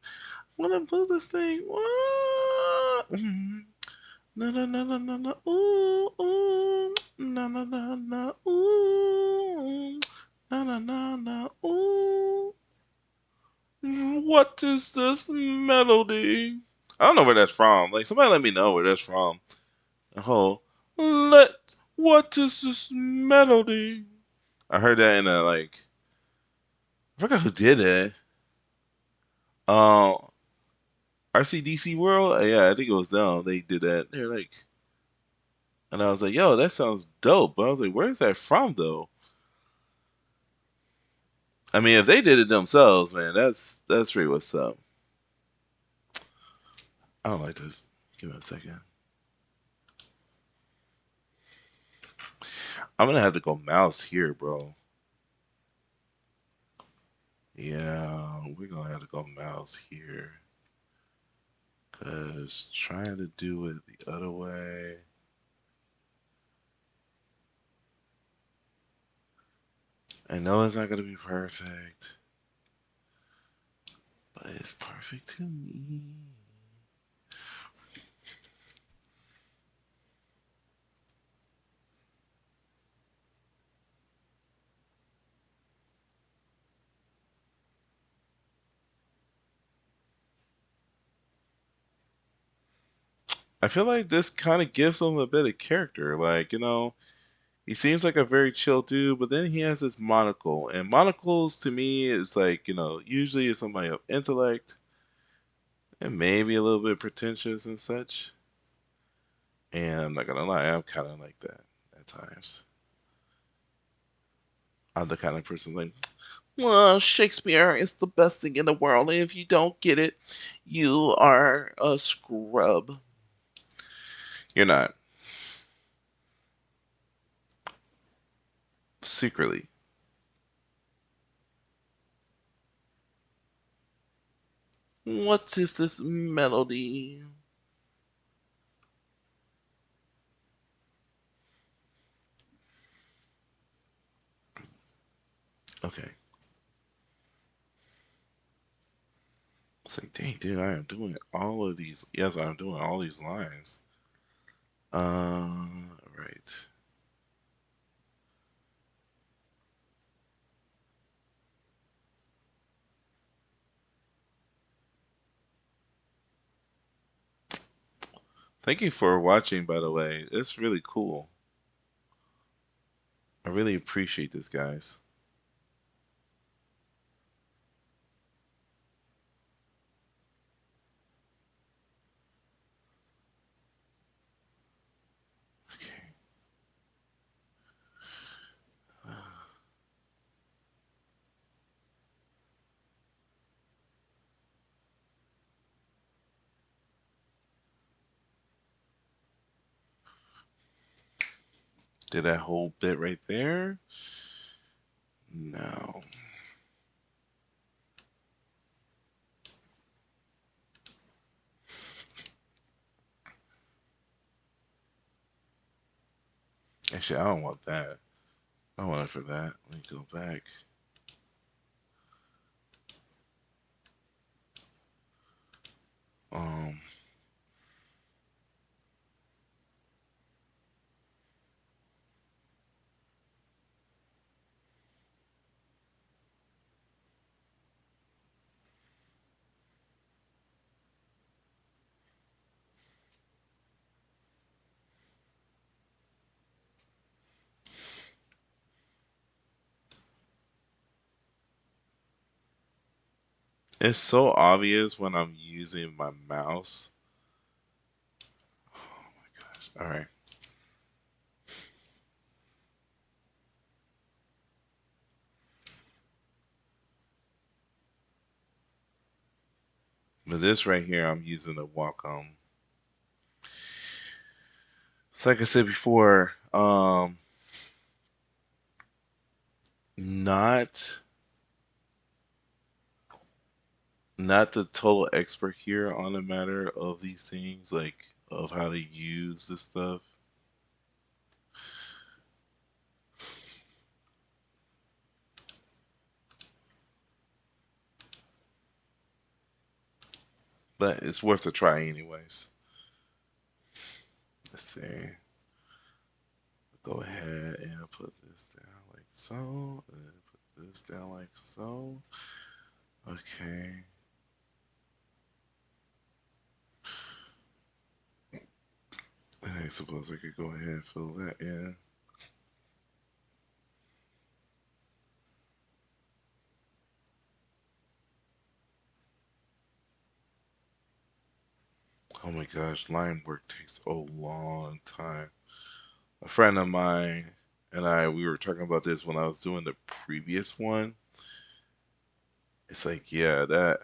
wanna move this thing. What? Na na na na na na. Ooh ooh. Na na na na. Ooh. Na na na na. Ooh. What is this melody? I don't know where that's from. Like, somebody let me know where that's from. Oh, what is this melody? I heard that in a, like, I forgot who did it. Uh, RCDC World? Yeah, I think it was them. They did that. They're like, and I was like, yo, that sounds dope. But I was like, where is that from, though? I mean, if they did it themselves, man, that's really what's up. I don't like this. Give me a second. I'm gonna have to go mouse here, bro. Yeah, we're gonna have to go mouse here. Cause trying to do it the other way. I know it's not gonna be perfect, but it's perfect to me. I feel like this kind of gives him a bit of character. Like, he seems like a very chill dude, but then he has this monocle. And monocles to me is like, usually it's somebody of intellect and maybe a little bit pretentious and such. And I'm not gonna lie, I'm kind of like that at times. I'm the kind of person like, well, Shakespeare is the best thing in the world, and if you don't get it, you are a scrub. You're not. Secretly. What is this melody? Okay. It's like, dang, dude, I am doing all of these. Yes, I'm doing all these lines. Right. Thank you for watching, by the way. It's really cool. I really appreciate this, guys. Did that whole bit right there? No. Actually, I don't want that. I don't want it for that. Let me go back. Um, it's so obvious when I'm using my mouse. Oh my gosh. All right. But this right here, I'm using the Wacom. So like I said before, not not the total expert here on the matter of these things, like of how to use this stuff. But it's worth a try anyways. Let's see. Go ahead and put this down like so. And put this down like so. Okay. I suppose I could go ahead and fill that in. Oh my gosh, line work takes a long time. A friend of mine and we were talking about this when I was doing the previous one. It's like, yeah, that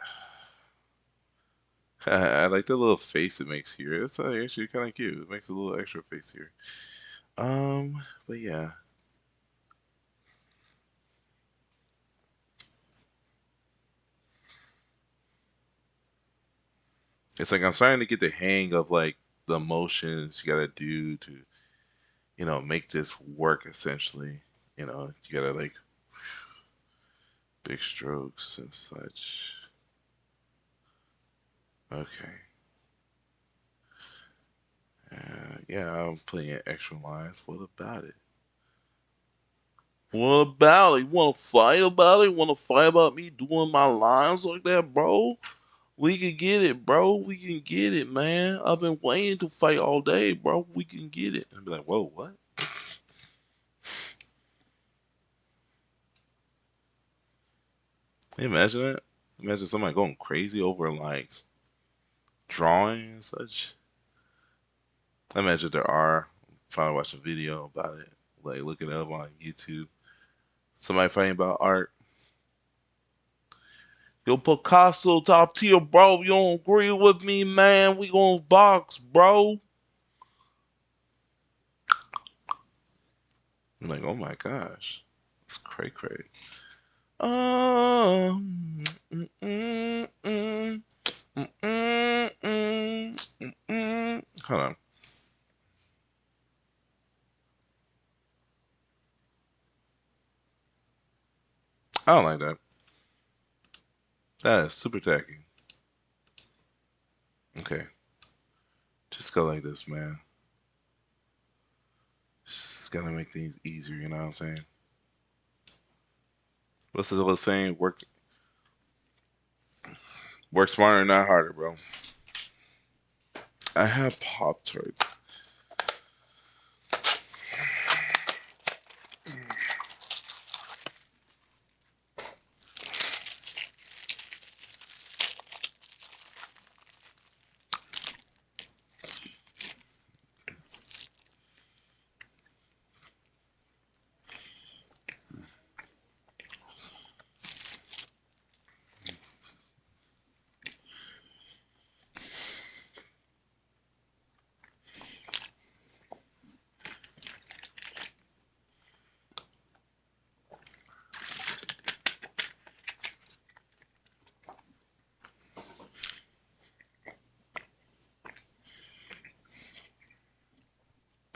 I like the little face it makes here. It's actually kind of cute. It makes a little extra face here. But yeah, it's like I'm starting to get the hang of like the motions you gotta do to, make this work essentially. You gotta like big strokes and such. Okay. Yeah, I'm putting in extra lines. What about it? What about it? You want to fight about it? You want to fight about me doing my lines like that, bro? We can get it, bro. We can get it, man. I've been waiting to fight all day, bro. We can get it. And be like, whoa, what? Can you imagine that? Imagine somebody going crazy over like drawing and such. I imagine there are. Finally watch a video about it. Like look it up on YouTube. Somebody fighting about art. Yo, Picasso, top tier, bro. You don't agree with me, man? We gonna box, bro. I'm like, oh my gosh, it's cray cray. Mm, mm, mm, mm, mm, Hold on, I don't like that. That is super tacky. Okay, just go like this, man. Just gotta make things easier. You know what I'm saying? What's the old saying? Work smarter, not harder, bro. I have Pop Tarts.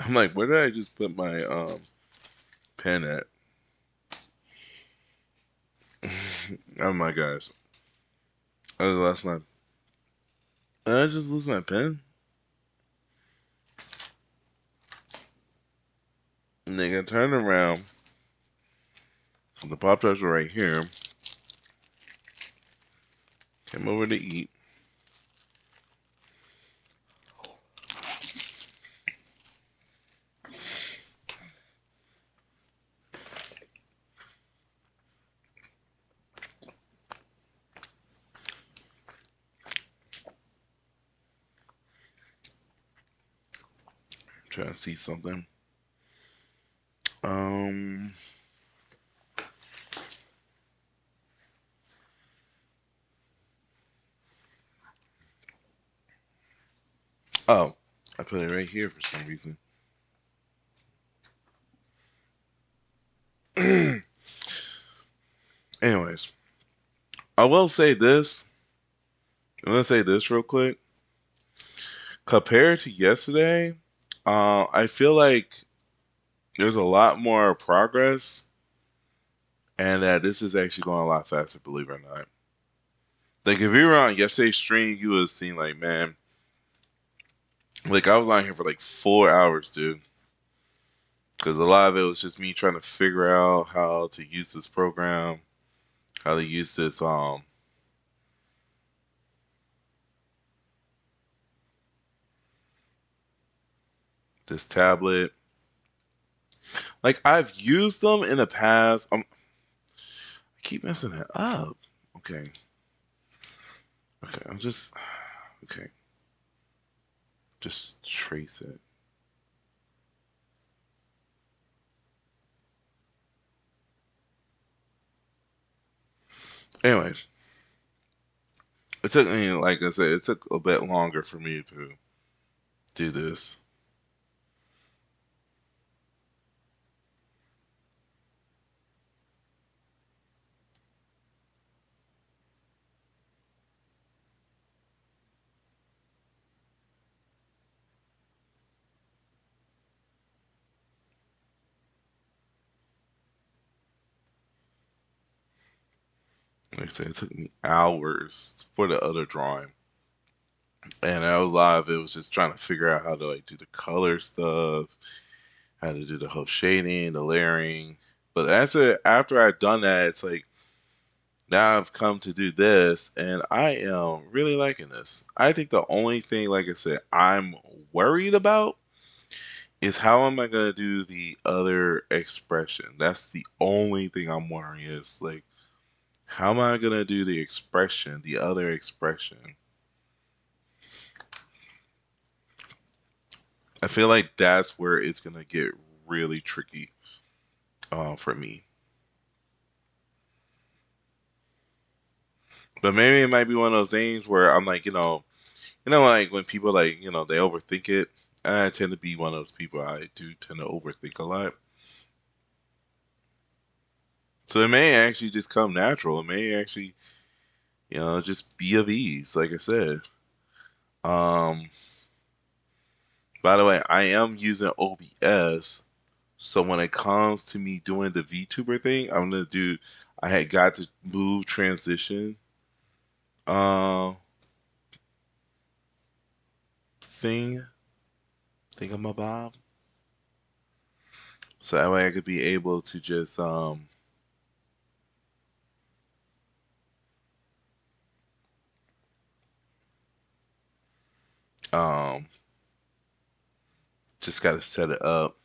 I'm like, where did I just put my pen at? Oh my gosh. I lost my. Did I just lose my pen? Nigga, turn around. The Pop Tarts were right here. Came over to eat. Trying to see something. Um. Oh, I put it right here for some reason. Anyways, I will say this. I'm gonna say this real quick. Compared to yesterday, I feel like there's a lot more progress, and that this is actually going a lot faster. Believe it or not. Like if you were on yesterday's stream, you would have seen like, man, like I was on here for like 4 hours, dude. Because a lot of it was just me trying to figure out how to use this program, how to use this tablet. Like I've used them in the past. I keep messing it up. Okay, okay. I'm just okay. Just trace it. Anyways, it took me, like I said, it took a bit longer for me to do this. Like I said, it took me hours for the other drawing, and that was a lot of it was just trying to figure out how to like do the color stuff, how to do the whole shading, the layering. But after I've done that, it's like now I've come to do this, and I am really liking this. I think the only thing, like I said, I'm worried about is how am I gonna do the other expression? That's the only thing I'm worrying is like how am I gonna do the expression, the other expression? I feel like that's where it's gonna get really tricky for me. But maybe it might be one of those things where I'm like, like when people like, they overthink it. I tend to be one of those people. I do tend to overthink a lot. So it may actually just come natural. It may actually, just be of ease, like I said. Um, by the way, I am using OBS. So when it comes to me doing the VTuber thing, I had got to move transition uh thing thingamabob. So that way I could be able to um just gotta set it up.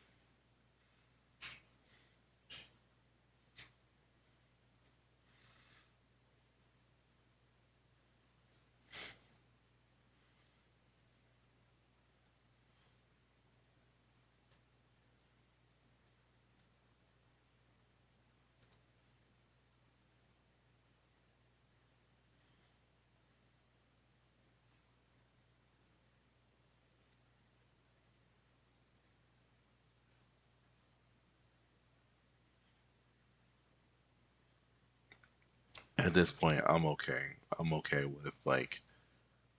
At this point I'm okay. I'm okay with like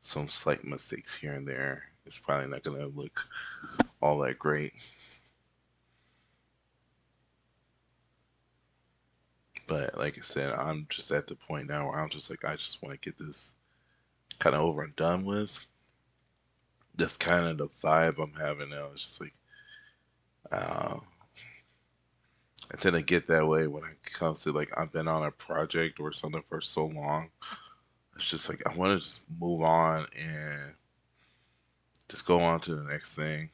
some slight mistakes here and there. it's probably not gonna look all that great. But like I said, I'm just at the point now where I'm just like, I just want to get this kind of over and done with. That's kind of the vibe I'm having now. It's just like, uh, I tend to get that way when it comes to like I've been on a project or something for so long. It's just like I want to just move on and just go on to the next thing.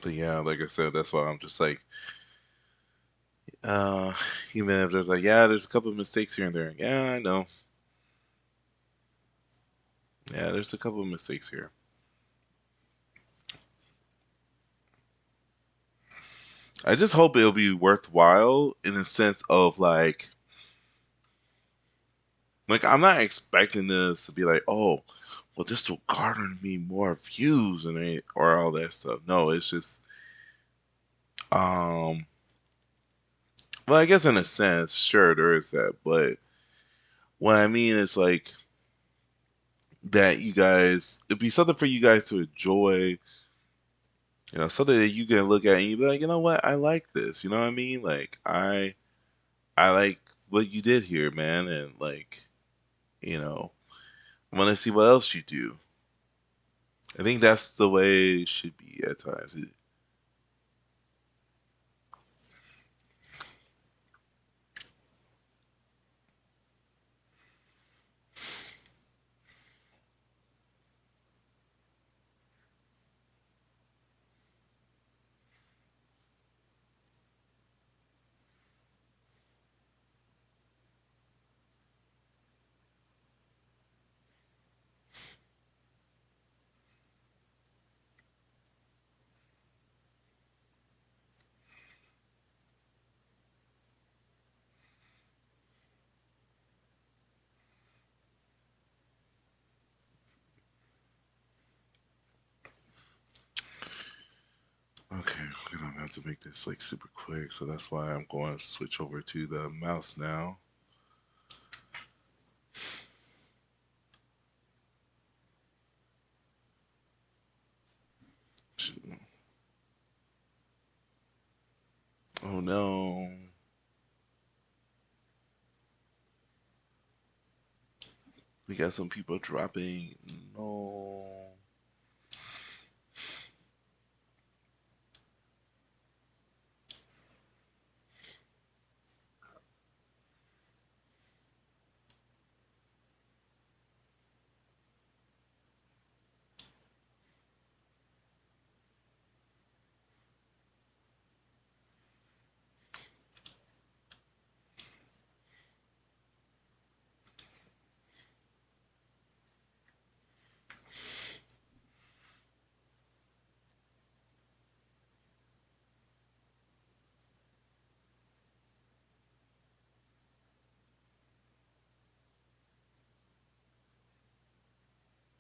But yeah, like I said, that's why I'm just like, uh, even if there's like, yeah, there's a couple of mistakes here and there. Yeah, I know. Yeah, there's a couple of mistakes here. I just hope it'll be worthwhile in the sense of like I'm not expecting this to be like, oh, well, this will garner me more views and or all that stuff. No, it's just, um, well, I guess in a sense, sure, there is that, but what I mean is like that you guys, it'd be something for you guys to enjoy, something that you can look at and you be like, you know what, I like this. You know what I mean? Like I like what you did here, man, and like, you know, I want to see what else you do. I think that's the way it should be at times. Okay, we're gonna have to make this like super quick, so that's why I'm going to switch over to the mouse now. Oh no, we got some people dropping. No.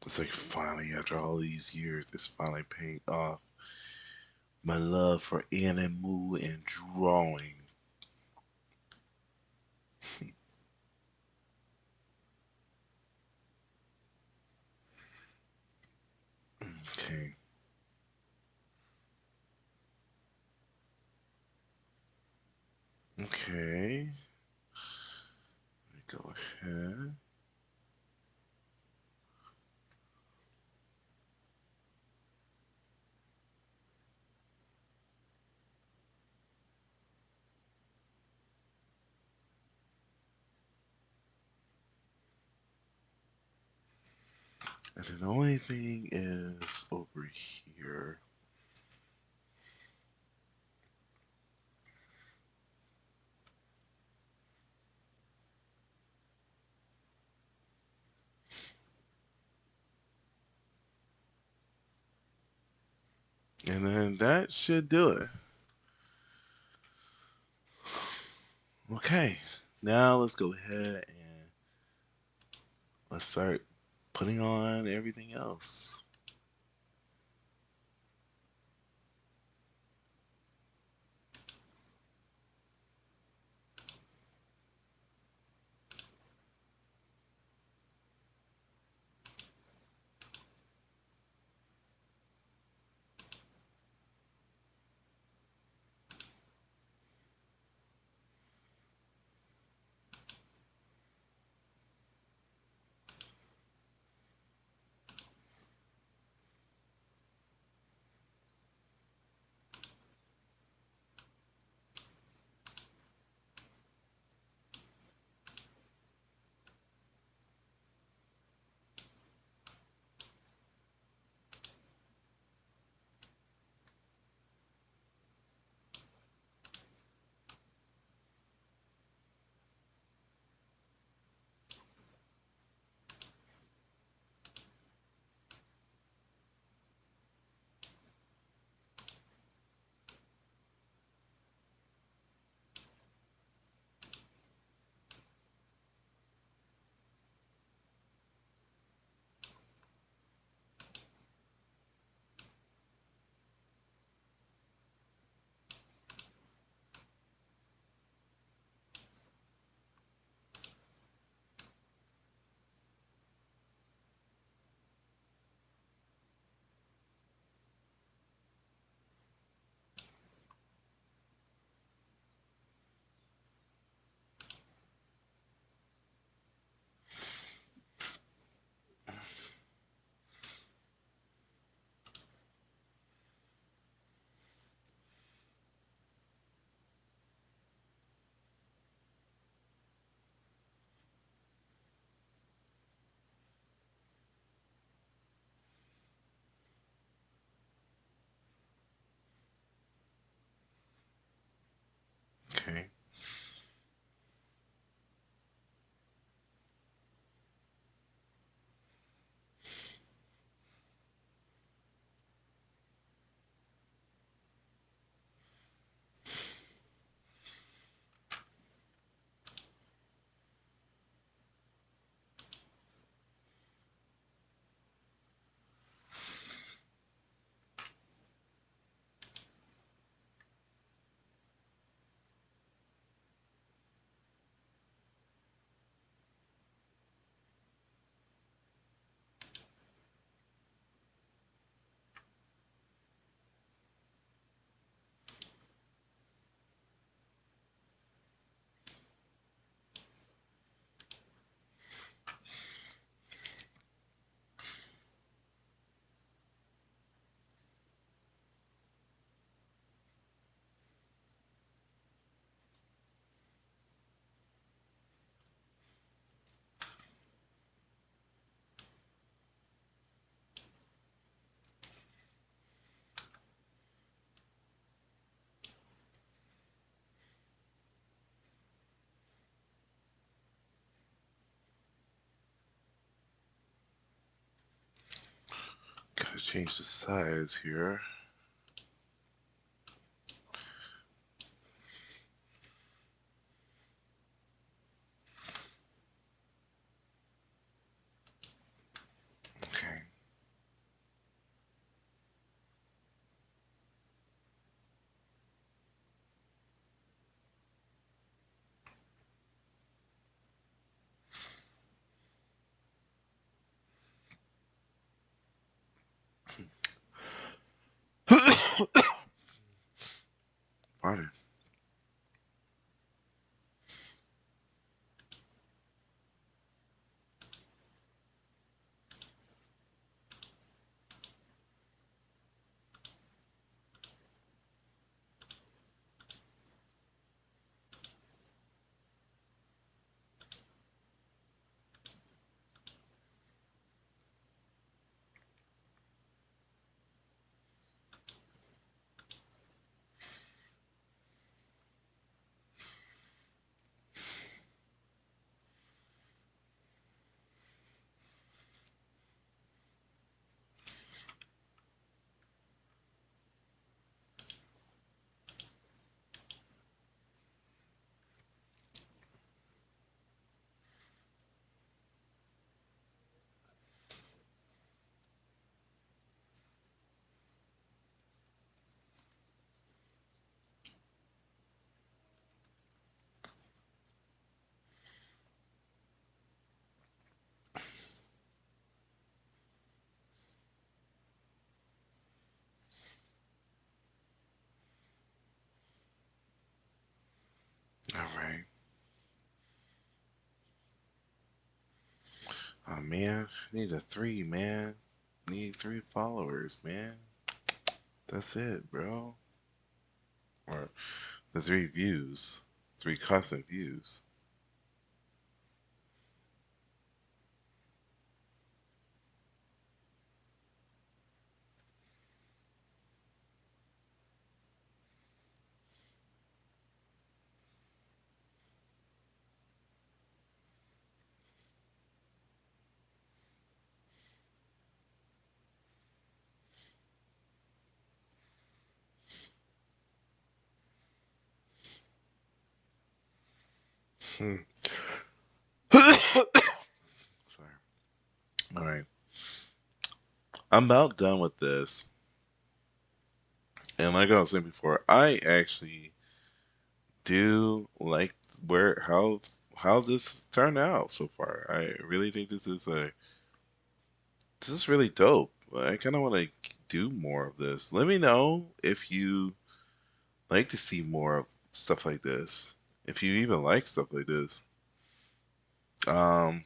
It's like finally, after all these years, it's finally paying off. My love for anime and drawing. Okay, okay. Let me go ahead. And then the only thing is over here. And then that should do it. Okay, now let's go ahead and let's start putting on everything else. change the size here. Okay. Pardon. All right. Oh man, need a three, man. Need 3 followers, man. That's it, bro. Or the 3 views, 3 constant views. Hmm. Sorry. All right. I'm about done with this. And like I was saying before, I actually do like where how this turned out so far. I really think this is really dope. I kind of want to do more of this. Let me know if you like to see more of stuff like this. If you even like stuff like this. Um,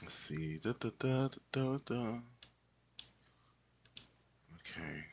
let's see. Da, da, da, da, da, da. Okay.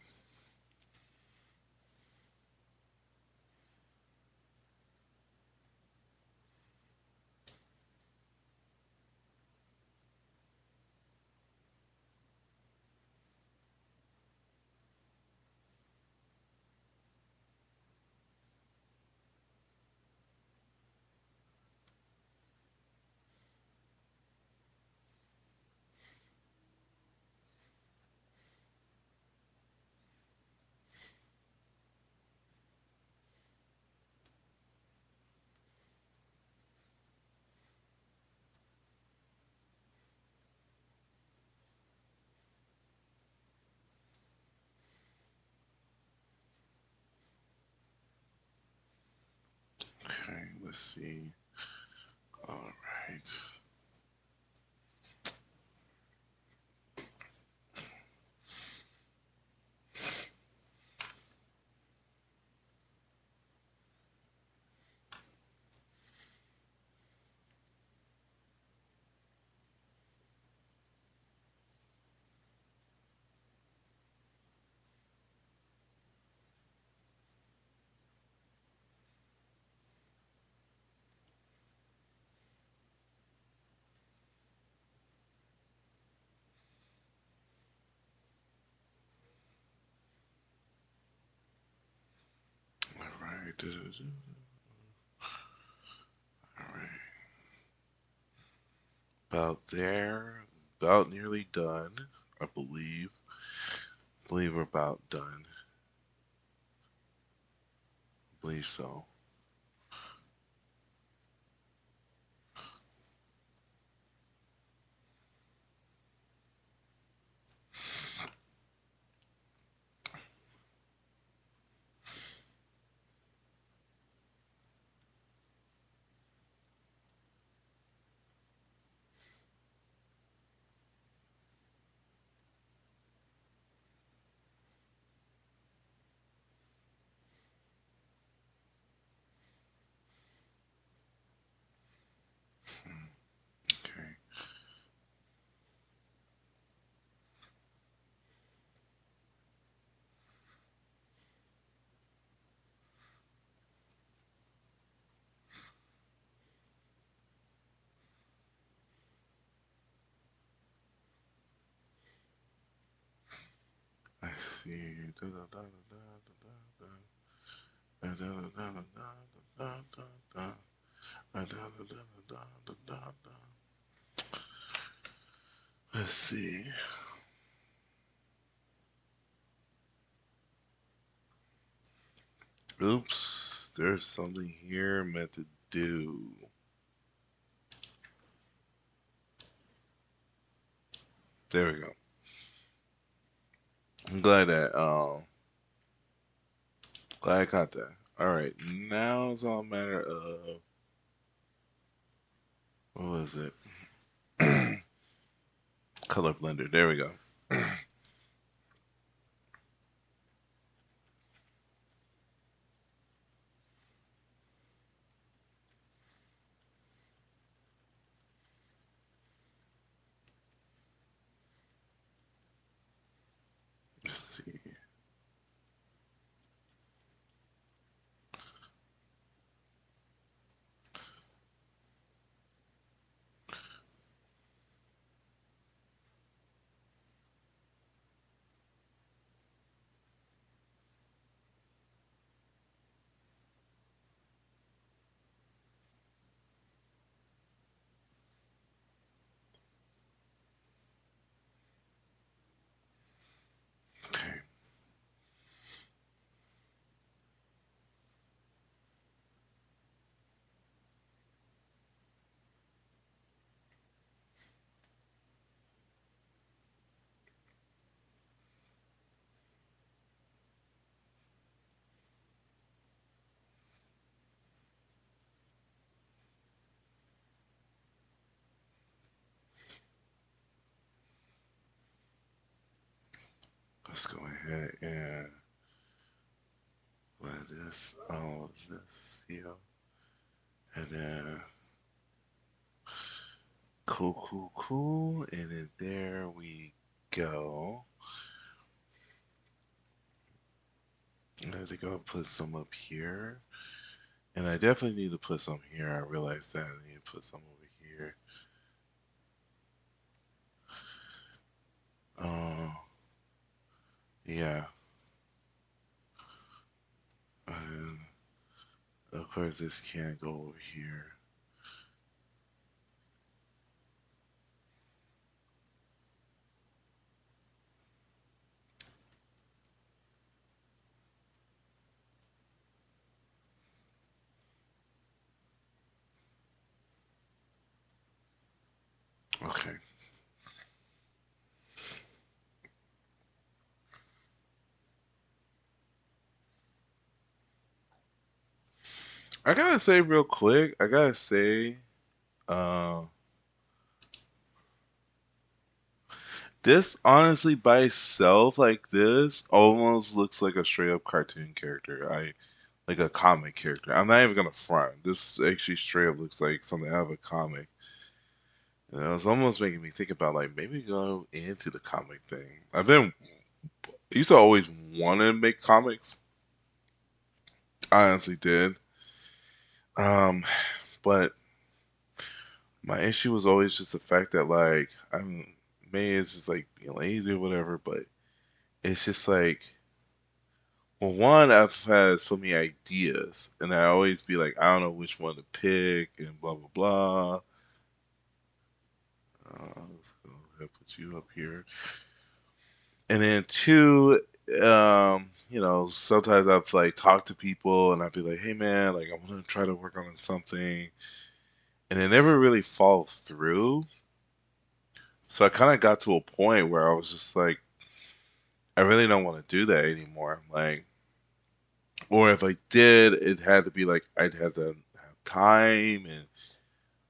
let's see. All right. All right. All right. About there. About nearly done, I believe. Believe we're about done. Believe so. Okay. I see. Let's see. Oops, there's something here meant to do. There we go. I'm glad I caught that. All right, now it's all a matter of what was it? Color blender. There we go. Let's see. Okay. Let's go ahead and let this all of this here. And then cool. And then there we go. I have to go put some up here. And I definitely need to put some here. I realized that I need to put some over here. Uh, yeah. And of course, this can't go over here. Okay. I gotta say real quick, I gotta say, uh, this honestly by itself like this almost looks like a straight up cartoon character. I like a comic character. I'm not even gonna front. This actually straight up looks like something out of a comic. You know, it's almost making me think about like maybe go into the comic thing. I used to always want to make comics. I honestly did. Um, but my issue was always just the fact that like I'm maybe it's just like being lazy or whatever, but it's just like well one I've had so many ideas and I always be like I don't know which one to pick and blah blah blah. Let's go ahead and put you up here. And then two, you know, sometimes I've like talked to people and I'd be like, hey man, like I want to try to work on something and it never really fall through. So I kind of got to a point where I was just like, I really don't want to do that anymore. Like, or if I did, it had to be like I'd have to have time and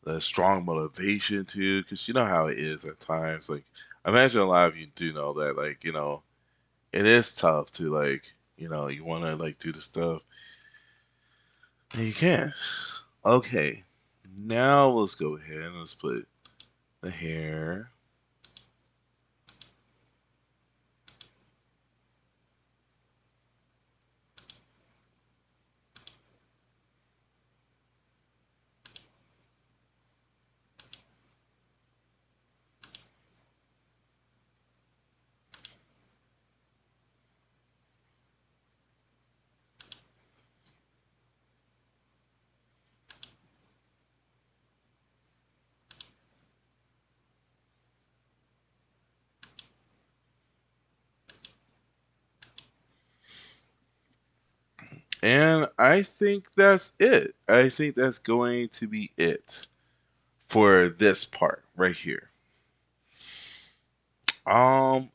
the strong motivation to, because you know how it is at times. Like, I imagine a lot of you do know that, like, you know, it is tough to like, you know, you want to like do the stuff and you can't. Okay, now let's go ahead and let's put the hair. And I think that's it. I think that's going to be it for this part right here. I'm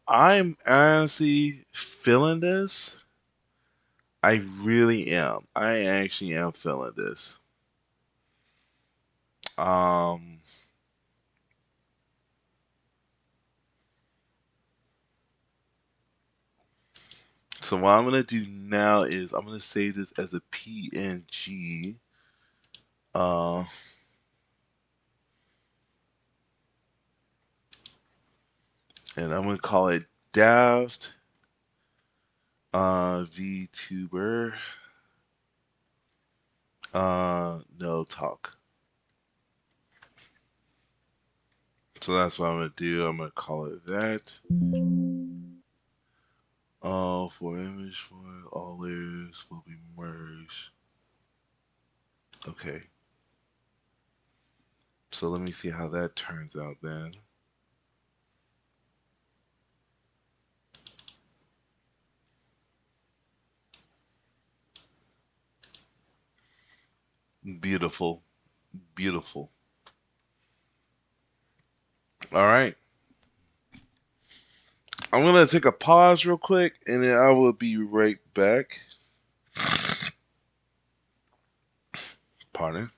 honestly feeling this. I really am. I actually am feeling this. Um, so what I'm gonna do now is I'm gonna save this as a PNG. Uh, and I'm gonna call it Daft VTuber no talk. So that's what I'm gonna do. I'm gonna call it that. For image for all layers will be merged. Okay. So let me see how that turns out then. Beautiful. Beautiful. All right. I'm going to take a pause real quick and then I will be right back. Pardon.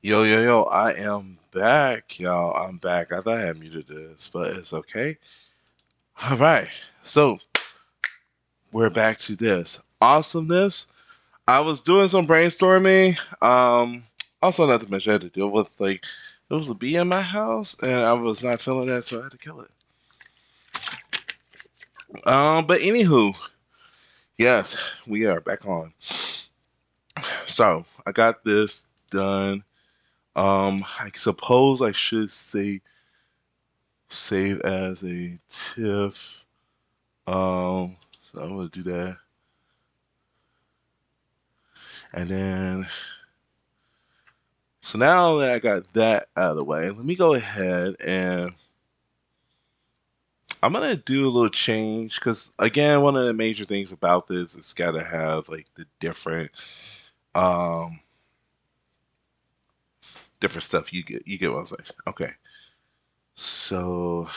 Yo, yo, yo, I am back, y'all. I'm back. I thought I had muted this, but it's okay. All right. So, we're back to this awesomeness. I was doing some brainstorming. Also, not to mention, I had to deal with, like, there was a bee in my house, and I was not feeling that, so I had to kill it. But anywho, yes, we are back on. So, I got this done. I suppose I should say save as a TIFF. So I'm gonna do that, and then so now that I got that out of the way, let me go ahead and I'm gonna do a little change because again, one of the major things about this is gotta have like the um different stuff you get. You get what I'm saying? Okay, so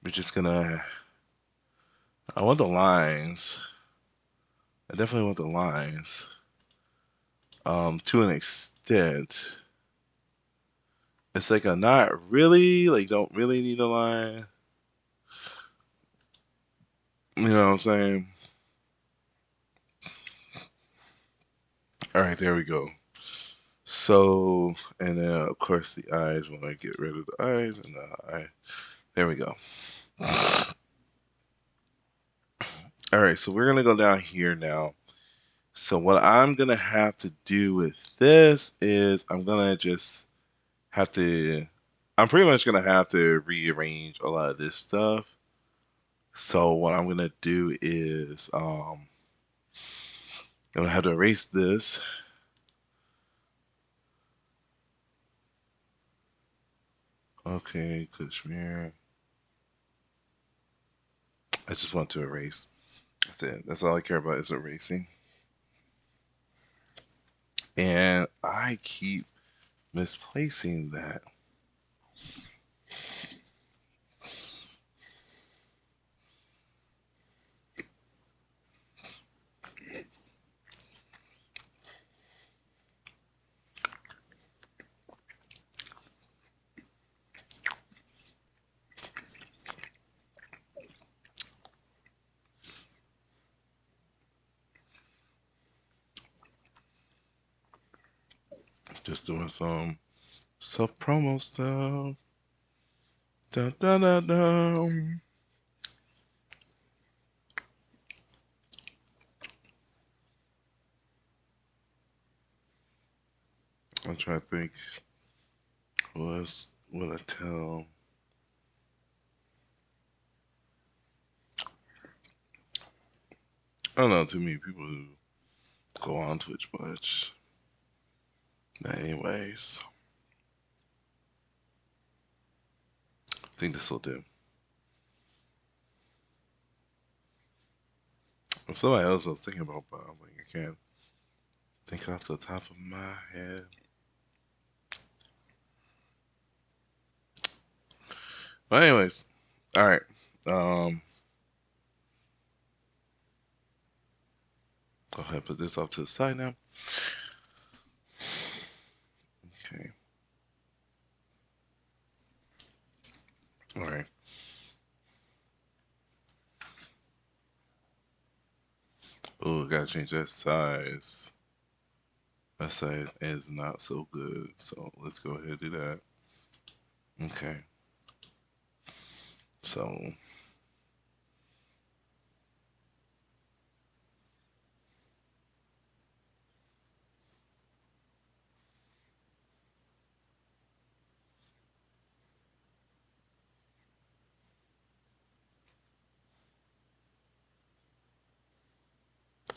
we're just gonna. I want the lines. I definitely want the lines. To an extent. It's like a not really, like don't really need a line. You know what I'm saying? All right, there we go. So, and then of course the eyes, when I get rid of the eyes and the eye, there we go. All right, so we're gonna go down here now. So what I'm gonna have to do with this is I'm gonna just have to. I'm pretty much gonna have to rearrange a lot of this stuff. So what I'm gonna do is I'm gonna have to erase this. Okay, Kashmir. I just want to erase. That's it. That's all I care about is erasing. And I keep misplacing that. Just doing some self promo stuff. Da da da da. I'm trying to think who else would I tell. I don't know too many people who go on Twitch much. Anyways, I think this will do. If somebody else I was thinking about, but I'm like, I can't think off the top of my head. But anyways, all right. Um, Go ahead, put this off to the side now. Okay. All right. Oh, gotta change that size. That size is not so good. So let's go ahead and do that. Okay. So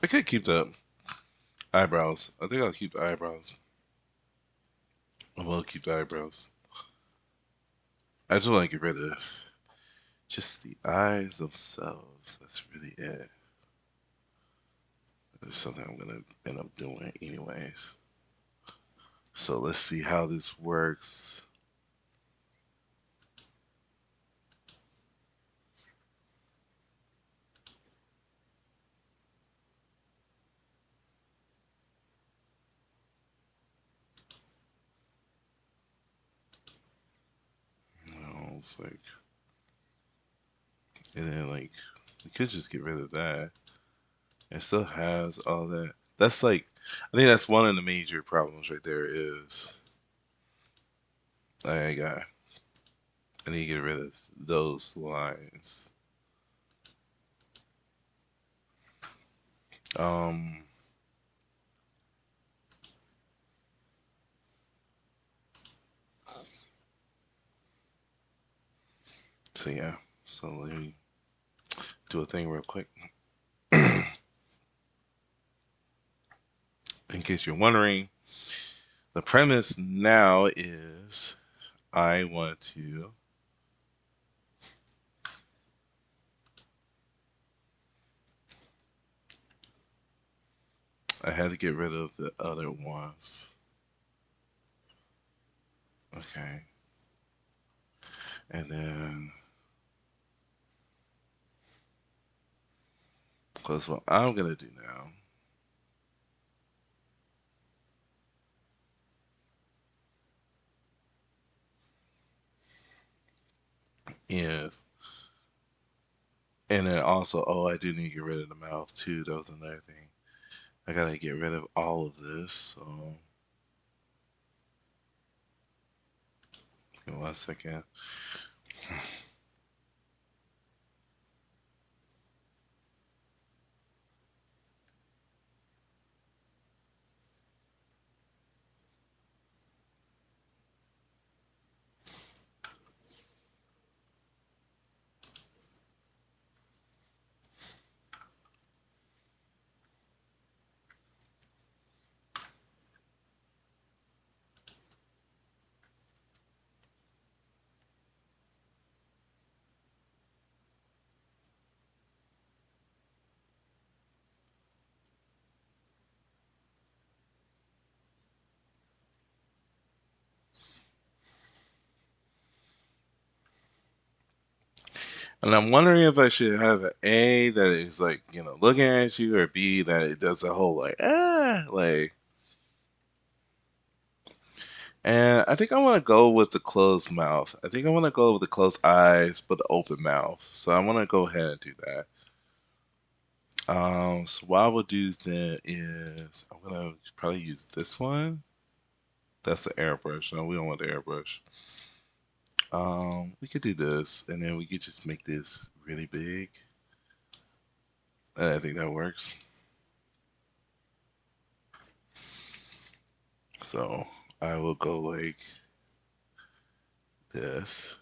I could keep the eyebrows. I think I'll keep the eyebrows. I will keep the eyebrows. I just want to get rid of just the eyes themselves. That's really it. There's something I'm gonna end up doing anyways. So let's see how this works. It's like, and then like, we could just get rid of that. It still has all that. That's like, I think that's one of the major problems right there is I got, I need to get rid of those lines. Um, so yeah, so let me do a thing real quick. In case you're wondering, the premise now is I want to, I had to get rid of the other ones. Okay. And then, because what I'm going to do now is, and then also, oh, I do need to get rid of the mouth too. That was another thing. I got to get rid of all of this. So, give me 1 second. And I'm wondering if I should have an A that is like, looking at you, or B that it does a whole like, like. And I think I want to go with the closed mouth. I think I want to go with the closed eyes, but the open mouth. So I want to go ahead and do that. So what I will do then is I'm gonna probably use this one. That's the airbrush. No, we don't want the airbrush. We could do this, and then we could just make this really big. And I think that works. So I will go like this.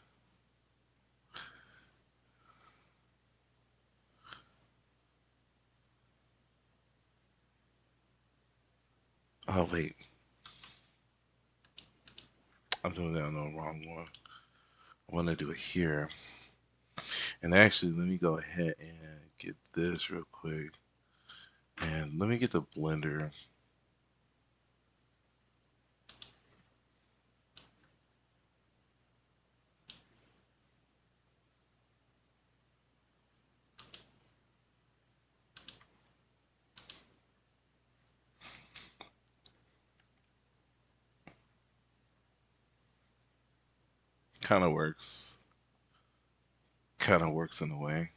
Oh wait, I'm doing that on the wrong one. I want to do it here. And actually, let me go ahead and get this real quick. And let me get the blender. Kind of works. Kind of works in a way.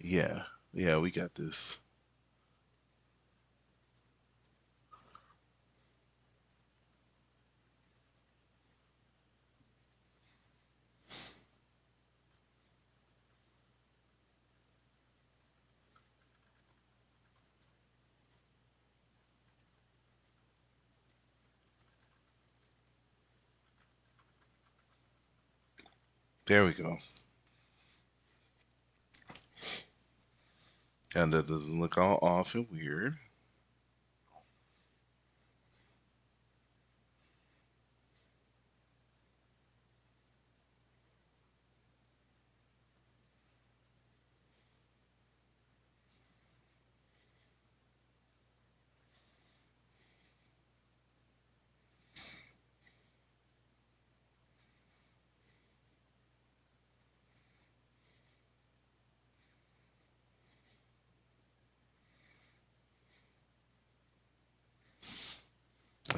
Yeah. Yeah, we got this. There we go. And that doesn't look all off and weird.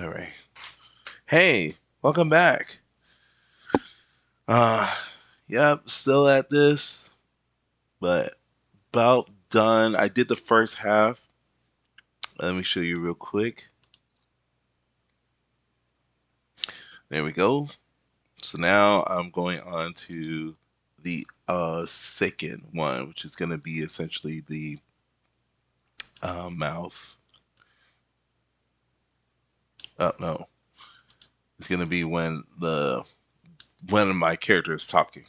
All right. Hey, welcome back. Uh, yep, still at this, but about done. I did the first half. Let me show you real quick. There we go. So now I'm going on to the second one, which is going to be essentially the mouth. Oh no, it's going to be when the one of my characters is talking.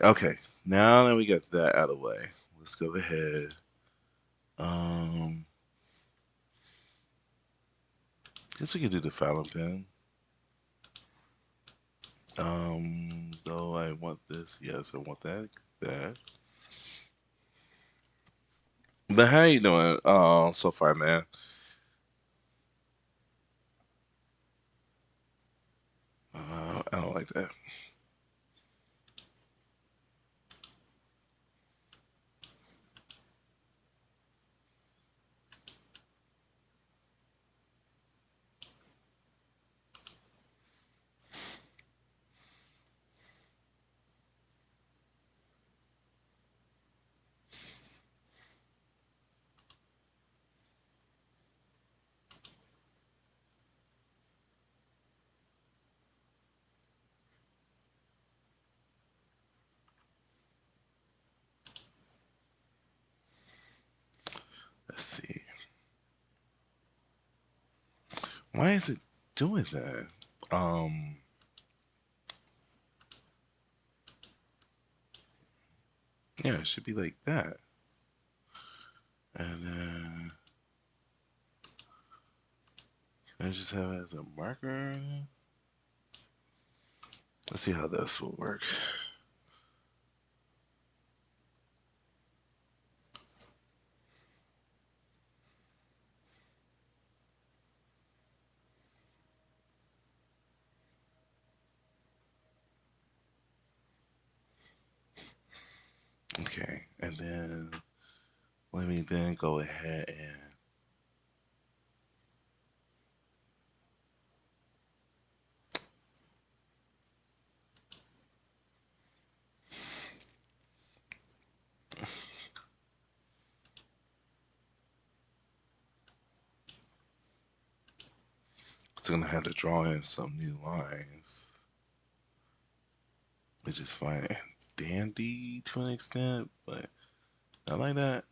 Okay, now that we got that out of the way, let's go ahead. Um, guess we can do the fountain pen. Though I want this. Yes, I want that. That. But how you doing? So far, man. I don't like that. Let's see. Why is it doing that? Yeah, it should be like that. And then I just have it as a marker. Let's see how this will work. Okay, and then let me then go ahead and it's gonna have to draw in some new lines, which is fine and dandy to an extent, but not like that.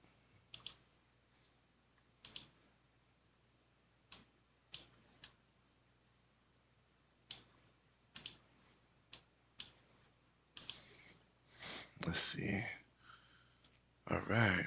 Let's see. All right.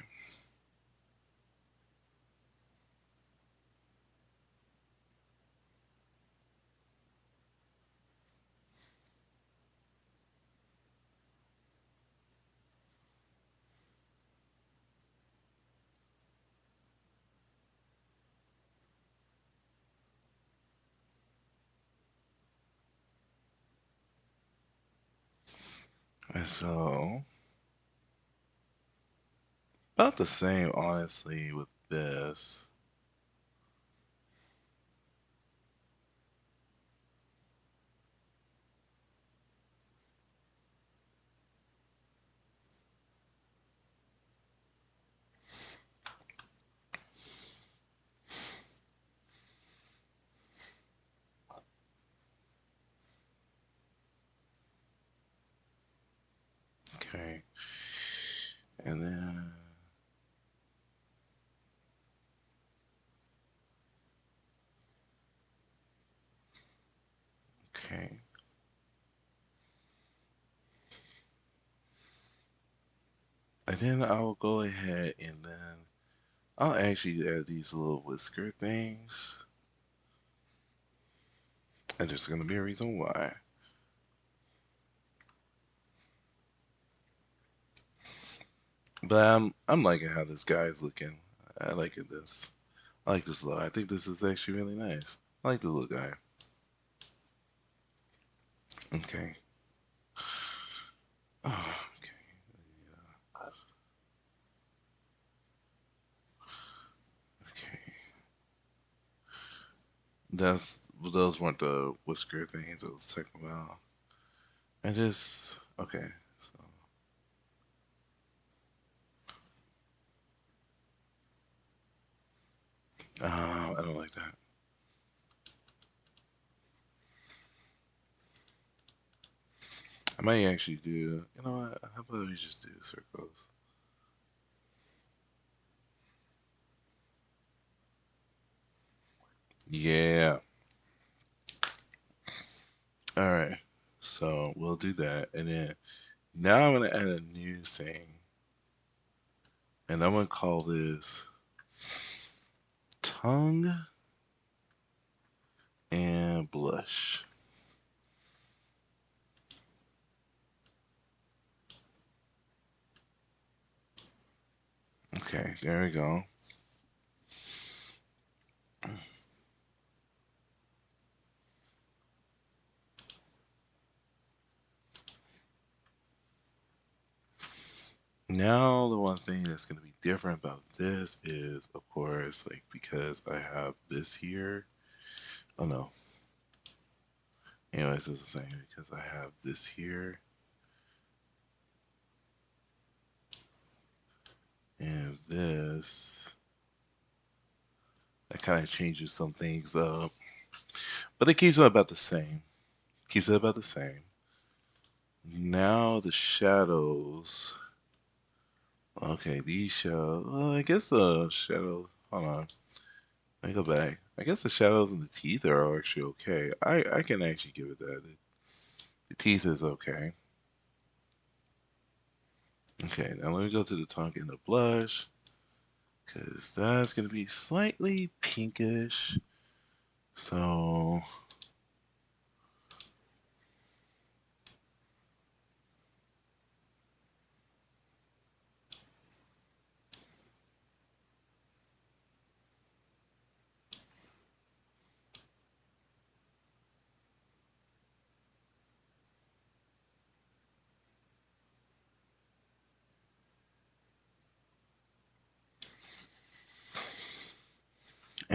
And so about the same, honestly, with this. Okay. And then okay. And then I'll go ahead and then I'll actually add these little whisker things. And there's gonna be a reason why. But I'm liking how this guy's looking. I like it this. I like this look. I think this is actually really nice. I like the little guy. Okay. Oh, okay. Okay. Those weren't the whisker things I was talking about. I just okay. So I don't like that. I might actually do. You know what? How about we just do circles? Yeah. All right. So we'll do that, and then now I'm gonna add a new thing, and I'm gonna call this tongue and blush. Okay, there we go. Now the one thing that's gonna be different about this is, of course, like because I have this here. Oh no. Anyways, it's the same because I have this here and this. That kind of changes some things up, but it keeps it about the same. Keeps it about the same. Now the shadows. Okay, these shadows. Well, I guess the shadow. Hold on. Let me go back. I guess the shadows and the teeth are actually okay. I can actually give it that. The teeth is okay. Okay, now let me go to the tongue and the blush. Because that's going to be slightly pinkish. So,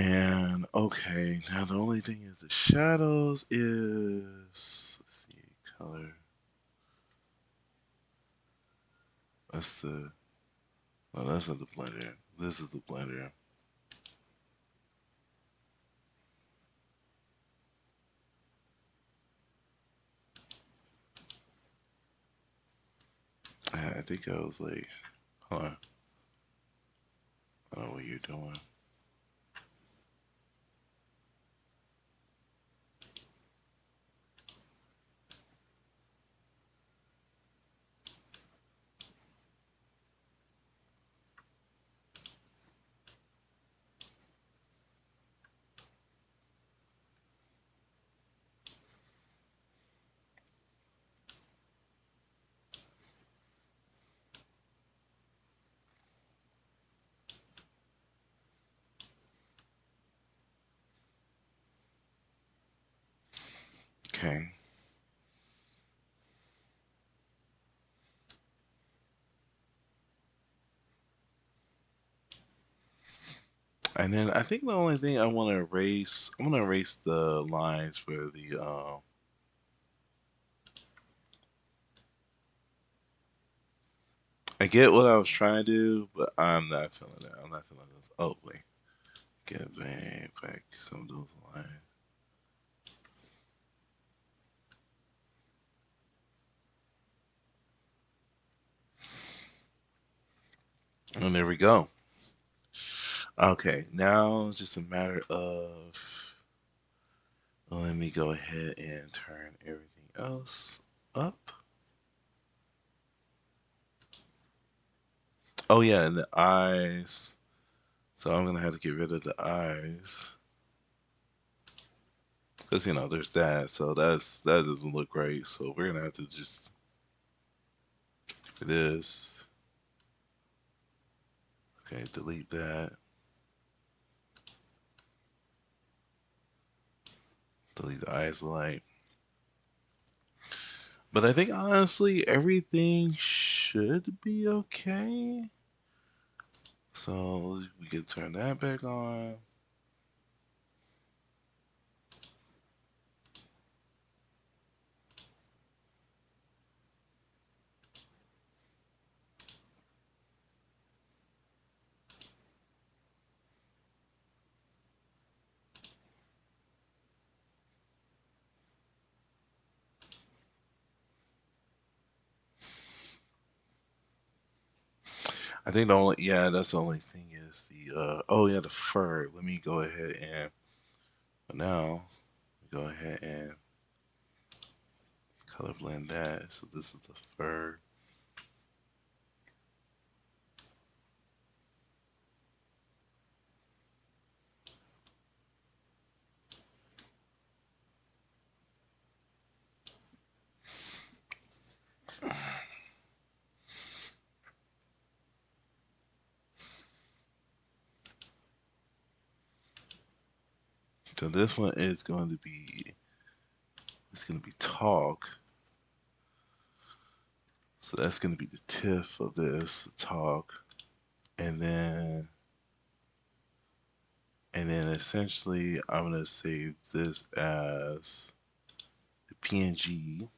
And okay, now the only thing is the shadows is, let's see, color. That's the, well, that's not the blender. This is the blender. I think I was like, hold on, I don't know what you're doing. Okay. And then I think the only thing I want to erase, I'm gonna erase the lines for the. I get what I was trying to do, but I'm not feeling it. I'm not feeling this. Oh wait, get back some of those lines. And there we go. Okay, now it's just a matter of, well, let me go ahead and turn everything else up. Oh yeah, and the eyes. So I'm gonna have to get rid of the eyes because there's that. So that doesn't look right. So we're gonna have to just for this. Okay, delete that. Delete the eyes light. But I think honestly everything should be okay. So we can turn that back on. I think the only, yeah, that's the only thing is the oh yeah, the fur. Let me go ahead and now go ahead and color blend that. So this is the fur. So this one is going to be, it's going to be talk. So that's going to be the tiff of this talk, and then essentially I'm going to save this as the PNG,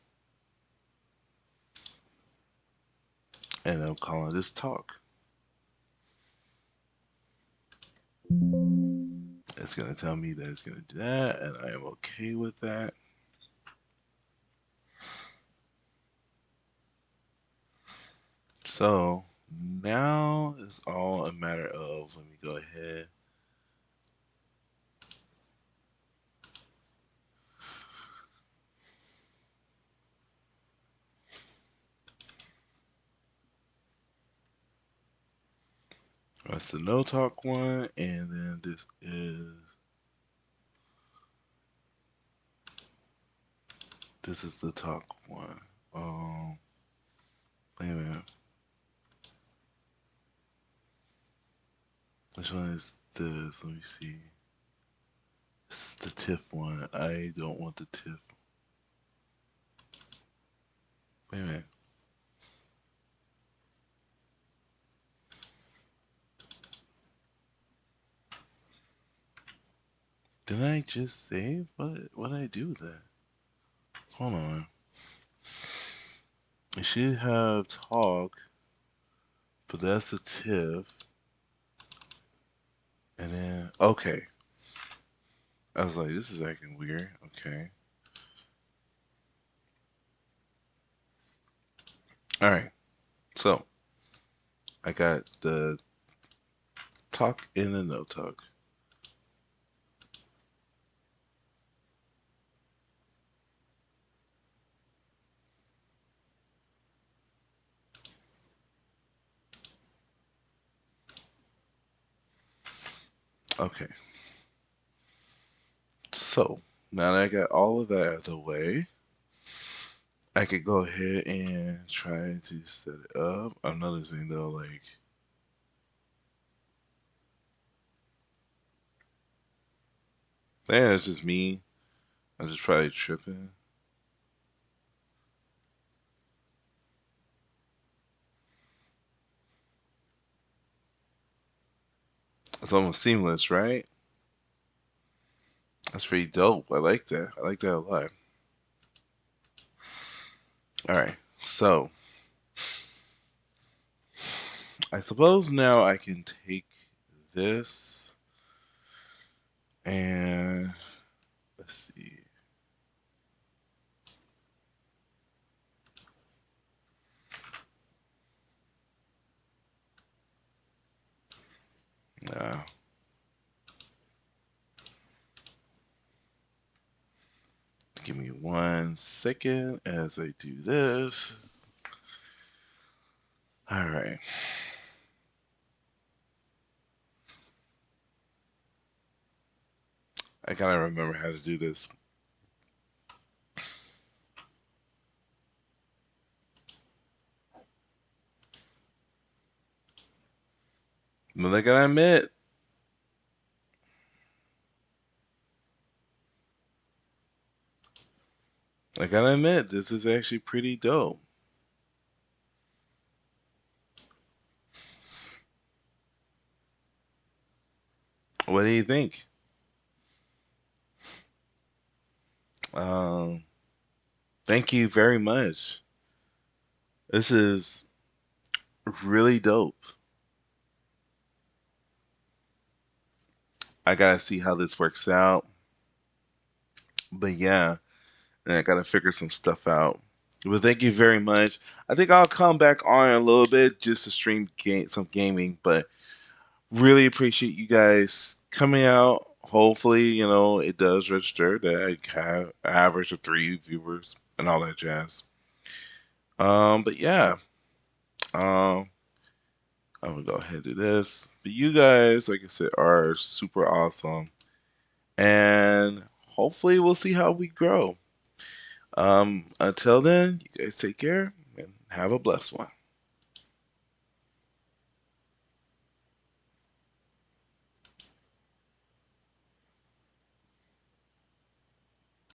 and I'm calling this talk. It's going to tell me that it's going to do that, and I am okay with that. So now it's all a matter of, let me go ahead. That's the no talk one, and then this is the talk one. Wait a minute. Which one is this? Let me see. This is the TIFF one. I don't want the TIFF. Wait a minute. Did I just save? What did I do with that? Hold on. I should have talk, but that's a TIFF. And then okay. I was like, this is acting weird. Okay. Alright. So I got the talk and the no talk. Okay. So now that I got all of that out of the way, I could go ahead and try to set it up. I'm noticing though, like, yeah, it's just me. I'm just probably tripping. It's almost seamless, right? That's pretty dope. I like that. I like that a lot. All right. So I suppose now I can take this and let's see. Now, give me 1 second as I do this. All right. I gotta remember how to do this. But I gotta admit, this is actually pretty dope. What do you think? Um, Thank you very much. This is really dope. I gotta see how this works out. But yeah, and I gotta figure some stuff out. But thank you very much. I think I'll come back on a little bit just to stream some gaming. But really appreciate you guys coming out. Hopefully, it does register that I have an average of 3 viewers and all that jazz. But yeah, um, I'm gonna go ahead and do this. But you guys, like I said, are super awesome, and hopefully we'll see how we grow. Until then, you guys take care and have a blessed one.